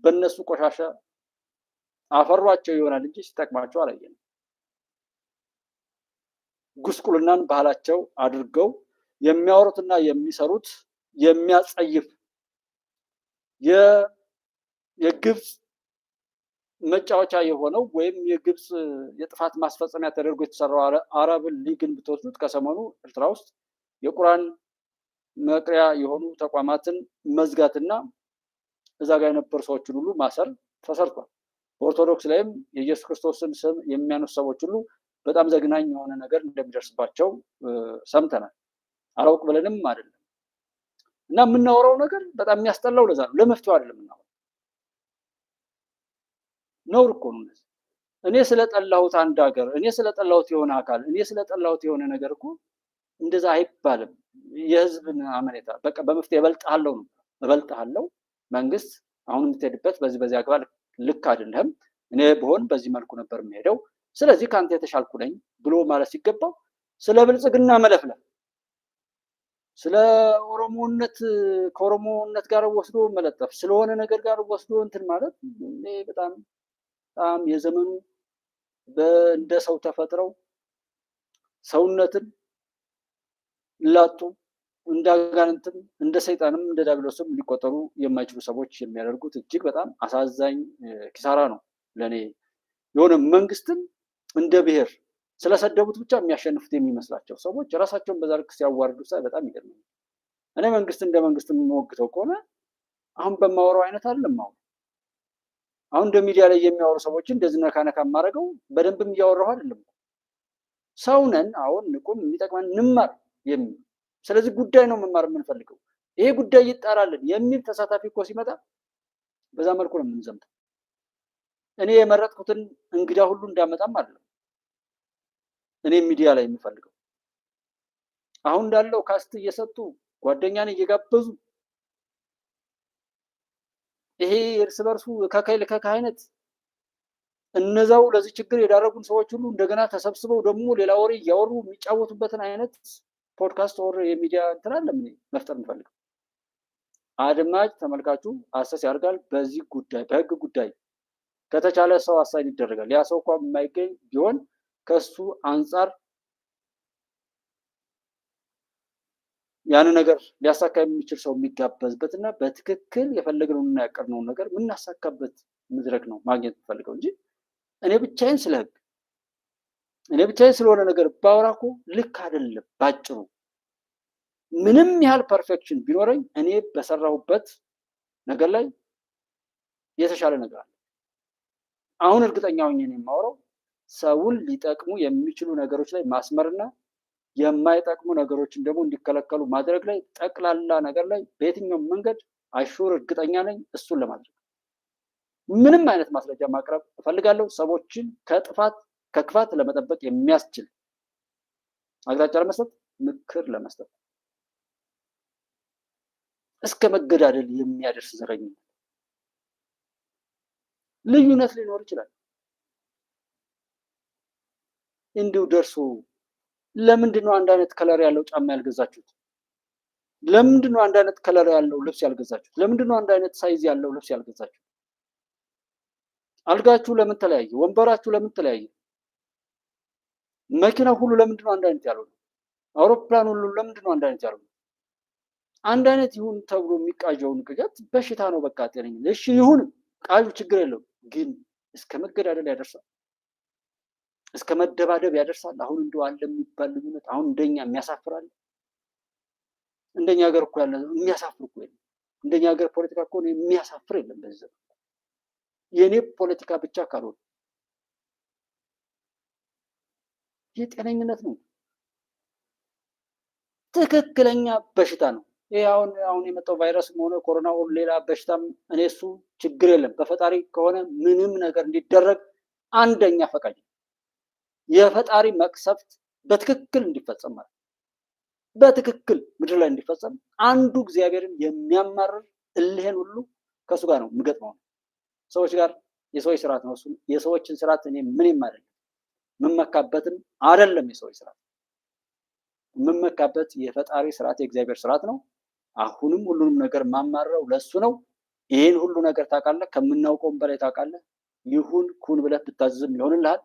በእነሱ ቆሻሻ አፈሯቸው ይሆናል እንጂ ሲጠቅማቸው አላየንም። ጉስቁልናን ባህላቸው አድርገው የሚያወሩትና የሚሰሩት የሚያጸይፍ የግብፅ መጫወቻ የሆነው ወይም የግብፅ የጥፋት ማስፈጸሚያ ተደርጎ የተሰራው አረብ ሊግን ብትወስዱት ከሰሞኑ ኤርትራ ውስጥ የቁርአን መቅሪያ የሆኑ ተቋማትን መዝጋትና እዛ ጋር የነበሩ ሰዎችን ሁሉ ማሰር ተሰርቷል። በኦርቶዶክስ ላይም የኢየሱስ ክርስቶስን ስም የሚያነሱ ሰዎች ሁሉ በጣም ዘግናኝ የሆነ ነገር እንደሚደርስባቸው ሰምተናል። አላውቅ ብለንም አይደለም እና የምናወራው ነገር በጣም የሚያስጠላው ለዛ ነው። ለመፍትሄው አይደለም የምናወራው። ነውር እኮ ነው። እኔ ስለጠላሁት አንድ ሀገር፣ እኔ ስለጠላሁት የሆነ አካል፣ እኔ ስለጠላሁት የሆነ ነገር እኮ እንደዛ አይባልም። የህዝብን አመኔታ በቃ በመፍትሄ እበልጥሃለሁ ነው። እበልጥሃለሁ መንግስት አሁን የምትሄድበት በዚህ አግባብ ልክ አይደለም፣ እኔ ብሆን በዚህ መልኩ ነበር የሚሄደው፣ ስለዚህ ከአንተ የተሻልኩ ነኝ ብሎ ማለት ሲገባው ስለ ብልጽግና መለፍለፍ፣ ስለ ኦሮሞነት ከኦሮሞነት ጋር ወስዶ መለጠፍ፣ ስለሆነ ነገር ጋር ወስዶ እንትን ማለት በጣም የዘመኑ እንደ ሰው ተፈጥረው ሰውነትን ላጡ እንደ አጋንንትም እንደ ሰይጣንም እንደ ዲያብሎስም ሊቆጠሩ የማይችሉ ሰዎች የሚያደርጉት እጅግ በጣም አሳዛኝ ኪሳራ ነው። ለኔ የሆነ መንግስትን እንደ ብሔር ስለሰደቡት ብቻ የሚያሸንፉት የሚመስላቸው ሰዎች ራሳቸውን በዛ ልክ ሲያዋርዱ ሳይ በጣም ይገርማል። እኔ መንግስት እንደ መንግስት የምወግተው ከሆነ አሁን በማወራው አይነት አይደለም። አሁን እንደ ሚዲያ ላይ የሚያወሩ ሰዎችን እንደዚህ ነካ ነካ የማደርገው በደንብም እያወራሁ አይደለም። ሰው ነን። አሁን ንቁም የሚጠቅመን እንማር የሚል ስለዚህ ጉዳይ ነው መማር የምንፈልገው። ይሄ ጉዳይ ይጣራልን የሚል ተሳታፊ እኮ ሲመጣ በዛ መልኩ ነው የምንዘምተው። እኔ የመረጥኩትን እንግዳ ሁሉ እንዳመጣም አይደለም እኔ ሚዲያ ላይ የምፈልገው። አሁን እንዳለው ካስት እየሰጡ ጓደኛን እየጋበዙ ይሄ እርስ በርሱ ከካይል ከካይነት እነዛው ለዚህ ችግር የዳረጉን ሰዎች ሁሉ እንደገና ተሰብስበው ደግሞ ሌላ ወሬ እያወሩ የሚጫወቱበትን አይነት ፖድካስት ወር የሚዲያ እንትን አለ መፍጠር እንፈልገው። አድማጭ ተመልካቹ አሰስ ያደርጋል። በዚህ ጉዳይ በህግ ጉዳይ ከተቻለ ሰው አሳይን ይደረጋል። ያ ሰው እንኳን የማይገኝ ቢሆን ከሱ አንጻር ያን ነገር ሊያሳካ የሚችል ሰው የሚጋበዝበትና በትክክል የፈለግነውና ያቀርነውን ነገር የምናሳካበት መድረክ ነው ማግኘት የምፈልገው እንጂ እኔ ብቻዬን ስለ ህግ እኔ ብቻዬን ስለሆነ ነገር ባወራ እኮ ልክ አይደለም። ባጭሩ ምንም ያህል ፐርፌክሽን ቢኖረኝ እኔ በሰራሁበት ነገር ላይ የተሻለ ነገር አለ። አሁን እርግጠኛ ሆኜ ነው የማወራው። ሰውን ሊጠቅሙ የሚችሉ ነገሮች ላይ ማስመርና የማይጠቅሙ ነገሮችን ደግሞ እንዲከለከሉ ማድረግ ላይ ጠቅላላ ነገር ላይ በየትኛውም መንገድ አሹር እርግጠኛ ነኝ እሱን ለማድረግ ምንም አይነት ማስረጃ ማቅረብ እፈልጋለሁ። ሰዎችን ከክፋት ለመጠበቅ የሚያስችል አቅጣጫ ለመስጠት ምክር ለመስጠት እስከ መገዳደል የሚያደርስ ዘረኝነት ልዩነት ሊኖር ይችላል። እንዲሁ ደርሶ ለምንድን ነው አንድ አይነት ከለር ያለው ጫማ ያልገዛችሁት? ለምንድን ነው አንድ አይነት ከለር ያለው ልብስ ያልገዛችሁት? ለምንድን ነው አንድ አይነት ሳይዝ ያለው ልብስ ያልገዛችሁት? አልጋችሁ ለምን ተለያየ? ወንበራችሁ ለምን ተለያየ? መኪናው ሁሉ ለምንድን ነው አንድ አይነት ያልሆነው? አውሮፕላን ሁሉ ለምንድን ነው አንድ አይነት ያልሆነው? አንድ አይነት ይሁን ተብሎ የሚቃዠውን ቅዠት በሽታ ነው። በቃ ጤነኝነት እሺ ይሁን፣ ቃሉ ችግር የለውም። ግን እስከ መገዳደል ያደርሳል፣ እስከ መደባደብ ያደርሳል። አሁን እንደው አለ የሚባል ልዩነት አሁን እንደኛ የሚያሳፍራል። እንደኛ ሀገር እኮ ያለ የሚያሳፍር እኮ የለም። እንደኛ ሀገር ፖለቲካ እኮ የሚያሳፍር የለም በዚህ ዘመን። የኔ ፖለቲካ ብቻ ካልሆነ የጤነኝነት ነው፣ ትክክለኛ በሽታ ነው። ይሄ አሁን የመጣው ቫይረስ ሆነ ኮሮና ሆነ ሌላ በሽታም እኔ እሱ ችግር የለም። በፈጣሪ ከሆነ ምንም ነገር እንዲደረግ አንደኛ ፈቃጅ የፈጣሪ መቅሰፍት በትክክል እንዲፈጸም ማለት በትክክል ምድር ላይ እንዲፈጸም አንዱ እግዚአብሔርን የሚያማርር እልህን ሁሉ ከሱ ጋር ነው የምገጥመው። ሰዎች ጋር የሰዎች ስርዓት ነው። እሱ የሰዎችን ስርዓት እኔ ምንም አይደለም የምመካበትም አይደለም። የሰዎች ስርዓት የምመካበት የፈጣሪ ስርዓት የእግዚአብሔር ስርዓት ነው። አሁንም ሁሉንም ነገር ማማረው ለሱ ነው። ይሄን ሁሉ ነገር ታውቃለህ፣ ከምናውቀውም በላይ ታውቃለህ። ይሁን ኩን ብለህ ብታዝዝም ይሆንልሃል።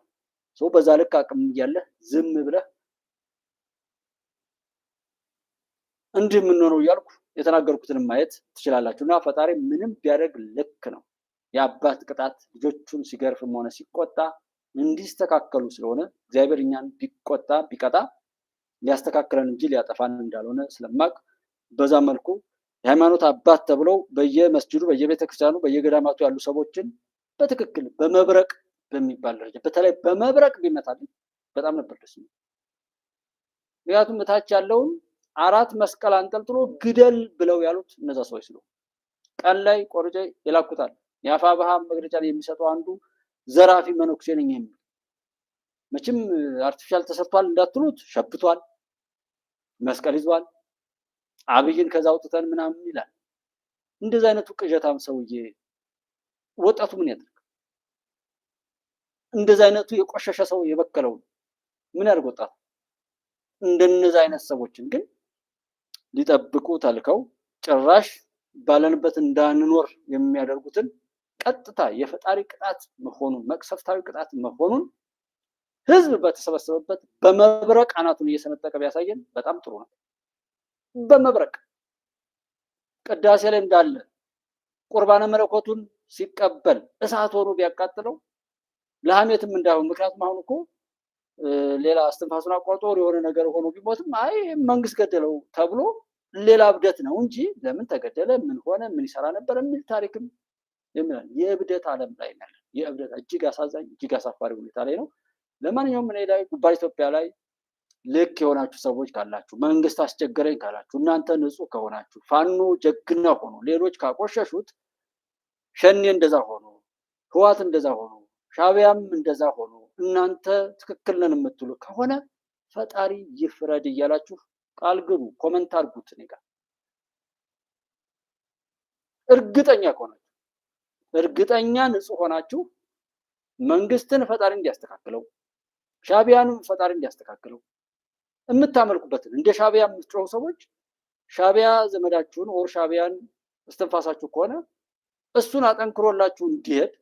ሰው በዛ ልክ አቅም እያለህ ዝም ብለህ እንዲህ የምንሆነው እያልኩ የተናገርኩትን ማየት ትችላላችሁ። እና ፈጣሪ ምንም ቢያደርግ ልክ ነው። የአባት ቅጣት ልጆቹን ሲገርፍም ሆነ ሲቆጣ እንዲስተካከሉ ስለሆነ እግዚአብሔር እኛን ቢቆጣ ቢቀጣ ሊያስተካክለን እንጂ ሊያጠፋን እንዳልሆነ ስለማቅ በዛ መልኩ የሃይማኖት አባት ተብለው በየመስጂዱ በየቤተክርስቲያኑ በየገዳማቱ ያሉ ሰዎችን በትክክል በመብረቅ በሚባል ደረጃ በተለይ በመብረቅ ቢመታልኝ በጣም ነበር ደስ የሚል። ምክንያቱም እታች ያለውን 4 መስቀል አንጠልጥሎ ግደል ብለው ያሉት እነዛ ሰዎች ነው። ቀን ላይ ቆርጬ ይላኩታል። የአፋብኃ መግለጫ ላይ የሚሰጠው አንዱ ዘራፊ መነኩሴ ነኝ የሚል መቼም አርቲፊሻል ተሰርቷል እንዳትሉት ሸብቷል፣ መስቀል ይዟል፣ አብይን ከዛ አውጥተን ምናምን ይላል። እንደዚህ አይነቱ ቅዠታም ሰውዬ ወጣቱ ምን ያድርግ? እንደዚህ አይነቱ የቆሸሸ ሰው የበከለው ምን ያድርግ ወጣቱ? እንደነዚህ አይነት ሰዎችን ግን ሊጠብቁ ተልከው ጭራሽ ባለንበት እንዳንኖር የሚያደርጉትን ቀጥታ የፈጣሪ ቅጣት መሆኑን መቅሰፍታዊ ቅጣት መሆኑን ህዝብ በተሰበሰበበት በመብረቅ አናቱን እየሰነጠቀ ቢያሳየን በጣም ጥሩ ነው። በመብረቅ ቅዳሴ ላይ እንዳለ ቁርባነ መለኮቱን ሲቀበል እሳት ሆኖ ቢያቃጥለው ለሐሜትም እንዳይሆን። ምክንያቱም አሁን እኮ ሌላ እስትንፋሱን አቋርጦ የሆነ ነገር ሆኖ ቢሞትም አይ መንግስት ገደለው ተብሎ ሌላ እብደት ነው እንጂ ለምን ተገደለ፣ ምን ሆነ፣ ምን ይሰራ ነበር የሚል ታሪክም የሚላል የእብደት ዓለም ላይ ነው። የእብደት እጅግ አሳዛኝ እጅግ አሳፋሪ ሁኔታ ላይ ነው። ለማንኛውም እኔ ላይ ጉባኤ ኢትዮጵያ ላይ ልክ የሆናችሁ ሰዎች ካላችሁ፣ መንግስት አስቸገረኝ ካላችሁ፣ እናንተ ንጹህ ከሆናችሁ፣ ፋኖ ጀግና ሆኖ ሌሎች ካቆሸሹት፣ ሸኔ እንደዛ ሆኖ፣ ህዋት እንደዛ ሆኖ፣ ሻቢያም እንደዛ ሆኖ እናንተ ትክክል ነን የምትሉ ከሆነ ፈጣሪ ይፍረድ እያላችሁ ቃል ግቡ፣ ኮመንት አድርጉት። እኔ ጋር እርግጠኛ ከሆናችሁ እርግጠኛ ንጹህ ሆናችሁ መንግስትን ፈጣሪ እንዲያስተካክለው ሻቢያንም ፈጣሪ እንዲያስተካክለው የምታመልኩበትን እንደ ሻቢያ የምትጮሁ ሰዎች ሻቢያ ዘመዳችሁን ኦር ሻቢያን እስትንፋሳችሁ ከሆነ እሱን አጠንክሮላችሁ እንዲሄድ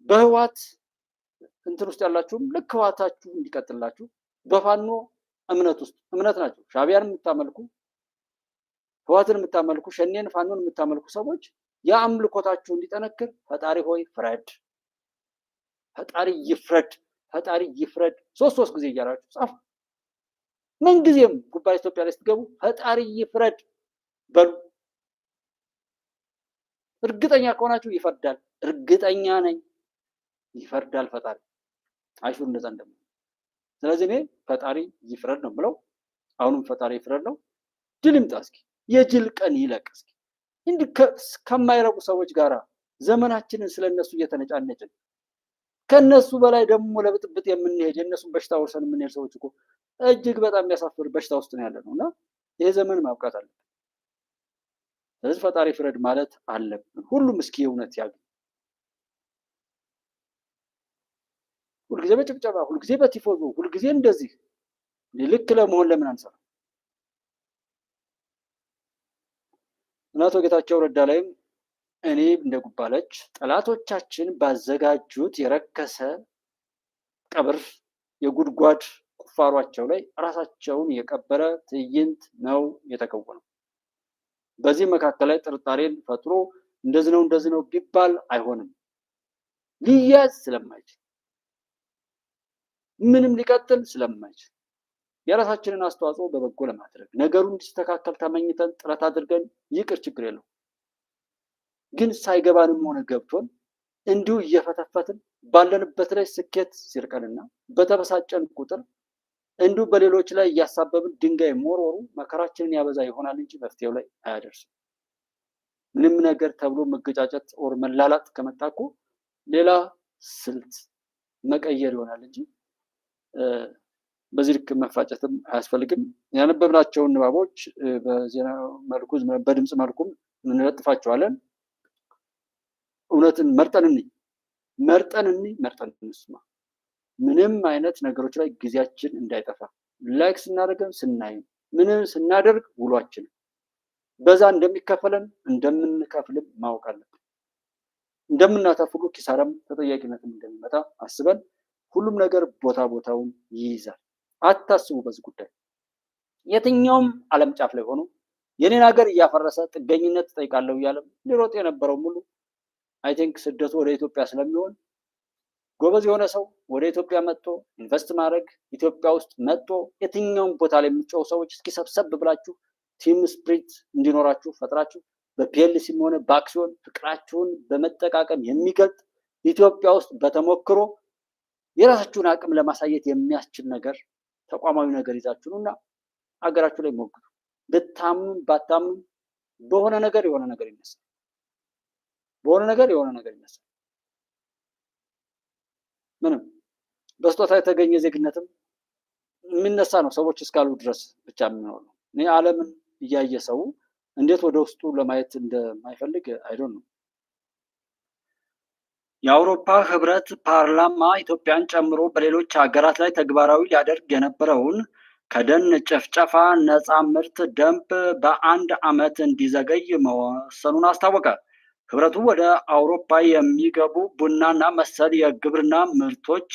በህዋት እንትን ውስጥ ያላችሁም ልክ ህዋታችሁ እንዲቀጥላችሁ በፋኖ እምነት ውስጥ እምነት ናቸው። ሻቢያን የምታመልኩ ህዋትን የምታመልኩ ሸኔን ፋኖን የምታመልኩ ሰዎች የአምልኮታችሁ እንዲጠነክር ፈጣሪ ሆይ ፍረድ፣ ፈጣሪ ይፍረድ፣ ፈጣሪ ይፍረድ ሶስት ጊዜ እያላችሁ ጻፉ። ምንጊዜም ጉባኤ ኢትዮጵያ ላይ ስትገቡ ፈጣሪ ይፍረድ በሉ። እርግጠኛ ከሆናችሁ ይፈርዳል። እርግጠኛ ነኝ ይፈርዳል ፈጣሪ። አይሹር እንደዛ እንደም ስለዚህ እኔ ፈጣሪ ይፍረድ ነው ብለው አሁንም ፈጣሪ ይፍረድ ነው። ድል ይምጣ እስኪ፣ የጅል ቀን ይለቅ እስኪ። እንዲህ ከማይረቡ ሰዎች ጋራ ዘመናችንን ስለነሱ እየተነጫነጭን ከነሱ በላይ ደግሞ ለብጥብጥ የምንሄድ የነሱን በሽታ ወርሰን የምንሄድ ሰዎች እኮ እጅግ በጣም የሚያሳፍር በሽታ ውስጥ ነው ያለነው እና ይሄ ዘመን ማብቃት አለበት። ስለዚህ ፈጣሪ ፍረድ ማለት አለብን። ሁሉም እስኪ እውነት ያግኝ። ሁልጊዜ በጭብጨባ ሁልጊዜ በቲፎዞ ሁልጊዜ እንደዚህ ልክ ለመሆን ለምን አንሰራ? አቶ ጌታቸው ረዳ ላይም እኔ እንደጉባለች ጠላቶቻችን ባዘጋጁት የረከሰ ቀብር የጉድጓድ ቁፋሯቸው ላይ ራሳቸውን የቀበረ ትዕይንት ነው የተከወነው። በዚህ መካከል ላይ ጥርጣሬን ፈጥሮ እንደዚህ ነው ቢባል አይሆንም። ሊያዝ ስለማይችል ምንም ሊቀጥል ስለማይችል የራሳችንን አስተዋጽኦ በበጎ ለማድረግ ነገሩን እንዲስተካከል ተመኝተን ጥረት አድርገን ይቅር ችግር የለው። ግን ሳይገባንም ሆነ ገብቶን እንዲሁ እየፈተፈትን ባለንበት ላይ ስኬት ሲርቀንና በተበሳጨን ቁጥር እንዲሁ በሌሎች ላይ እያሳበብን ድንጋይ መወርወሩ መከራችንን ያበዛ ይሆናል እንጂ መፍትሄው ላይ አያደርስም። ምንም ነገር ተብሎ መገጫጨት ኦር መላላጥ ከመጣ እኮ ሌላ ስልት መቀየር ይሆናል እንጂ በዚህ ልክ መፋጨትም አያስፈልግም። ያነበብናቸውን ንባቦች በዜና መልኩ በድምጽ መልኩም እንለጥፋቸዋለን። እውነትን መርጠን እንስማ። ምንም አይነት ነገሮች ላይ ጊዜያችን እንዳይጠፋ ላይክ ስናደርገን ስናይም ምንም ስናደርግ ውሏችን በዛ እንደሚከፈለን እንደምንከፍልም ማወቅ አለብን። እንደምናተርፍ ኪሳራም ተጠያቂነትም እንደሚመጣ አስበን ሁሉም ነገር ቦታውን ይይዛል። አታስቡ በዚህ ጉዳይ። የትኛውም ዓለም ጫፍ ላይ ሆኖ የኔን ሀገር እያፈረሰ ጥገኝነት ጠይቃለሁ እያለ ሊሮጥ የነበረው ሙሉ አይ ቲንክ ስደቱ ወደ ኢትዮጵያ ስለሚሆን ጎበዝ የሆነ ሰው ወደ ኢትዮጵያ መጥቶ ኢንቨስት ማድረግ ኢትዮጵያ ውስጥ መጥቶ የትኛውም ቦታ ላይ የሚጮሁ ሰዎች እስኪ ሰብሰብ ብላችሁ ቲም ስፕሪት እንዲኖራችሁ ፈጥራችሁ በፒኤልሲም ሆነ በአክሲዮን ፍቅራችሁን በመጠቃቀም የሚገልጥ ኢትዮጵያ ውስጥ በተሞክሮ የራሳችሁን አቅም ለማሳየት የሚያስችል ነገር ተቋማዊ ነገር ይዛችሁ ነውና ሀገራችሁ ላይ ሞክሩ። ብታምኑ ባታምኑ በሆነ ነገር የሆነ ነገር ይነሳል። ምንም በስጦታ የተገኘ ዜግነትም የሚነሳ ነው። ሰዎች እስካሉ ድረስ ብቻ የሚኖር ነው። እኔ ዓለምን እያየ ሰው እንዴት ወደ ውስጡ ለማየት እንደማይፈልግ አይዶን ነው። የአውሮፓ ህብረት ፓርላማ ኢትዮጵያን ጨምሮ በሌሎች ሀገራት ላይ ተግባራዊ ሊያደርግ የነበረውን ከደን ጭፍጨፋ ነፃ ምርት ደንብ በ1 ዓመት እንዲዘገይ መወሰኑን አስታወቀ። ህብረቱ ወደ አውሮፓ የሚገቡ ቡናና መሰል የግብርና ምርቶች